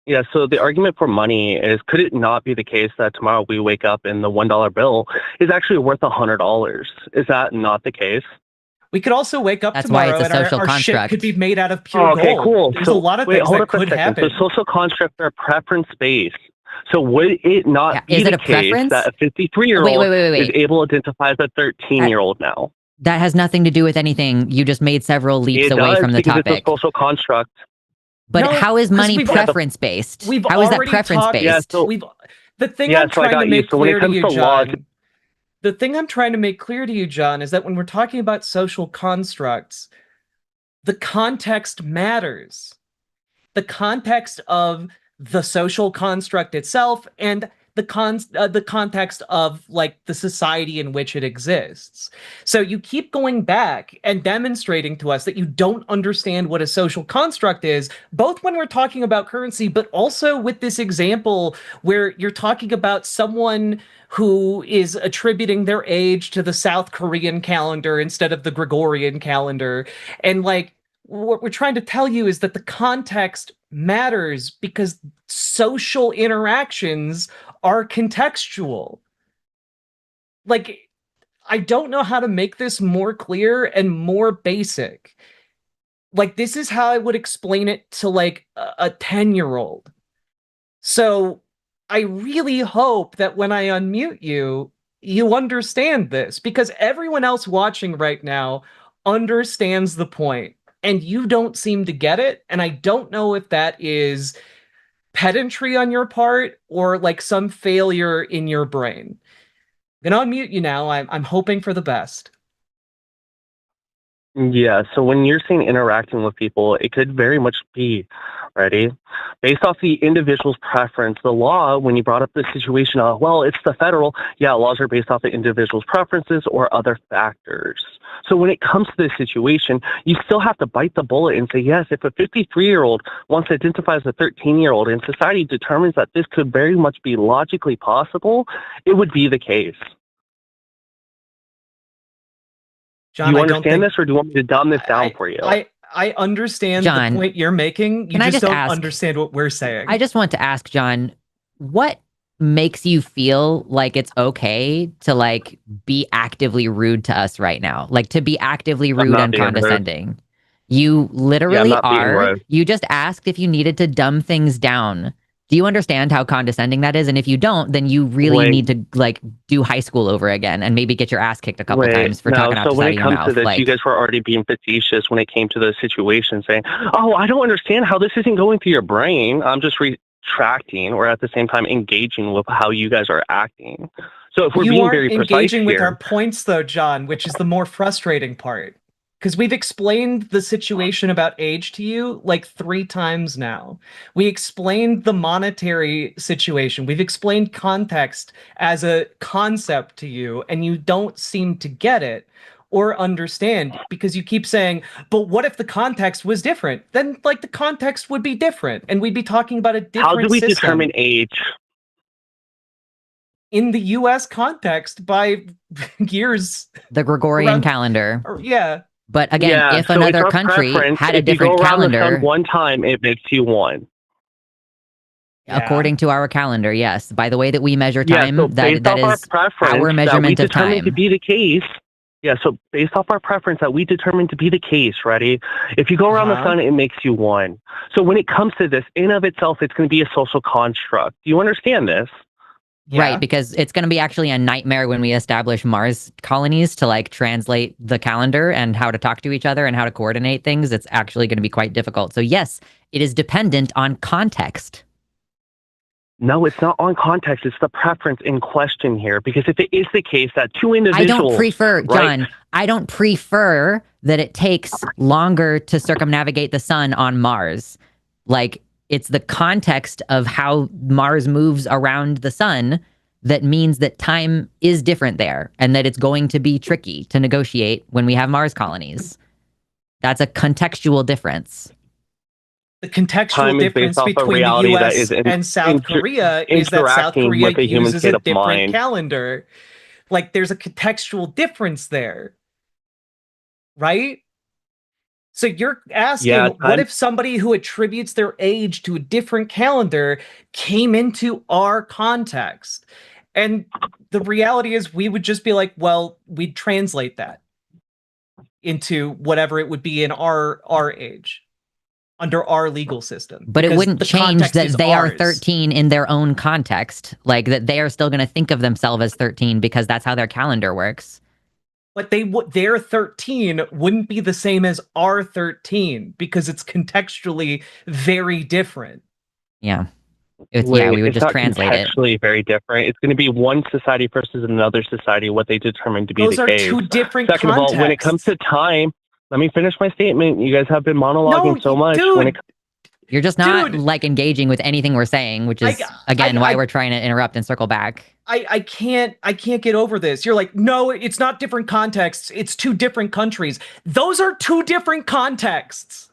Yeah, so the argument for money is, could it not be the case that tomorrow we wake up and the $1 bill is actually worth $100? Is that not the case? We could also wake up tomorrow why it's a social construct. Shit could be made out of pure gold. Okay, cool. There's a lot of things that could happen. So social constructs are preference-based. So would it not be the case that a 53-year-old is able to identify as a 13-year-old now? That has nothing to do with anything. You just made several leaps away from the topic. It's a social construct. But how is money preference-based? How is that preference-based? Yeah, the thing I'm trying to make clear to you, John, the thing I'm trying to make clear to you, John, is that when we're talking about social constructs, the context matters. The context of the social construct itself and the context of, like, the society in which it exists. So you keep going back and demonstrating to us that you don't understand what a social construct is, both when we're talking about currency, but also with this example where you're talking about someone who is attributing their age to the South Korean calendar instead of the Gregorian calendar. And, like, what we're trying to tell you is that the context matters because social interactions are contextual. Like, I don't know how to make this more clear and more basic. Like, this is how I would explain it to, like, a 10-year-old. So I really hope that when I unmute you, you understand this, because everyone else watching right now understands the point, and you don't seem to get it. And I don't know if that is pedantry on your part or like some failure in your brain. I'm gonna unmute you now. I'm hoping for the best. Yeah, so when you're saying interacting with people, it could very much be, ready, based off the individual's preference. The law, when you brought up the situation of, well, it's the federal, yeah, laws are based off the individual's preferences or other factors. So when it comes to this situation, you still have to bite the bullet and say, yes, if a 53-year-old wants to identify as a 13-year-old and society determines that this could very much be logically possible, it would be the case. John, Do you I don't understand think this, or do you want me to dumb this down for you? I understand John, the point you're making. You can I just just don't ask- understand what we're saying. I just want to ask, John, what makes you feel like it's okay to like be actively rude to us right now? Like to be actively rude not and being rude. condescending. You literally not being are. rude. You just asked if you needed to dumb things down. Do you understand how condescending that is? And if you don't, then you really need to like do high school over again and maybe get your ass kicked a couple times for talking out the So when side it of your comes mouth. to this, Like, you guys were already being facetious when it came to the situation, saying, "Oh, I don't understand how this isn't going through your brain." I'm just retracting, or at the same time engaging with how you guys are acting. So if we're you being aren't very precise engaging with here, our points, though, John, which is the more frustrating part. Because we've explained the situation about age to you like 3 times now. We explained the monetary situation. We've explained context as a concept to you, and you don't seem to get it or understand because you keep saying, but what if the context was different? Then, like, the context would be different, and we'd be talking about a different how do we system. determine age? In the U.S. context by years. the Gregorian calendar. Yeah. But again, if so another it's our country preference. had a If you different go around the calendar, sun one time, it makes you one. according to our calendar, yes. By the way that we measure Yeah, time, so that based off is our preference our that we measurement of determined to time. be the case. Yeah, so based off our preference that we determined to be the case, ready? If you go around the sun, it makes you one. So when it comes to this, in of itself, it's going to be a social construct. Do you understand this? Yeah. Right, because it's going to be actually a nightmare when we establish Mars colonies to like translate the calendar and how to talk to each other and how to coordinate things. It's actually going to be quite difficult. So yes, it is dependent on context. No, it's not on context. It's the preference in question here. Because if it is the case that two individuals... I don't prefer, right? John, I don't prefer that it takes longer to circumnavigate the sun on Mars. Like, it's the context of how Mars moves around the sun that means that time is different there and that it's going to be tricky to negotiate when we have Mars colonies. That's a contextual difference. The contextual difference between the US and South Korea is that South Korea uses a different calendar. Like, there's a contextual difference there. Right? So you're asking, what if somebody who attributes their age to a different calendar came into our context? And the reality is we would just be like, well, we'd translate that into whatever it would be in our age, under our legal system. But it wouldn't change that they are 13 in their own context. Like, that they are still going to think of themselves as 13 because that's how their calendar works. But their 13 wouldn't be the same as our 13 because it's contextually very different. Yeah. We would just translate it. It's contextually very different. It's going to be one society versus another society, what they determine to be the case. Those are two different Second contexts. of all, when it comes to time, let me finish my statement. You guys have been monologuing so much. Dude, you're just not like engaging with anything we're saying, which is why we're trying to interrupt and circle back. I can't get over this. You're like, no, it's not different contexts. It's 2 different countries. Those are 2 different contexts.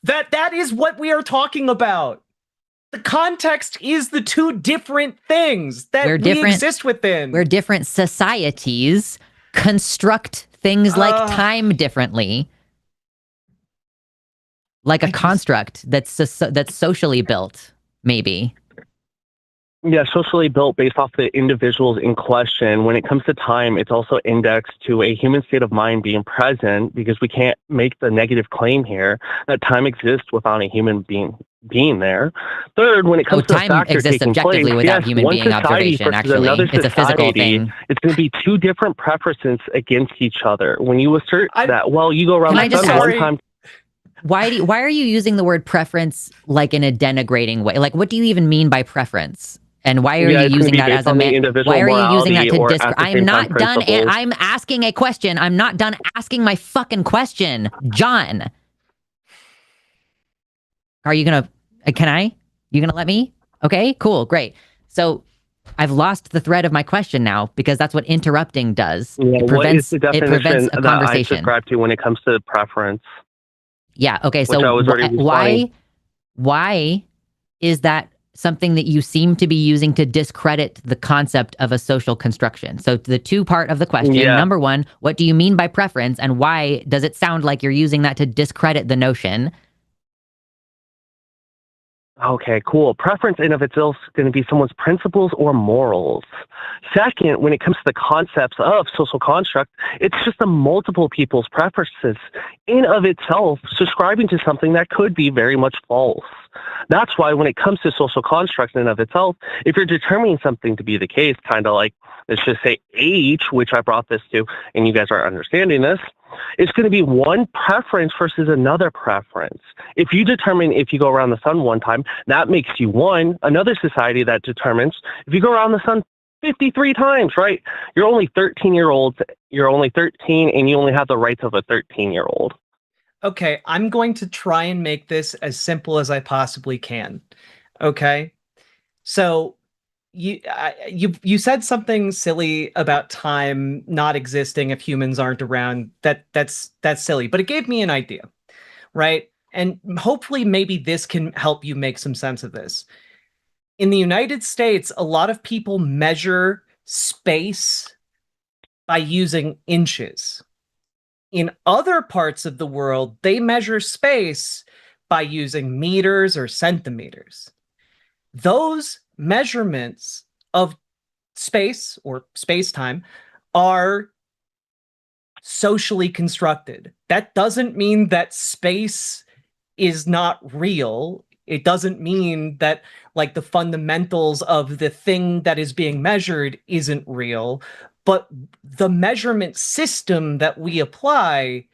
That is what we are talking about. The context is the 2 different things that we exist within. Where different societies construct things like time differently. Like a construct that's socially built, maybe. Yeah, socially built based off the individuals in question. When it comes to time, it's also indexed to a human state of mind being present, because we can't make the negative claim here that time exists without a human being there. Third, when it comes to time exists objectively without human being observation, actually. It's a physical thing. It's going to be 2 different preferences against each other. When you assert that, well, you go around the sun one time... Why are you using the word preference like in a denigrating way? Like, what do you even mean by preference? And why are you using that as a man? Why are you using that to disc? I'm not done. I'm asking a question. I'm not done asking my fucking question, John. Are you gonna? You gonna let me? Okay, cool, great. So I've lost the thread of my question now because that's what interrupting does. Yeah, it prevents a conversation. That I subscribe to when it comes to preference. Yeah. Okay. So why is that something that you seem to be using to discredit the concept of a social construction. So the two part of the question, number one, what do you mean by preference, and why does it sound like you're using that to discredit the notion? Okay, cool. Preference in of itself is going to be someone's principles or morals. Second, when it comes to the concepts of social construct, it's just the multiple people's preferences in of itself subscribing to something that could be very much false. That's why when it comes to social construct in of itself, if you're determining something to be the case, kind of like, let's just say age, which I brought this to, and you guys are understanding this, it's going to be one preference versus another preference. If you determine if you go around the sun one time, that makes you one. Another society that determines if you go around the sun 53 times, right? You're only 13-year-olds. You're only 13, and you only have the rights of a 13-year-old. Okay, I'm going to try and make this as simple as I possibly can. Okay, so you said something silly about time not existing if humans aren't around. That's silly, but it gave me an idea, right? And hopefully maybe this can help you make some sense of this. In the United States, a lot of people measure space by using inches. In other parts of the world, they measure space by using meters or centimeters. Those measurements of space or space-time are socially constructed. That doesn't mean that space is not real. It doesn't mean that like the fundamentals of the thing that is being measured isn't real, but the measurement system that we apply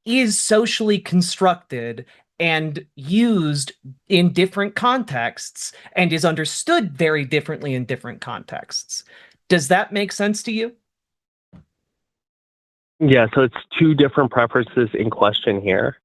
is socially constructed and used in different contexts and is understood very differently in different contexts. Does that make sense to you? Yeah, so it's two different preferences in question here.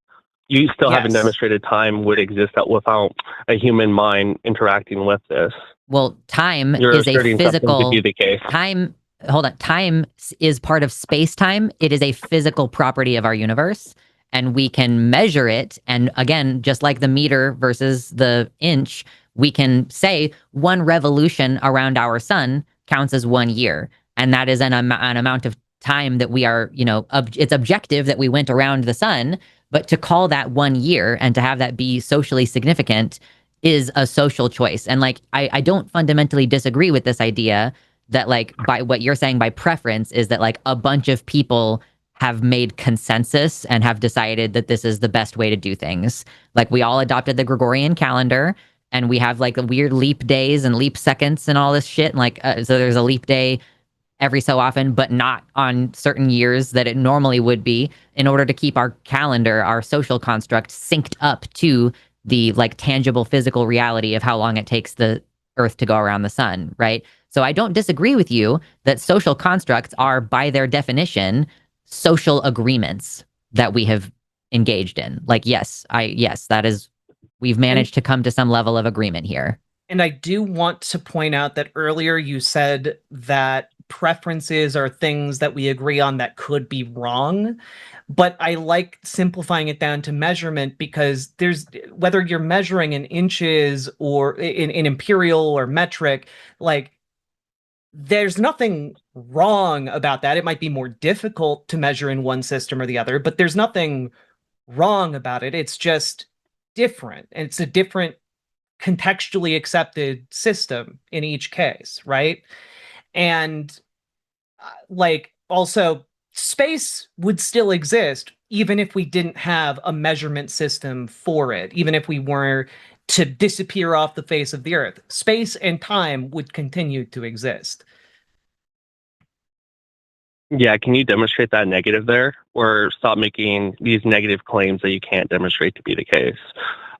You still haven't demonstrated time would exist without a human mind interacting with this. Well, time is a physical to be the case. Time. Hold on. Time is part of space-time. It is a physical property of our universe, and we can measure it. And again, just like the meter versus the inch, we can say one revolution around our sun counts as 1 year, and that is an amount of time that we are, it's objective that we went around the sun. But to call that 1 year and to have that be socially significant is a social choice. And like, I don't fundamentally disagree with this idea that like by what you're saying by preference is that like a bunch of people have made consensus and have decided that this is the best way to do things. Like we all adopted the Gregorian calendar and we have like the weird leap days and leap seconds and all this shit. And like, so there's a leap day every so often, but not on certain years that it normally would be, in order to keep our calendar, our social construct, synced up to the like tangible physical reality of how long it takes the Earth to go around the sun, right? So I don't disagree with you that social constructs are, by their definition, social agreements that we have engaged in. Like, yes, that is, we've managed to come to some level of agreement here. And I do want to point out that earlier you said that preferences are things that we agree on that could be wrong. But I like simplifying it down to measurement, because there's, whether you're measuring in inches or in imperial or metric, like there's nothing wrong about that. It might be more difficult to measure in one system or the other, but there's nothing wrong about it. It's just different. And it's a different contextually accepted system in each case, right? And like also space would still exist even if we didn't have a measurement system for it, even if we were to disappear off the face of the earth. Space and time would continue to exist. Yeah, can you demonstrate that negative there, or stop making these negative claims that you can't demonstrate to be the case?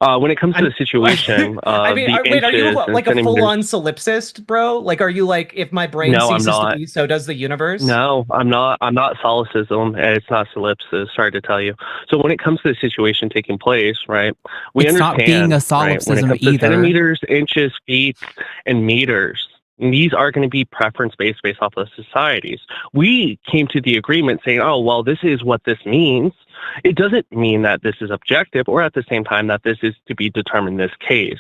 When it comes to the situation, I mean, wait, are you like a full-on solipsist, bro? Like, are you like, if my brain ceases to be, so does the universe? No, I'm not. I'm not solipsism. It's not solipsis. Sorry to tell you. So when it comes to the situation taking place, right? It's not being a solipsism when it comes either. To centimeters, inches, feet, and meters. These are going to be preference-based based off of societies. We came to the agreement saying, oh, well, this is what this means. It doesn't mean that this is objective or at the same time that this is to be determined in this case.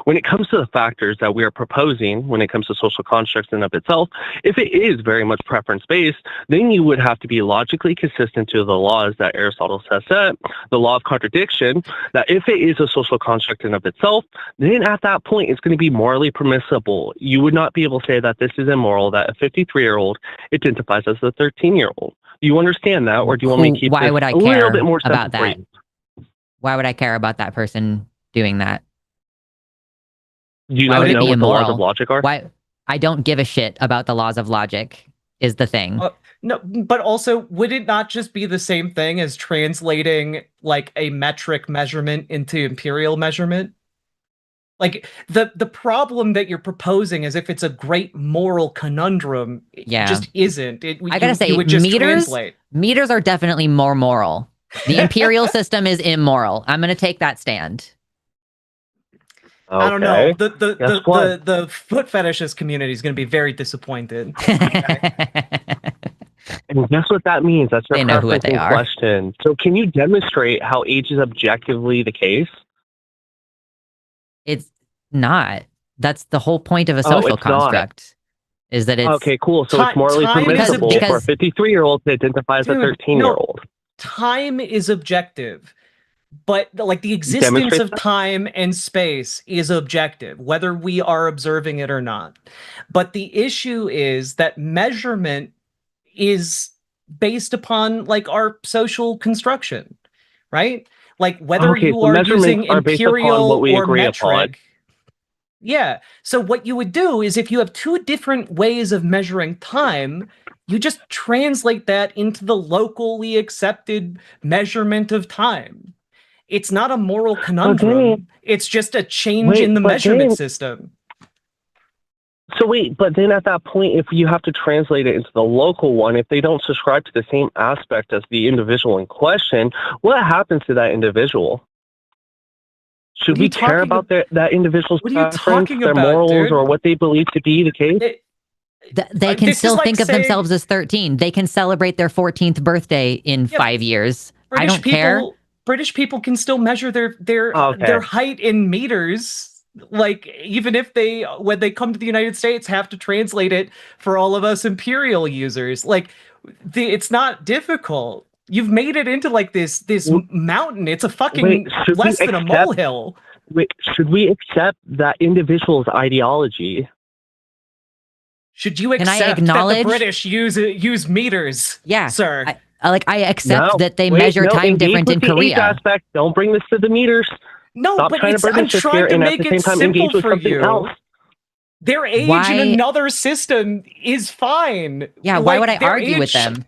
When it comes to the factors that we are proposing, when it comes to social constructs in of itself, if it is very much preference-based, then you would have to be logically consistent to the laws that Aristotle has set, the law of contradiction, that if it is a social construct in of itself, then at that point it's going to be morally permissible. You would not be able to say that this is immoral, that a 53-year-old identifies as a 13-year-old. Do you understand that, or do you want me to keep Why this would I a care little bit more about that? simple? Why would I care about that person doing that? Do you Why know, would it be what the laws immoral? of logic are? Why? I don't give a shit about the laws of logic, is the thing. No, but also, would it not just be the same thing as translating like a metric measurement into imperial measurement? Like the problem that you're proposing as if it's a great moral conundrum, it just isn't. I gotta say, you would just meters translate. Meters are definitely more moral. The imperial system is immoral. I'm gonna take that stand. Okay. I don't know. The foot fetishist community is going to be very disappointed. And guess what that means? That's your preference question. So can you demonstrate how age is objectively the case? It's not. That's the whole point of a social construct. Is that it's okay, cool. So it's morally permissible for a 53-year-old to identify as a 13-year-old. Time is objective. But like the existence of time and space is objective, whether we are observing it or not. But the issue is that measurement is based upon like our social construction, right? Like whether you are using imperial or metric. Yeah. So what you would do is if you have two different ways of measuring time, you just translate that into the locally accepted measurement of time. It's not a moral conundrum. It's just a change in the measurement system. So but then at that point, if you have to translate it into the local one, if they don't subscribe to the same aspect as the individual in question, what happens to that individual? Should we care about that individual's preference, their morals, or what they believe to be the case? They can still think of themselves as 13. They can celebrate their 14th birthday in 5 years. I don't care. British people can still measure their height in meters. Like even if they, when they come to the United States, have to translate it for all of us imperial users. Like it's not difficult. You've made it into like this mountain. It's a fucking less than a molehill. Should we accept that individual's ideology? Should you accept that the British use meters? Yeah, sir. I accept that they measure time different in Korea. Aspect. Don't bring this to the meters. No, Stop but trying to I'm trying to make it simple for you. Else. Their age in another system is fine. Yeah, why would I argue with them?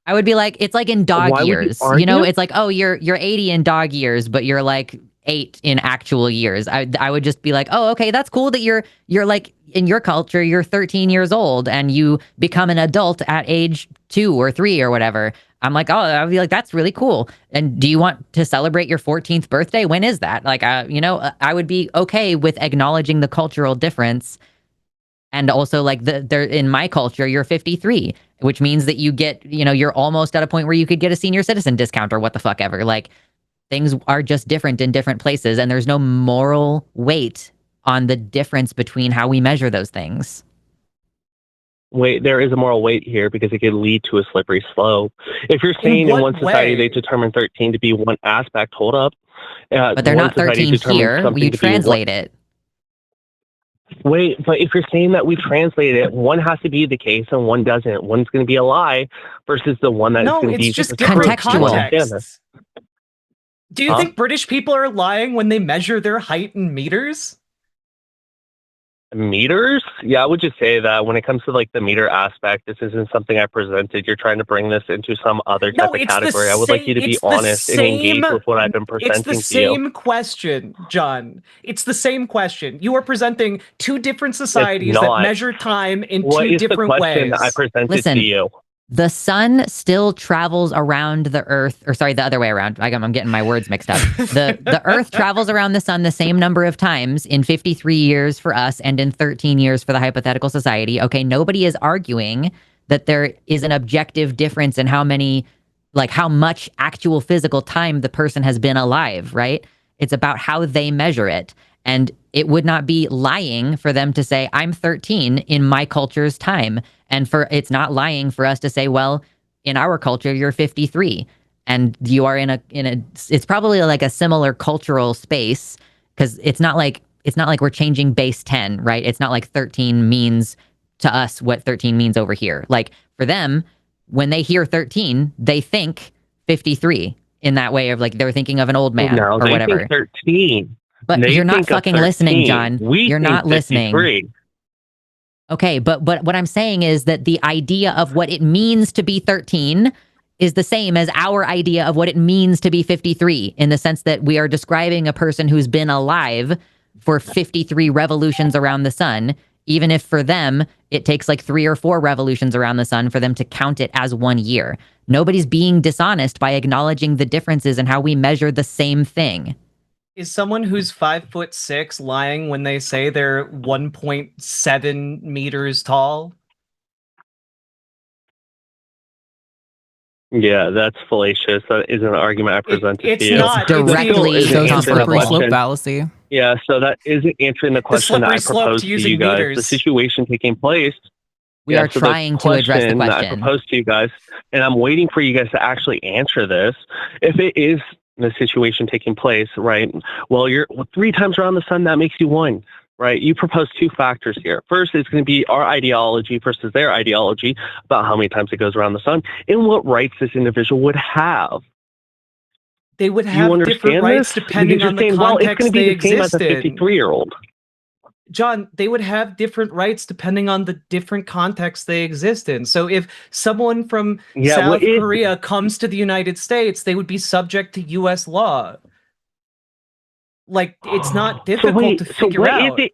I would be like, it's like in dog years. You know, it's like, oh, you're 80 in dog years, but you're like 8 in actual years. I would just be like, oh, okay, that's cool that you're like in your culture, you're 13 years old and you become an adult at age 2 or 3 or whatever. I'm like, oh, I'd be like, that's really cool. And do you want to celebrate your 14th birthday? When is that? Like, I would be okay with acknowledging the cultural difference. And also like in my culture, you're 53, which means that you get, you're almost at a point where you could get a senior citizen discount or what the fuck ever. Like things are just different in different places. And there's no moral weight on the difference between how we measure those things. Wait, there is a moral weight here because it could lead to a slippery slope. If you're saying in one society they determine 13 to be one aspect, hold up. But they're not 13 here. You translate it. Wait, but if you're saying that we translate it, one has to be the case and one doesn't. One's going to be a lie versus the one that's going to be just different contextual. Context. Do you think British people are lying when they measure their height in meters? Meters? Yeah, I would just say that when it comes to like the meter aspect, this isn't something I presented. You're trying to bring this into some other type of category. I would like you to be honest and engage with what I've been presenting to you. It's the same question, John. It's the same question. You are presenting two different societies that measure time in two different ways. I presented to you. The sun still travels around the earth, or sorry, the other way around. I'm getting my words mixed up. The earth travels around the sun the same number of times in 53 years for us and in 13 years for the hypothetical society. Okay, nobody is arguing that there is an objective difference in how many like how much actual physical time the person has been alive, right? It's about how they measure it. And it would not be lying for them to say, I'm 13 in my culture's time. And it's not lying for us to say, well, in our culture, you're 53. And you are in a it's probably like a similar cultural space, because it's not like we're changing base 10, right? It's not like 13 means to us what 13 means over here. Like for them, when they hear 13, they think 53 in that way of like they're thinking of an old man No, or they whatever. think 13. But They you're not think of fucking 13. listening, John. You're not listening. 53. Okay, but what I'm saying is that the idea of what it means to be 13 is the same as our idea of what it means to be 53, in the sense that we are describing a person who's been alive for 53 revolutions around the sun, even if for them it takes like 3 or 4 revolutions around the sun for them to count it as 1 year. Nobody's being dishonest by acknowledging the differences in how we measure the same thing. Is someone who's 5'6" lying when they say they're 1.7 meters tall? Yeah, that's fallacious. That isn't an argument I presented it's to you. not. Directly It's Shows the answering the slippery slope question. fallacy. Yeah, so that isn't answering the question that I slippery slope proposed to to using you guys. meters. The situation taking place. We are trying to address the that I question. proposed to you guys, and I'm waiting for you guys to actually answer this. If it is the situation taking place, right? Well, you're 3 times around the sun, that makes you 1. Right? You propose 2 factors here. First, it's going to be our ideology versus their ideology about how many times it goes around the sun and what rights this individual would have. They would have different rights depending on the context well, it's going to be they the same exist as a in. 53-year-old. John, they would have different rights depending on the different contexts they exist in. So if someone from South Korea comes to the United States, they would be subject to U.S. law. Like, it's not difficult to figure out. What if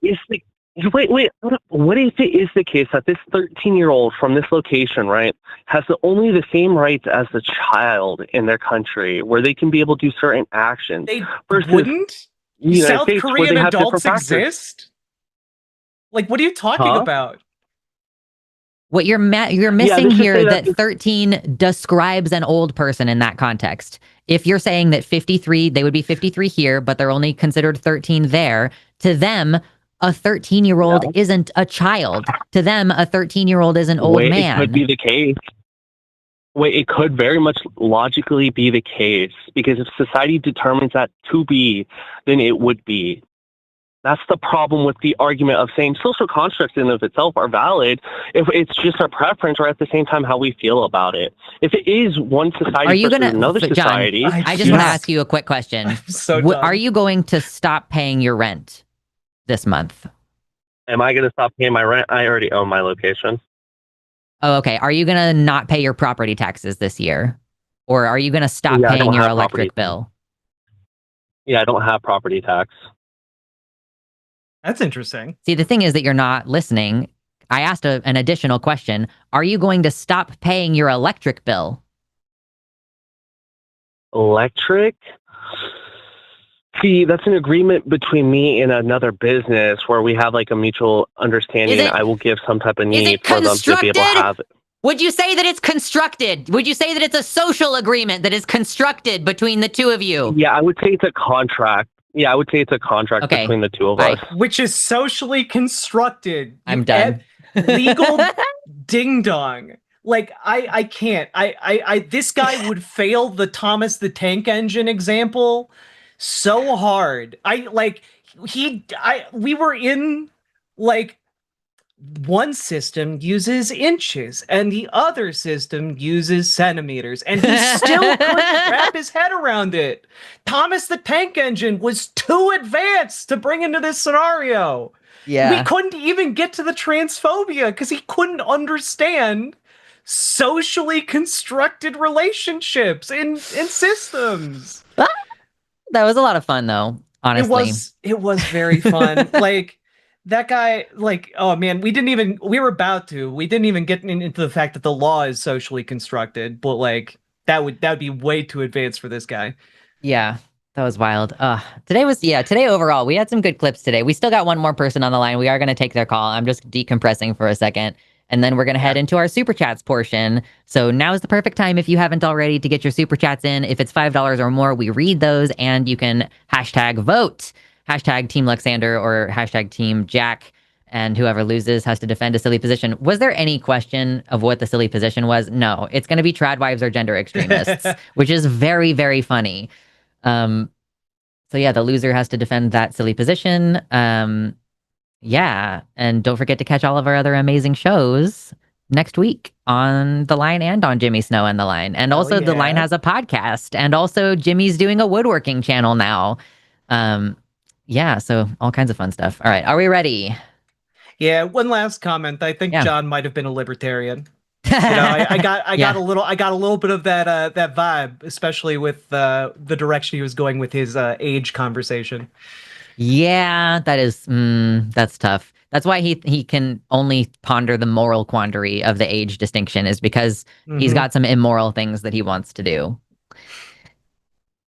it is the case that this 13-year-old from this location, right, has only the same rights as the child in their country, where they can be able to do certain actions? They versus wouldn't? South States, Korean adults exist? Like, what are you talking about? What you're missing here that 13 describes an old person in that context. If you're saying that 53, they would be 53 here, but they're only considered 13 there, to them, a 13-year-old isn't a child. To them, a 13-year-old is an old man. It could be the case. It could very much logically be the case, because if society determines that to be, then it would be. That's the problem with the argument of saying social constructs in and of itself are valid if it's just our preference, or at the same time how we feel about it. If it is one society versus another society... John, I just want to ask you a quick question. Are you going to stop paying your rent this month? Am I going to stop paying my rent? I already own my location. Oh, okay. Are you going to not pay your property taxes this year? Or are you going to stop paying your electric bill? Yeah, I don't have property tax. That's interesting. See, the thing is that you're not listening. I asked an additional question. Are you going to stop paying your electric bill? Electric? See, that's an agreement between me and another business where we have like a mutual understanding. I will give some type of need for them to be able to have it. Would you say that it's constructed? Would you say that it's a social agreement that is constructed between the two of you? Yeah, I would say it's a contract. Yeah, I would say it's a contract between the two of us. Which is socially constructed. I'm done. Legal ding dong. Like, I can't. This guy would fail the Thomas the Tank Engine example so hard. We were in, like, one system uses inches and the other system uses centimeters, and he still couldn't wrap his head around it. Thomas the Tank Engine was too advanced to bring into this scenario. Yeah. We couldn't even get to the transphobia because he couldn't understand socially constructed relationships in systems. That was a lot of fun, though, honestly. It was very fun. Like, that guy, like, oh man, we didn't even get into the fact that the law is socially constructed, but like that would be way too advanced for this guy. Yeah, that was wild. Today overall, we had some good clips today. We still got one more person on the line. We are going to take their call. I'm just decompressing for a second. And then we're going to head into our super chats portion. So now is the perfect time, if you haven't already, to get your super chats in. If it's $5 or more, we read those, and you can hashtag vote, hashtag Team Luxander or hashtag Team Jack. And whoever loses has to defend a silly position. Was there any question of what the silly position was? No, it's going to be trad wives or gender extremists, which is very, very funny. So yeah, the loser has to defend that silly position. Yeah, and don't forget to catch all of our other amazing shows next week on The Line and on Jimmy Snow and The Line. And also The Line has a podcast, and also Jimmy's doing a woodworking channel now. Yeah, so all kinds of fun stuff. All right, are we ready? Yeah, one last comment. I think John might have been a libertarian. I got a little bit of that that vibe, especially with the direction he was going with his age conversation. Yeah, that's tough. That's why he can only ponder the moral quandary of the age distinction, is because he's got some immoral things that he wants to do.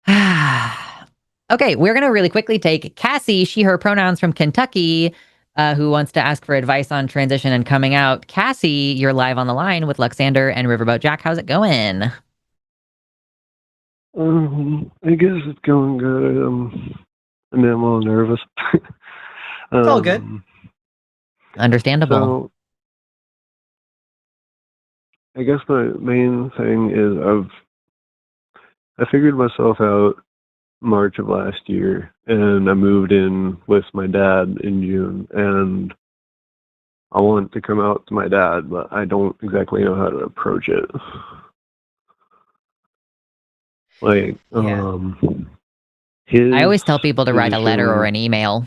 Okay, we're gonna really quickly take Cassie, she, her pronouns, from Kentucky, who wants to ask for advice on transition and coming out. Cassie, you're live on the line with Luxander and Riverboat Jack. How's it going? I guess it's going good. I mean, I'm a little nervous. It's all good. Understandable. So, I guess my main thing is I figured myself out March of last year, and I moved in with my dad in June, and I want to come out to my dad, but I don't exactly know how to approach it. Like, I always tell people to write a letter or an email.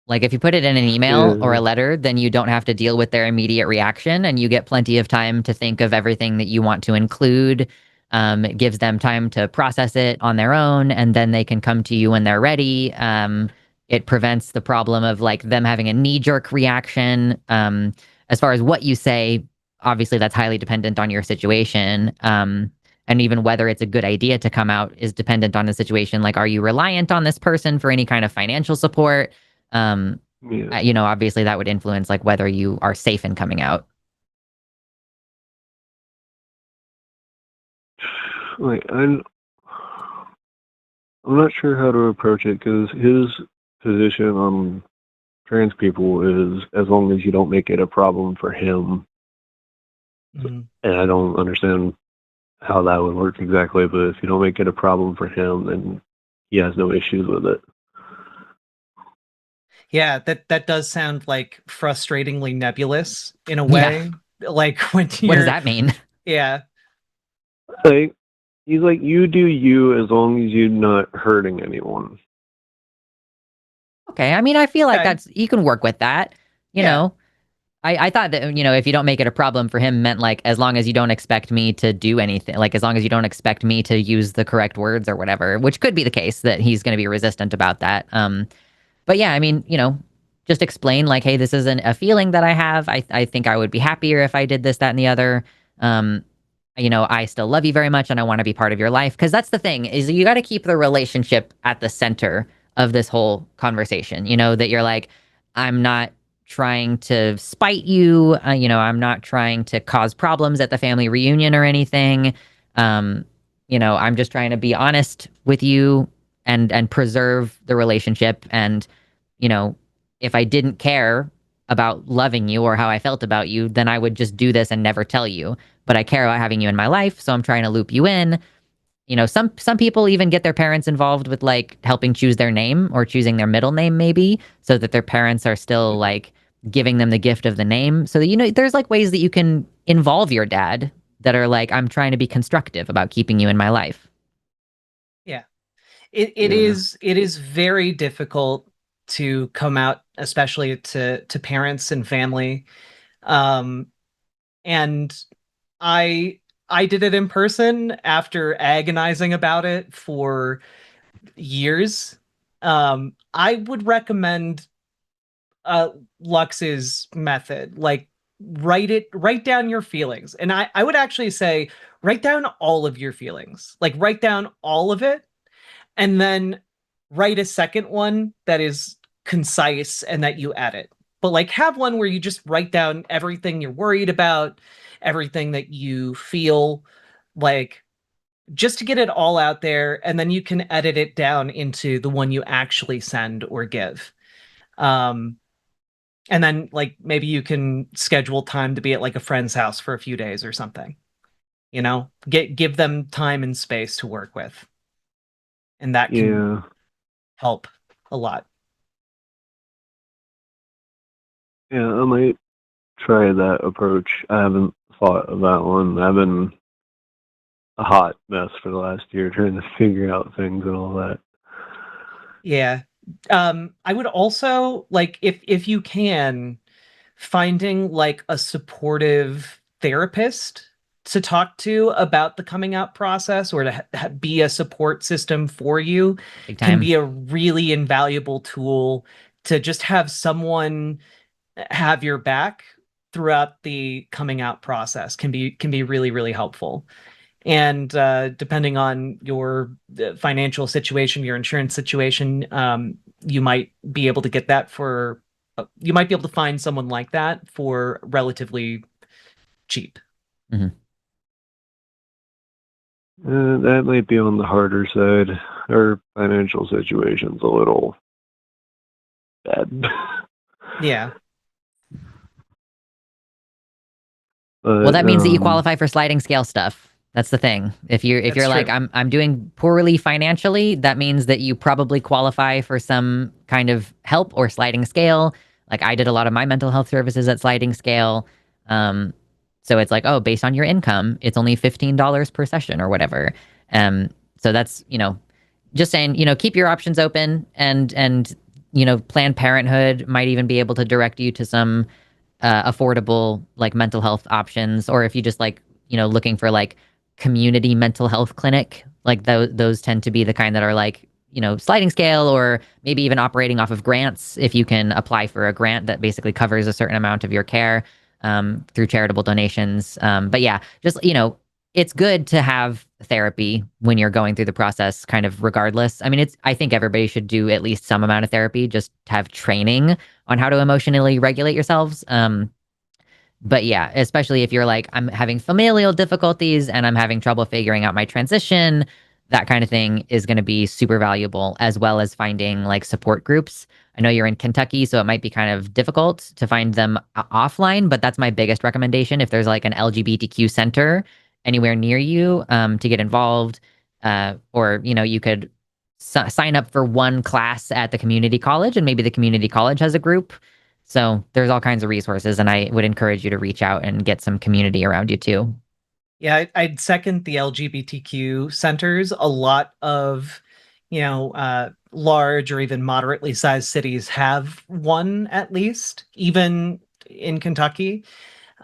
Like, if you put it in an email or a letter, then you don't have to deal with their immediate reaction, and you get plenty of time to think of everything that you want to include. It gives them time to process it on their own, and then they can come to you when they're ready. It prevents the problem of like them having a knee-jerk reaction. As far as what you say, obviously that's highly dependent on your situation. And even whether it's a good idea to come out is dependent on the situation. Like, are you reliant on this person for any kind of financial support? Obviously that would influence like whether you are safe in coming out. Like, I'm not sure how to approach it, because his position on trans people is as long as you don't make it a problem for him. And I don't understand how that would work exactly, but if you don't make it a problem for him, then he has no issues with it. Yeah, that does sound like frustratingly nebulous in a way. Yeah. Like, when you're... What does that mean? Yeah. Like, he's like, you do you as long as you're not hurting anyone. Okay, I mean, I feel like you can work with that, you know. I thought that, if you don't make it a problem for him meant like, as long as you don't expect me to do anything, like as long as you don't expect me to use the correct words or whatever, which could be the case, that he's going to be resistant about that. But yeah, I mean, just explain like, hey, this isn't a feeling that I have. I think I would be happier if I did this, that, and the other. I still love you very much, and I want to be part of your life. Because that's the thing, is you got to keep the relationship at the center of this whole conversation. That you're like, I'm not trying to spite you. I'm not trying to cause problems at the family reunion or anything. I'm just trying to be honest with you and preserve the relationship. And, if I didn't care about loving you or how I felt about you, then I would just do this and never tell you. But I care about having you in my life, so I'm trying to loop you in. Some people even get their parents involved with like helping choose their name or choosing their middle name, maybe, so that their parents are still like giving them the gift of the name. So that, there's like ways that you can involve your dad that are like, I'm trying to be constructive about keeping you in my life. Yeah. It is very difficult to come out, especially to parents and family. And I did it in person after agonizing about it for years. I would recommend Lux's method. Like, write down your feelings. And I would actually say, write down all of your feelings. Like, write down all of it, and then write a second one that is concise and that you edit. but like have one where you just write down everything you're worried about, everything that you feel, like just to get it all out there, and then you can edit it down into the one you actually send or give. And then like maybe you can schedule time to be at like a friend's house for a few days or something. Give them time and space to work with. And that can help a lot. Yeah, I might try that approach. I haven't thought of that one. I've been a hot mess for the last year trying to figure out things and all that. Yeah. I would also like if you can, finding like a supportive therapist to talk to about the coming out process, or to be a support system for you, can be a really invaluable tool to just have someone have your back throughout the coming out process. Can be really, really helpful. And depending on your financial situation, your insurance situation, you might be able to get that you might be able to find someone like that for relatively cheap. Mm-hmm. That might be on the harder side. Our financial situation's a little bad. Yeah. But, well, that means that you qualify for sliding scale stuff. That's the thing. If you're like, I'm doing poorly financially, that means that you probably qualify for some kind of help or sliding scale. Like I did a lot of my mental health services at sliding scale. So it's like, oh, based on your income, it's only $15 per session or whatever. So that's, just saying, keep your options open, and Planned Parenthood might even be able to direct you to some affordable like mental health options, or if you just like, looking for like community mental health clinic, like those tend to be the kind that are like, sliding scale, or maybe even operating off of grants if you can apply for a grant that basically covers a certain amount of your care through charitable donations. But yeah, just, it's good to have therapy when you're going through the process, kind of regardless. I mean, I think everybody should do at least some amount of therapy, just to have training on how to emotionally regulate yourselves. But yeah, especially if you're like, I'm having familial difficulties and I'm having trouble figuring out my transition, that kind of thing is going to be super valuable, as well as finding like support groups. I know you're in Kentucky, so it might be kind of difficult to find them offline, but that's my biggest recommendation. If there's like an LGBTQ center anywhere near you to get involved, or, you could sign up for one class at the community college, and maybe the community college has a group. So there's all kinds of resources, and I would encourage you to reach out and get some community around you too. Yeah, I'd second the LGBTQ centers. A lot of, large or even moderately sized cities have one, at least, even in Kentucky.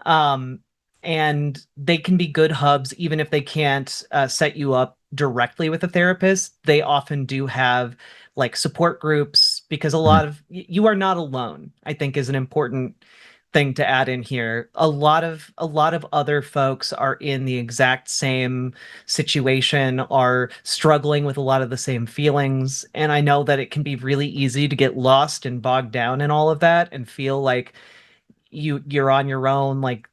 And they can be good hubs, even if they can't set you up directly with a therapist. They often do have like support groups, because a lot of you are not alone, I think, is an important thing to add in here. A lot of other folks are in the exact same situation, are struggling with a lot of the same feelings, and I know that it can be really easy to get lost and bogged down in all of that and feel like you're on your own, like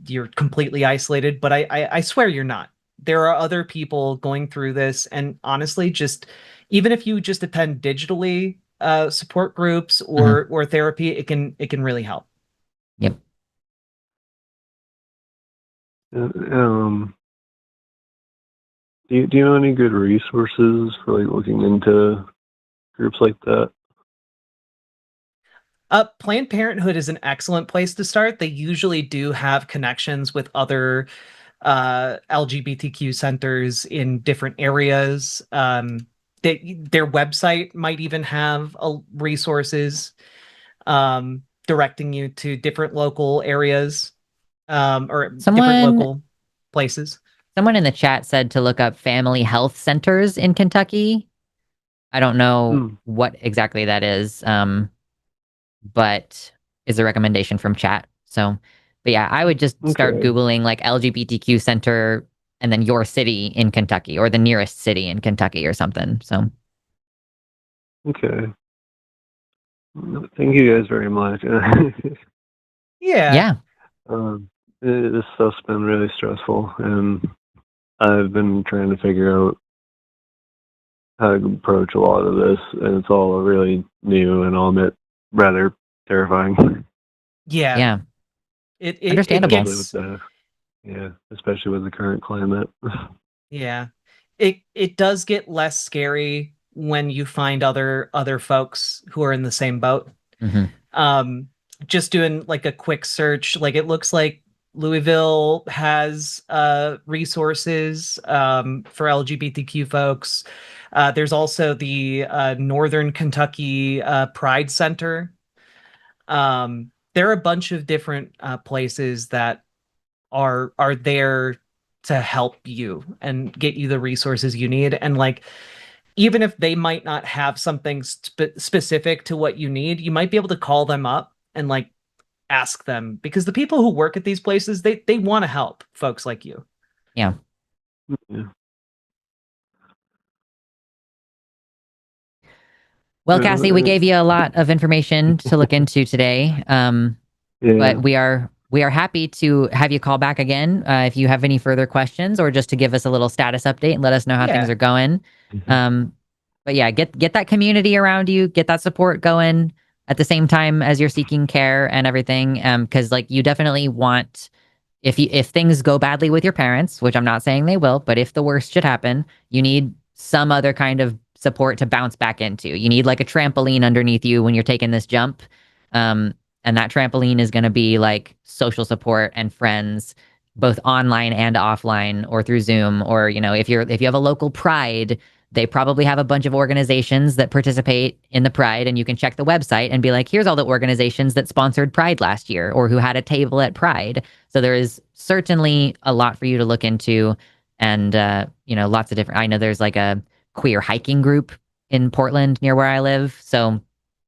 you're completely isolated. But I swear you're not. There are other people going through this, and honestly, just even if you just attend digitally support groups or therapy, it can really help. Yep. Do you know any good resources for like looking into groups like that? Planned Parenthood is an excellent place to start. They usually do have connections with other LGBTQ centers in different areas. Their website might even have resources directing you to different local areas, or different local places. Someone in the chat said to look up family health centers in Kentucky. I don't know what exactly that is, but is a recommendation from chat. So, but yeah, I would just start Googling like LGBTQ center and then your city in Kentucky, or the nearest city in Kentucky or something. So. Okay. Thank you guys very much. Yeah. This stuff's been really stressful, and I've been trying to figure out how to approach a lot of this, and it's all really new and all bit rather terrifying. Yeah. Understandable. Especially with the current climate. Yeah. It does get less scary when you find other folks who are in the same boat. Mm-hmm. Just doing like a quick search, like it looks like Louisville has resources for LGBTQ folks. There's also the Northern Kentucky Pride Center. There are a bunch of different places that are there to help you and get you the resources you need. And like, even if they might not have something specific to what you need, you might be able to call them up and like ask them, because the people who work at these places, they want to help folks like you. Yeah. Well, Cassie, we gave you a lot of information to look into today. But we are happy to have you call back again if you have any further questions, or just to give us a little status update and let us know how things are going. But yeah, get that community around you, get that support going at the same time as you're seeking care and everything. Because like, you definitely want, if things go badly with your parents, which I'm not saying they will, but if the worst should happen, you need some other kind of support to bounce back into. You need like a trampoline underneath you when you're taking this jump. And that trampoline is going to be like social support and friends, both online and offline, or through Zoom, or, you know, if you have a local Pride, they probably have a bunch of organizations that participate in the Pride, and you can check the website and be like, here's all the organizations that sponsored Pride last year, or who had a table at Pride. So there is certainly a lot for you to look into, and you know, lots of different. I know there's like a queer hiking group in Portland near where I live, so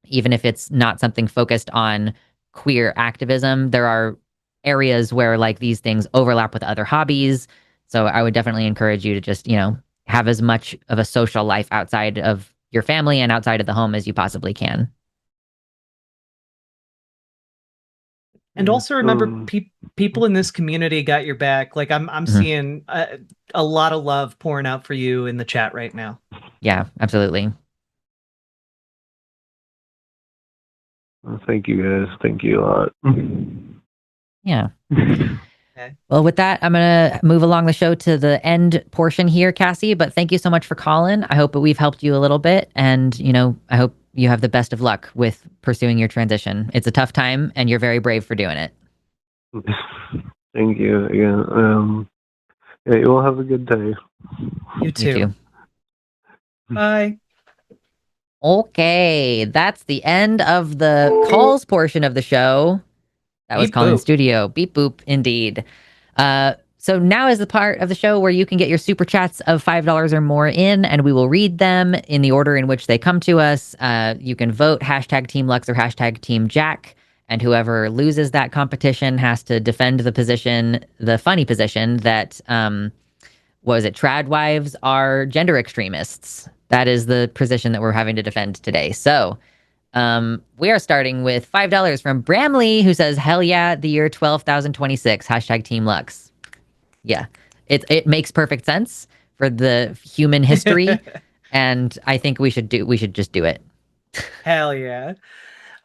even if it's not something focused on queer activism, there are areas where like these things overlap with other hobbies. So I would definitely encourage you to just, you know, have as much of a social life outside of your family and outside of the home as you possibly can. And also remember, people in this community got your back. Like I'm seeing a lot of love pouring out for you in the chat right now. Yeah, absolutely. Well, thank you guys. Thank you a lot. Yeah. Okay. Well, with that, I'm going to move along the show to the end portion here, Cassie, but thank you so much for calling. I hope that we've helped you a little bit, and, you know, I hope you have the best of luck with pursuing your transition. It's a tough time, and you're very brave for doing it. Thank you again. Yeah, you all have a good day. You too. You too. Bye. Okay, that's the end of the calls portion of the show. That was Call in Studio. Beep boop, indeed. So now is the part of the show where you can get your super chats of $5 or more in, and we will read them in the order in which they come to us. You can vote hashtag Team Lux or hashtag Team Jack, and whoever loses that competition has to defend the position, the funny position that, trad wives are gender extremists. That is the position that we're having to defend today. So we are starting with $5 from Bramley, who says, hell yeah, the year 12,026, hashtag Team Lux. Yeah, it makes perfect sense for the human history. And I think we should just do it. Hell yeah.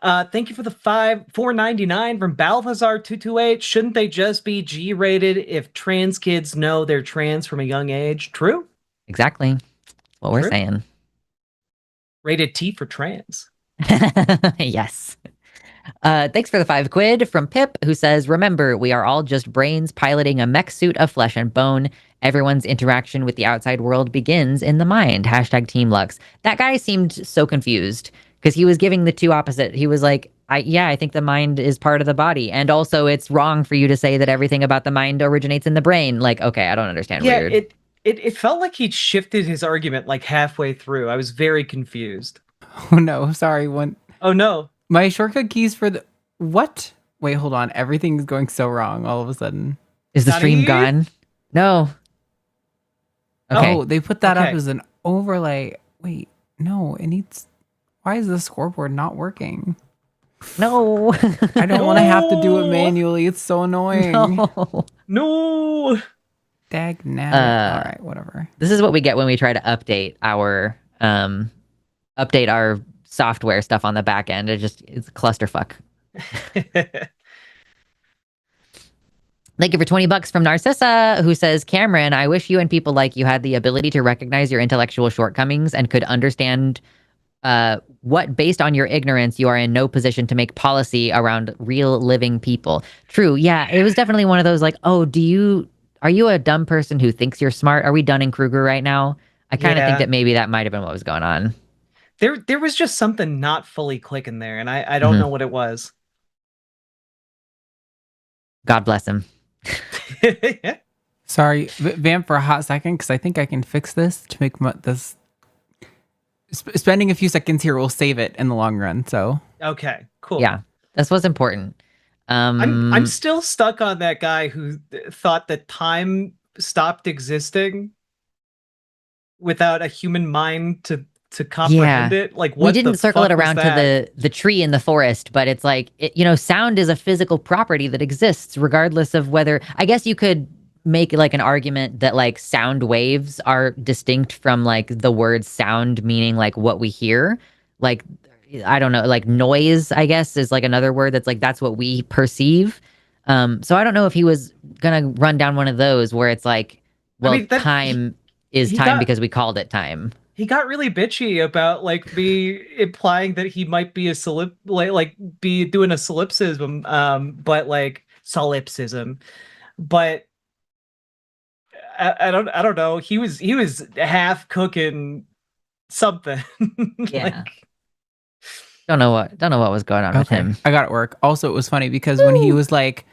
Thank you for the $4.99 from Balthazar228. Shouldn't they just be G-rated if trans kids know they're trans from a young age? True. Exactly. What we're saying. Rated T for trans. Yes. Thanks for the $5 from Pip, who says, remember, we are all just brains piloting a mech suit of flesh and bone. Everyone's interaction with the outside world begins in the mind. Hashtag Team Lux. That guy seemed so confused because he was giving the two opposite. He was like, I think the mind is part of the body. And also it's wrong for you to say that everything about the mind originates in the brain. Like, okay, I don't understand. Yeah, weird. It felt like he'd shifted his argument like halfway through. I was very confused. Oh no, sorry. Oh no. My shortcut keys for the... What? Wait, hold on. Everything's going so wrong all of a sudden. Is the stream gone? No. Okay. Oh, they put that up as an overlay. Wait, no, it needs... Why is the scoreboard not working? No. I don't want to have to do it manually. It's so annoying. No. Dag nabbit. All right, whatever. This is what we get when we try to update our software stuff on the back end. It's a clusterfuck. Thank you for $20 from Narcissa, who says, Cameron, I wish you and people like you had the ability to recognize your intellectual shortcomings and could understand what, based on your ignorance, you are in no position to make policy around real living people. True. Yeah, it was definitely one of those like, oh, are you a dumb person who thinks you're smart? Are we Dunning-Kruger right now? I kind of think that maybe that might have been what was going on. There was just something not fully clicking there, and I don't know what it was. God bless him. Sorry, Vamp, for a hot second, because I think I can fix this to make this. Spending a few seconds here will save it in the long run. So okay, cool. Yeah, that's what's important. I'm still stuck on that guy who thought that time stopped existing without a human mind to comprehend it. Like, what? We didn't circle it around to the tree in the forest, but it's like, sound is a physical property that exists regardless of whether, I guess you could make like an argument that like sound waves are distinct from like the word sound, meaning like what we hear. Like, I don't know, like noise, I guess, is like another word that's like, that's what we perceive. So I don't know if he was going to run down one of those where it's like, well, time is time because we called it time. He got really bitchy about like me implying that he might be be doing a solipsism, but like solipsism, but I don't know. He was half cooking something. Yeah. Don't know what was going on with him. I got it work. Also, it was funny because when he was like,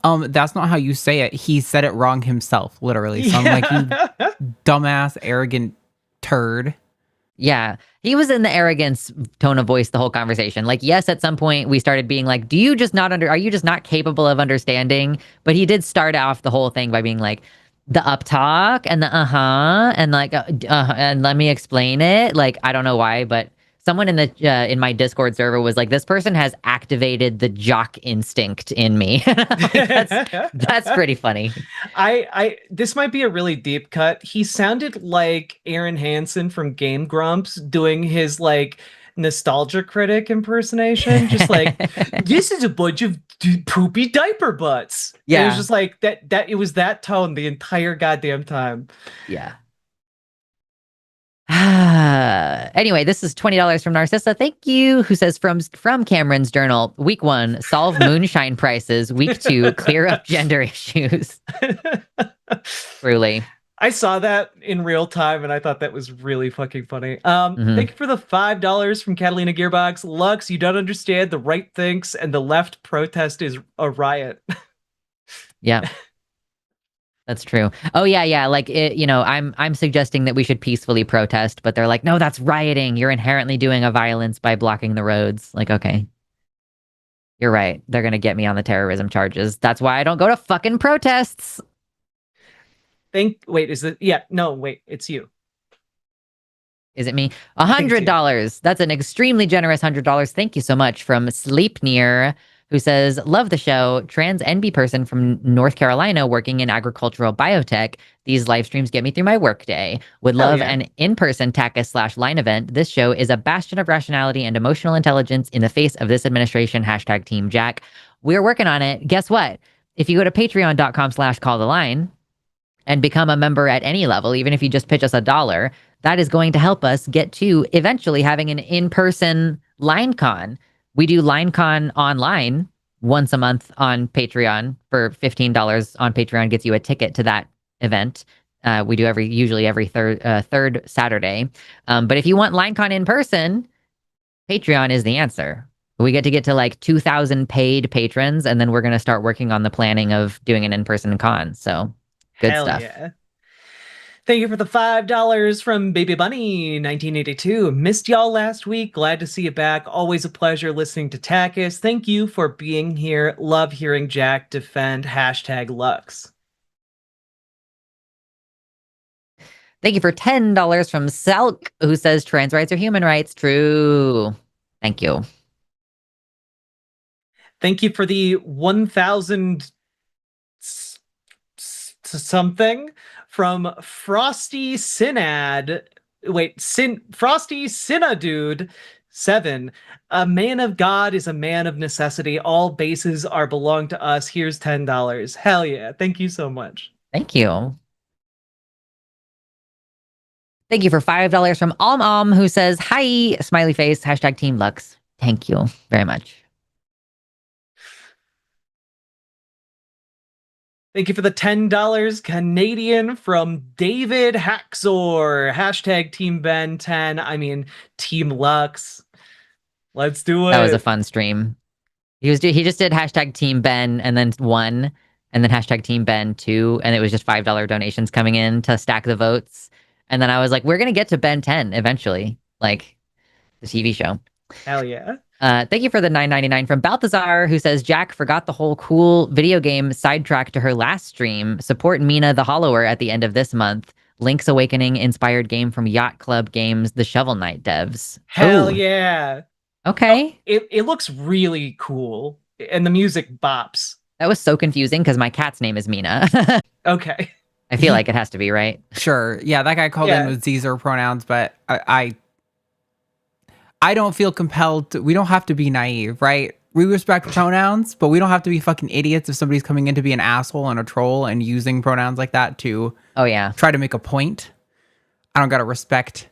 that's not how you say it, he said it wrong himself, literally. So I'm like, you dumbass, arrogant turd. Yeah, he was in the arrogance tone of voice the whole conversation. Like, yes, at some point we started being like, are you just not capable of understanding? But he did start off the whole thing by being like, the up talk and the and like and let me explain it. Like, I don't know why, but someone in my Discord server was like, this person has activated the jock instinct in me. Like, that's pretty funny. This might be a really deep cut. He sounded like Aaron Hansen from Game Grumps doing his like nostalgia critic impersonation. Just like, this is a bunch of poopy diaper butts. Yeah. It was just like that it was that tone the entire goddamn time. Yeah. Anyway, this is $20 from Narcissa. Thank you. Who says from Cameron's journal, week 1, solve moonshine prices. Week 2, clear up gender issues. Truly. I saw that in real time and I thought that was really fucking funny. Thank you for the $5 from Catalina Gearbox. Lux, you don't understand. The right thinks and the left protest is a riot. Yeah. That's true. Oh yeah. Like I'm suggesting that we should peacefully protest, but they're like, no, that's rioting. You're inherently doing a violence by blocking the roads. Like, okay. You're right. They're going to get me on the terrorism charges. That's why I don't go to fucking protests. It's you. Is it me? $100. That's an extremely generous $100. Thank you so much from Sleepnear, who says, love the show. Trans NB person from North Carolina working in agricultural biotech. These live streams get me through my workday. Would love an in-person TACIS/line event. This show is a bastion of rationality and emotional intelligence in the face of this administration. #Team Jack. We're working on it. Guess what? If you go to patreon.com/calltheline and become a member at any level, even if you just pitch us $1, that is going to help us get to eventually having an in-person LineCon. We do LineCon online once a month on Patreon for $15 on Patreon, gets you a ticket to that event. We do usually every third Saturday. But if you want LineCon in person, Patreon is the answer. We get to like 2,000 paid patrons, and then we're going to start working on the planning of doing an in-person con. So good stuff. Yeah. Thank you for the $5 from Baby Bunny 1982. Missed y'all last week. Glad to see you back. Always a pleasure listening to TACIS. Thank you for being here. Love hearing Jack defend #Lux. Thank you for $10 from Selk, who says trans rights are human rights. True. Thank you. Thank you for the 1,000 something from Frosty Synad. Wait, Frosty Synadude 7. A man of God is a man of necessity. All bases are belong to us. Here's $10. Hell yeah. Thank you so much. Thank you. Thank you for $5 from Om, who says, hi, smiley face, hashtag Team Lux. Thank you very much. Thank you for the $10 Canadian from David Haxor. Hashtag Team Ben 10. I mean, Team Lux. Let's do it. That was a fun stream. He just did hashtag Team Ben and then 1, and then hashtag Team Ben 2, and it was just $5 donations coming in to stack the votes. And then I was like, we're going to get to Ben 10 eventually, like the TV show. Hell yeah. Thank you for the $9.99 from Balthazar, who says, Jack forgot the whole cool video game sidetrack to her last stream. Support Mina the Hollower at the end of this month. Link's Awakening inspired game from Yacht Club Games, the Shovel Knight devs. Hell Ooh. yeah. Okay. It looks really cool. And the music bops. That was so confusing because my cat's name is Mina. Okay. I feel like it has to be, right? Sure. Yeah, that guy called in with Caesar pronouns, but I don't feel compelled to, we don't have to be naive, right? We respect pronouns, but we don't have to be fucking idiots if somebody's coming in to be an asshole and a troll and using pronouns like that to try to make a point. I don't gotta respect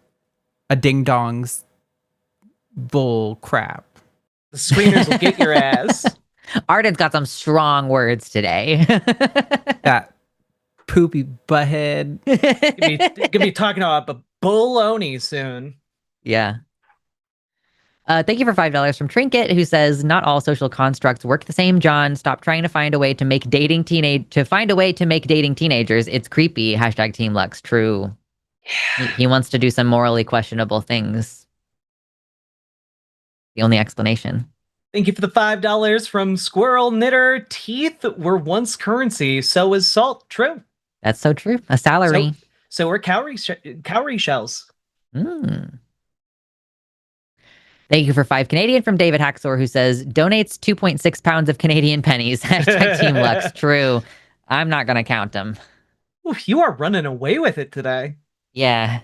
a ding-dong's bull crap. The screeners will get your ass. Arden's got some strong words today. That poopy butthead. Gonna be talking about baloney soon. Yeah. Thank you for $5 from Trinket, who says, not all social constructs work the same, John. Stop trying to find a way to make dating teenagers. It's creepy. Hashtag Team Lux. True. He wants to do some morally questionable things. The only explanation. Thank you for the $5 from Squirrel Knitter. Teeth were once currency, so is salt. True. That's so true. A salary. So were cowrie shells. Thank you for 5 Canadian from David Haxor, who says, donates 2.6 pounds of Canadian pennies. Hashtag Team Lux. True. I'm not going to count them. Ooh, you are running away with it today. Yeah,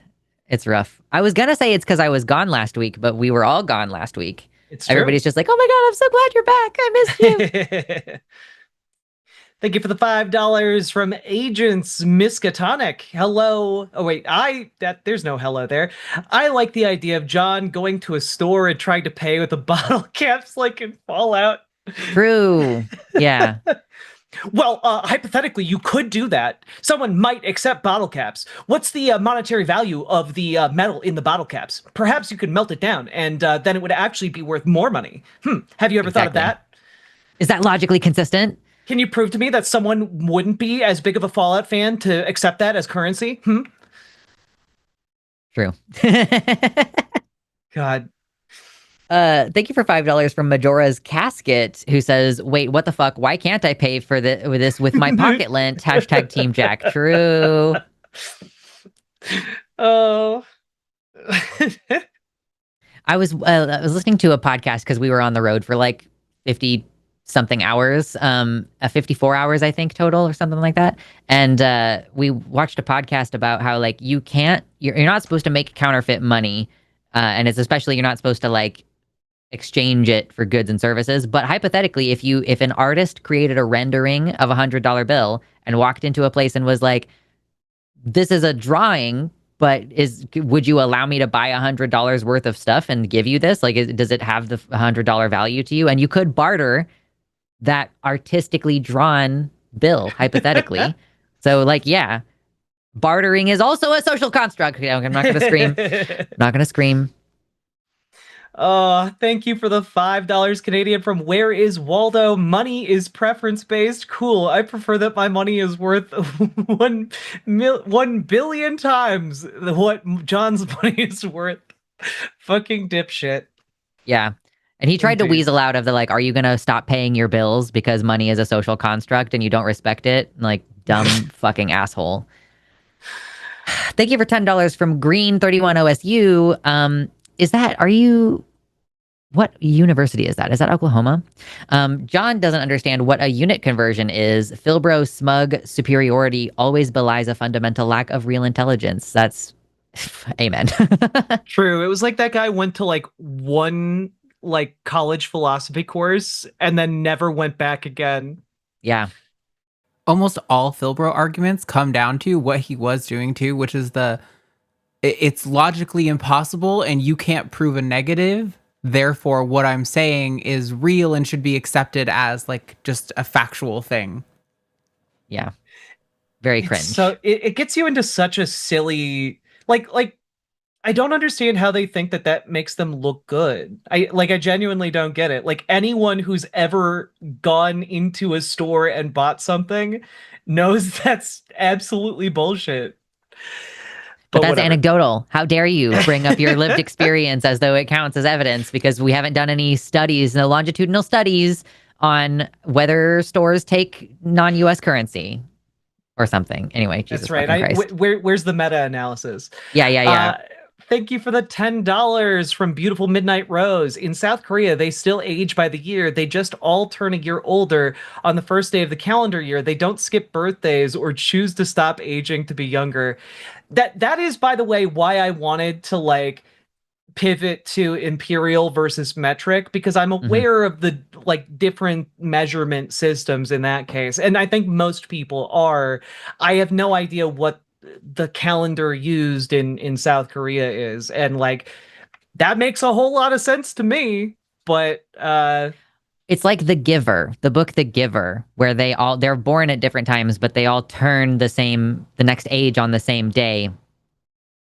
it's rough. I was going to say it's because I was gone last week, but we were all gone last week. It's true. Everybody's just like, oh my God, I'm so glad you're back. I missed you. Thank you for the $5 from Agents Miskatonic. Hello. Oh, wait, there's no hello there. I like the idea of John going to a store and trying to pay with the bottle caps like in Fallout. True. Yeah. Well, hypothetically, you could do that. Someone might accept bottle caps. What's the monetary value of the metal in the bottle caps? Perhaps you could melt it down, and then it would actually be worth more money. Have you ever thought of that? Is that logically consistent? Can you prove to me that someone wouldn't be as big of a Fallout fan to accept that as currency? True. God. Thank you for $5 from Majora's Casket, who says, wait, what the fuck? Why can't I pay for this with my pocket lint? Hashtag Team Jack. True. Oh. I was listening to a podcast because we were on the road for like 50 something hours, 54 hours, I think, total or something like that. And we watched a podcast about how like you're not supposed to make counterfeit money. And it's especially, you're not supposed to like exchange it for goods and services. But hypothetically, if an artist created a rendering of $100 bill and walked into a place and was like, this is a drawing, but would you allow me to buy $100 worth of stuff and give you this? Like, does it have the $100 value to you? And you could barter that artistically drawn bill, hypothetically. So like, yeah, bartering is also a social construct. I'm not going to scream. I'm not going to scream. Thank you for the $5 Canadian from Where is Waldo? Money is preference-based. Cool. I prefer that my money is worth 1 billion times what John's money is worth. Fucking dipshit. Yeah. And he tried to weasel out of the like, are you going to stop paying your bills because money is a social construct and you don't respect it? Like, dumb fucking asshole. Thank you for $10 from Green 31 OSU. What university is that? Is that Oklahoma? John doesn't understand what a unit conversion is. Philbro smug superiority always belies a fundamental lack of real intelligence. That's amen. True. It was like that guy went to like one like college philosophy course and then never went back again. Yeah. Almost all Philbro arguments come down to what he was doing too, which is it's logically impossible and you can't prove a negative. Therefore, what I'm saying is real and should be accepted as like just a factual thing. Yeah. Very cringe. So it gets you into such a silly, like, I don't understand how they think that makes them look good. I genuinely don't get it. Like, anyone who's ever gone into a store and bought something knows that's absolutely bullshit. But that's whatever. Anecdotal. How dare you bring up your lived experience as though it counts as evidence, because we haven't done any studies, no longitudinal studies on whether stores take non-US currency or something. Anyway, Jesus that's right. Where's the meta-analysis? Yeah. Thank you for the $10 from Beautiful Midnight Rose. In South Korea, they still age by the year. They just all turn a year older on the first day of the calendar year. They don't skip birthdays or choose to stop aging to be younger. That is, by the way, why I wanted to like pivot to imperial versus metric, because I'm aware of the like different measurement systems in that case. And I think most people are. I have no idea what the calendar used in South Korea is, and like that makes a whole lot of sense to me. But it's like The Giver, the book The Giver, where they're born at different times, but they all turn the next age on the same day,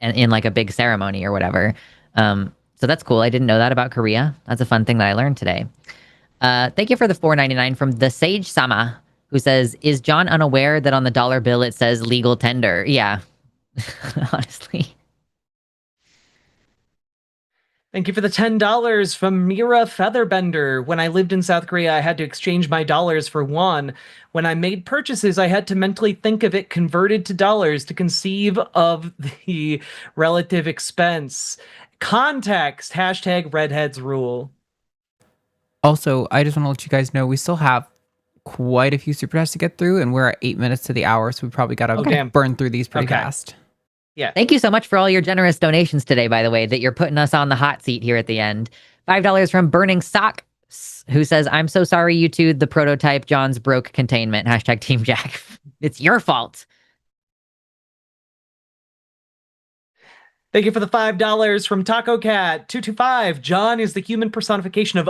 and in like a big ceremony or whatever. So that's cool. I didn't know that about Korea. That's a fun thing that I learned today. Thank you for the $4.99 from the Sage Sama, who says, is John unaware that on the dollar bill it says legal tender? Yeah, honestly. Thank you for the $10 from Mira Featherbender. When I lived in South Korea, I had to exchange my dollars for won. When I made purchases, I had to mentally think of it converted to dollars to conceive of the relative expense. Context, #redheads rule. Also, I just want to let you guys know we still have quite a few super chats to get through, and we're at 8 minutes to the hour, so we probably got to burn through these pretty fast. Yeah. Thank you so much for all your generous donations today, by the way, that you're putting us on the hot seat here at the end. $5 from Burning Sock, who says, I'm so sorry you two, the prototype John's broke containment. #Team Jack. It's your fault. Thank you for the $5 from Taco Cat 225. John is the human personification of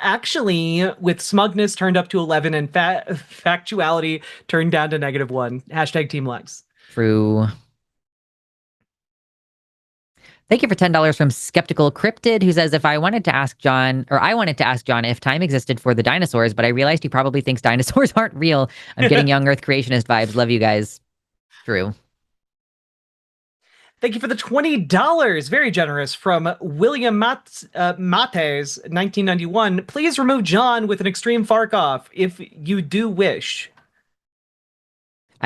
actually, with smugness turned up to 11 and factuality turned down to -1. #Team Lex. True. Thank you for $10 from Skeptical Cryptid, who says, I wanted to ask John if time existed for the dinosaurs, but I realized he probably thinks dinosaurs aren't real. I'm getting young Earth creationist vibes. Love you guys. True. Thank you for the $20. Very generous from William Mates, 1991. Please remove John with an extreme fark off if you do wish.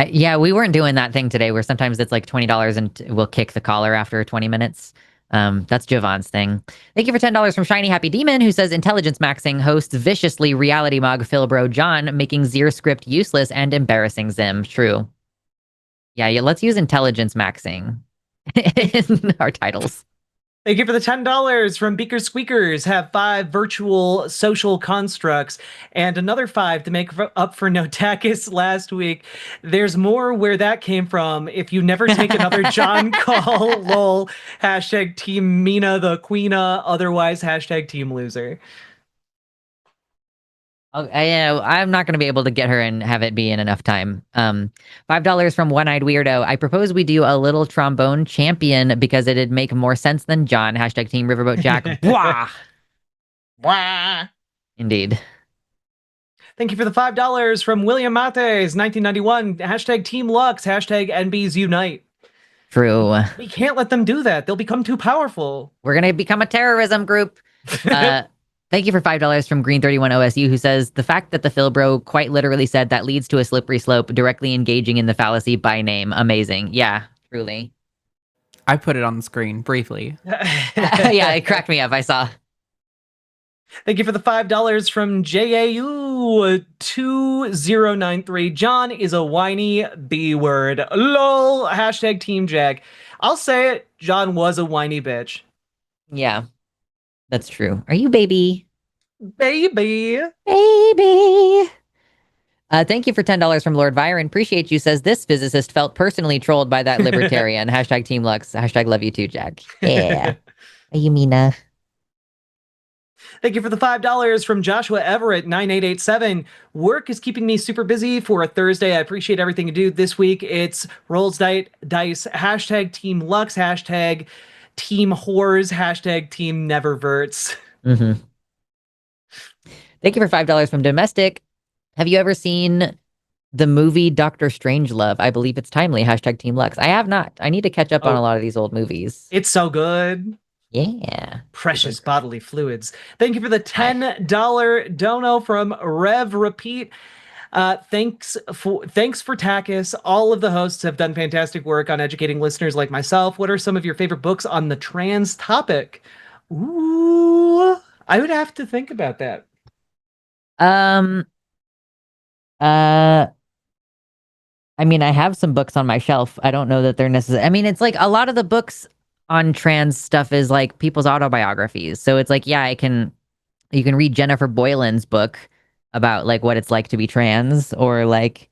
Yeah, we weren't doing that thing today where sometimes it's like $20 and we'll kick the caller after 20 minutes. That's Javon's thing. Thank you for $10 from Shiny Happy Demon, who says intelligence maxing hosts viciously reality mog Philbro John, making Zir script useless and embarrassing Zim. True. Yeah, let's use intelligence maxing in our titles. Thank you for the $10 from Beaker Squeakers. Have 5 virtual social constructs and another 5 to make up for no TACIS last week. There's more where that came from. If you never take another John call, lol. #Team Mina the Queena. Otherwise, #Team Loser. I'm not going to be able to get her and have it be in enough time. $5 from One-Eyed Weirdo. I propose we do a little trombone champion because it'd make more sense than John. #Team Riverboat Jack. Blah. Blah. Indeed. Thank you for the $5 from William Mates, 1991. #Team Lux. #NBs Unite. True. We can't let them do that. They'll become too powerful. We're going to become a terrorism group. Thank you for $5 from Green 31 OSU, who says, the fact that the Philbro quite literally said that leads to a slippery slope, directly engaging in the fallacy by name. Amazing. Yeah, truly. I put it on the screen briefly. Yeah, it cracked me up. I saw. Thank you for the $5 from JAU2093. John is a whiny B word. LOL. Hashtag Team Jack. I'll say it. John was a whiny bitch. Yeah, that's true. Are you baby? Baby. Baby. Thank you for $10 from Lord Byron. Appreciate you. Says this physicist felt personally trolled by that libertarian. Hashtag Team Lux. Hashtag love you too, Jack. Yeah. Are you Mina? Thank you for the $5 from Joshua Everett 9887. Work is keeping me super busy for a Thursday. I appreciate everything you do this week. It's Rolls Dice, hashtag Team Lux, hashtag Team Whores, hashtag Team Neververts. Mm-hmm. Thank you for $5 from Domestic. Have you ever seen the movie Doctor Strangelove? I believe it's timely. Hashtag Team Lux. I have not. I need to catch up on a lot of these old movies. It's so good. Yeah. Precious bodily fluids. Thank you for the $10 dono from Rev Repeat. Thanks for TACIS. All of the hosts have done fantastic work on educating listeners like myself. What are some of your favorite books on the trans topic? Ooh, I would have to think about that. I mean, I have some books on my shelf. I don't know that they're necessary. I mean, it's like a lot of the books on trans stuff is like people's autobiographies. So it's like, yeah, you can read Jennifer Boylan's book about like what it's like to be trans, or like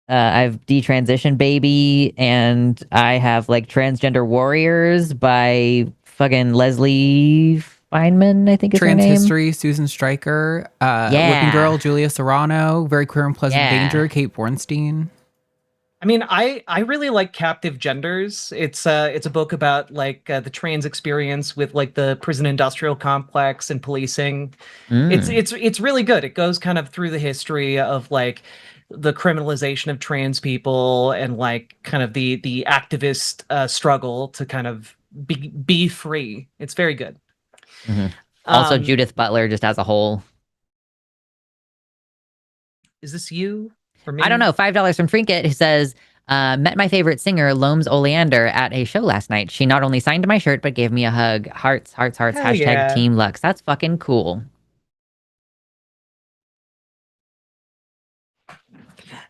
I've Detransition Baby, and I have like Transgender Warriors by fucking Leslie Feynman, I think is her name. Trans History, Susan Stryker, Whipping Girl, Julia Serrano, Very Queer and Pleasant Danger, Kate Bornstein. I mean, I really like Captive Genders. It's a book about like the trans experience with like the prison industrial complex and policing. It's really good. It goes kind of through the history of like the criminalization of trans people and like kind of the activist struggle to kind of be free. It's very good. Mm-hmm. Also, Judith Butler just as a whole. Is this you? For me? I don't know. $5 from Trinket, who says, met my favorite singer, Loams Oleander, at a show last night. She not only signed my shirt, but gave me a hug. Hearts, hearts, hearts. Hell Hashtag yeah. Team Lux. That's fucking cool.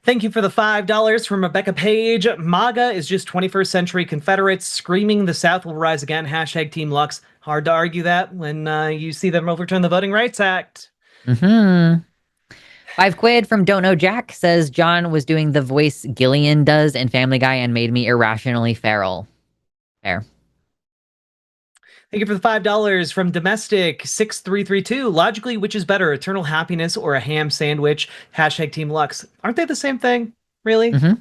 Thank you for the $5 from Rebecca Page. MAGA is just 21st century Confederates screaming the South will rise again. Hashtag Team Lux. Hard to argue that when you see them overturn the Voting Rights Act. Mm-hmm. $5 from Don't Know Jack says John was doing the voice Gillian does in Family Guy and made me irrationally feral. Fair. Thank you for the $5 from Domestic 6332. Logically, which is better, eternal happiness or a ham sandwich? Hashtag Team Lux. Aren't they the same thing? Really? Mm-hmm.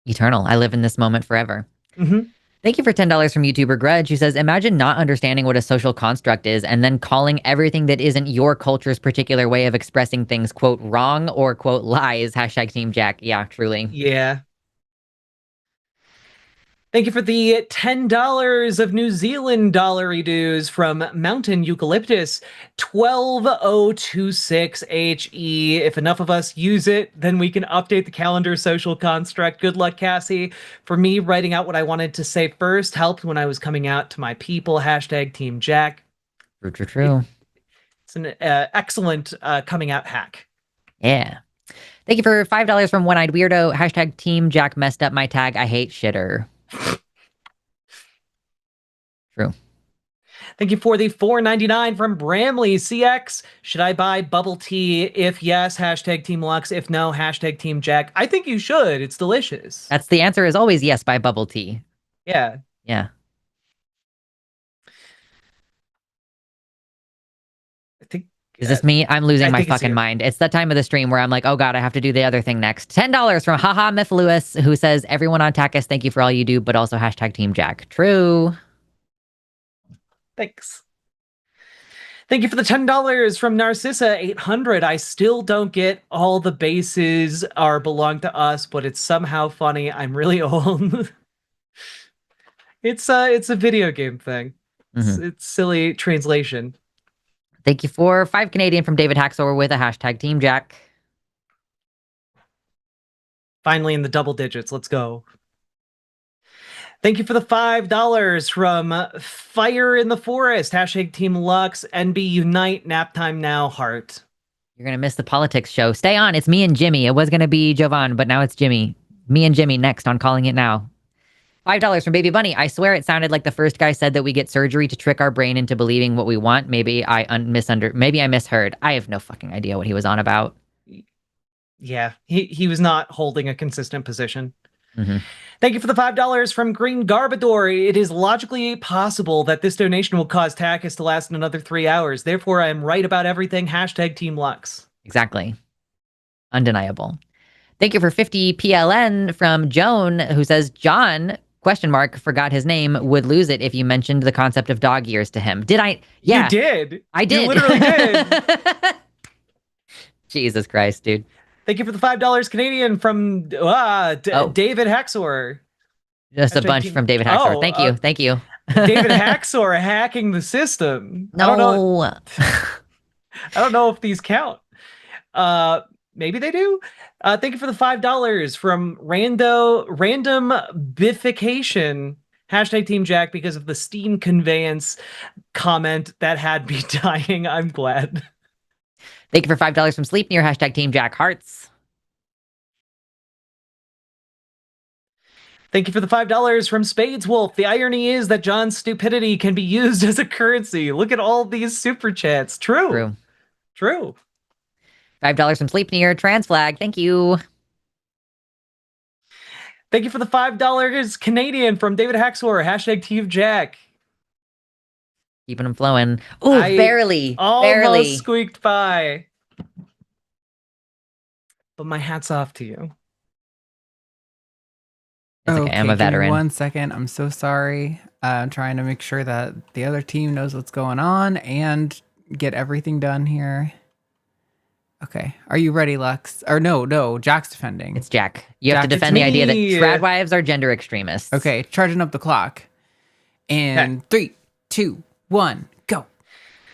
Eternal. I live in this moment forever. Mm-hmm. Thank you for $10 from YouTuber Grudge, who says, imagine not understanding what a social construct is and then calling everything that isn't your culture's particular way of expressing things, quote, wrong or, quote, lies. Hashtag Team Jack. Yeah, truly. Yeah. Thank you for the $10 of New Zealand dollary dues from Mountain Eucalyptus 12026HE. If enough of us use it, then we can update the calendar social construct. Good luck, Cassie. For me, writing out what I wanted to say first helped when I was coming out to my people. Hashtag Team Jack. True. It's an excellent coming out hack. Yeah. Thank you for $5 from One-Eyed Weirdo. Hashtag Team Jack messed up my tag. I hate shitter. True. Thank you for the $4.99 from Bramley CX. Should I buy bubble tea? If yes, hashtag Team Lux. If no, hashtag Team Jack. I think you should. It's delicious. That's the answer is always yes, buy bubble tea. Yeah. Yeah. I think. Is this me? I'm losing my fucking mind. It's that time of the stream where I'm like, oh God, I have to do the other thing next. $10 from Haha Myth Lewis, who says, everyone on TACIS, thank you for all you do, but also hashtag Team Jack. True. Thanks. Thank you for the $10 from Narcissa 800. I still don't get all the bases are belong to us, but it's somehow funny. I'm really old. It's a video game thing. It's silly translation. Thank you for $5 from David Haxor with a hashtag Team Jack. Finally in the double digits. Let's go. Thank you for the $5 from Fire in the Forest. Hashtag Team Lux. NB Unite. Nap time now. Heart. You're going to miss the politics show. Stay on. It's me and Jimmy. It was going to be Jovan, but now it's Jimmy. Me and Jimmy next on Calling It Now. $5 from Baby Bunny. I swear it sounded like the first guy said that we get surgery to trick our brain into believing what we want. Maybe I misheard. I have no fucking idea what he was on about. Yeah, he was not holding a consistent position. Mm-hmm. Thank you for the $5 from Green Garbador. It is logically possible that this donation will cause TACIS to last another 3 hours. Therefore, I am right about everything. Hashtag Team Lux. Exactly. Undeniable. Thank you for 50 PLN from Joan, who says, John, forgot his name, would lose it if you mentioned the concept of dog years to him. Did I? Yeah. You did. I did. You literally did. Jesus Christ, dude. Thank you for the $5 Canadian from David Haxor. Just a bunch from David Haxor. Thank you. David Haxor hacking the system. No. I don't know if these count. Maybe they do. Thank you for the $5 from Random Biffication. Hashtag Team Jack because of the steam conveyance comment that had me dying. I'm glad. Thank you for $5 from Sleep Near. Hashtag Team Jack Hearts. Thank you for the $5 from Spades Wolf. The irony is that John's stupidity can be used as a currency. Look at all these super chats. True. $5 from Sleep Near. Trans Flag. Thank you. Thank you for the $5 Canadian from David Haxor. Hashtag Team Jack. Keeping them flowing. Ooh, barely. Almost squeaked by. But my hat's off to you. It's okay. I'm a veteran. Give me 1 second. I'm so sorry. I'm trying to make sure that the other team knows what's going on and get everything done here. Okay. Are you ready, Lux? Or no, Jack's defending. It's Jack. You have to defend the idea that trad wives are gender extremists. Okay, charging up the clock. And 3, 2, 1, go.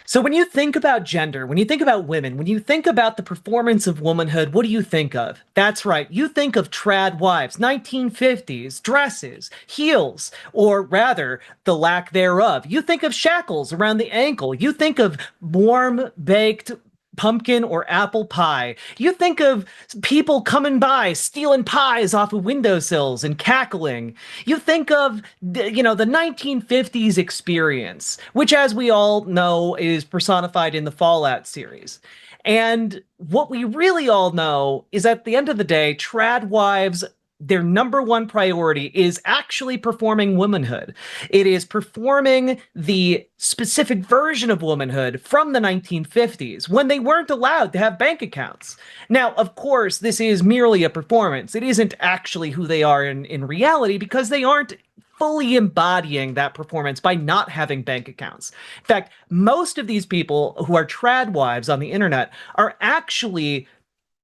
So when you think about gender, when you think about women, when you think about the performance of womanhood, what do you think of? That's right. You think of trad wives, 1950s, dresses, heels, or rather, the lack thereof. You think of shackles around the ankle. You think of warm, baked pumpkin or apple pie. You think of people coming by, stealing pies off of windowsills and cackling. You think of, the 1950s experience, which, as we all know, is personified in the Fallout series. And what we really all know is at the end of the day, trad wives, their number one priority is actually performing womanhood. It is performing the specific version of womanhood from the 1950s when they weren't allowed to have bank accounts. Now, of course, this is merely a performance. It isn't actually who they are in reality because they aren't fully embodying that performance by not having bank accounts. In fact, most of these people who are trad wives on the internet are actually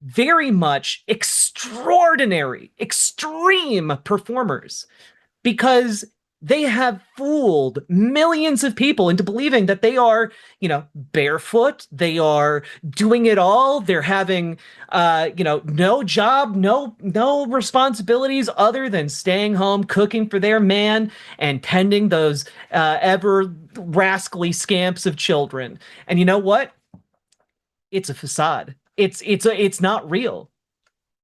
very much extreme performers because they have fooled millions of people into believing that they are, barefoot, they are doing it all, they're having, no job, no responsibilities other than staying home, cooking for their man, and tending those ever rascally scamps of children. And you know what? It's a facade. It's not real.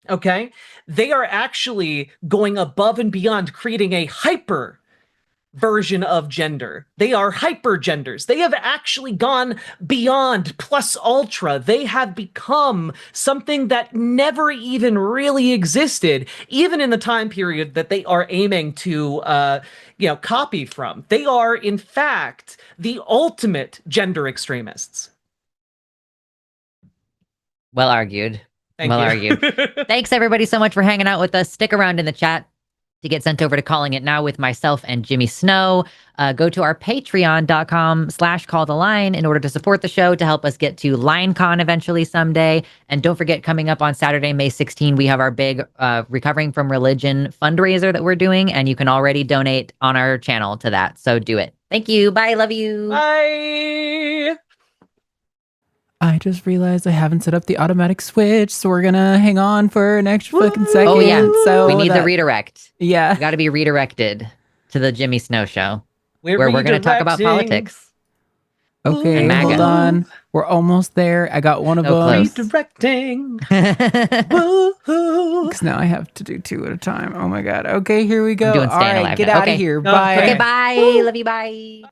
Okay? They are actually going above and beyond, creating a hyper version of gender. They are hyper genders. They have actually gone beyond plus ultra. They have become something that never even really existed, even in the time period that they are aiming to copy from. They are, in fact, the ultimate gender extremists. Well argued. Thanks, everybody, so much for hanging out with us. Stick around in the chat to get sent over to Calling It Now with myself and Jimmy Snow. Go to our patreon.com/calltheline in order to support the show to help us get to LineCon eventually someday. And don't forget, coming up on Saturday, May 16, we have our big Recovering from Religion fundraiser that we're doing, and you can already donate on our channel to that. So do it. Thank you. Bye. Love you. Bye. I just realized I haven't set up the automatic switch, so we're gonna hang on for an extra fucking second. Oh yeah, so we need the redirect. Yeah, got to be redirected. to the Jimmy Snow show, where we're going to talk about politics. Okay, hold on. We're almost there. I got one of them. Redirecting. Because now I have to do 2 at a time. Oh my god. Okay, here we go. All right, get out of here. Bye. Okay, bye. Love you. Bye.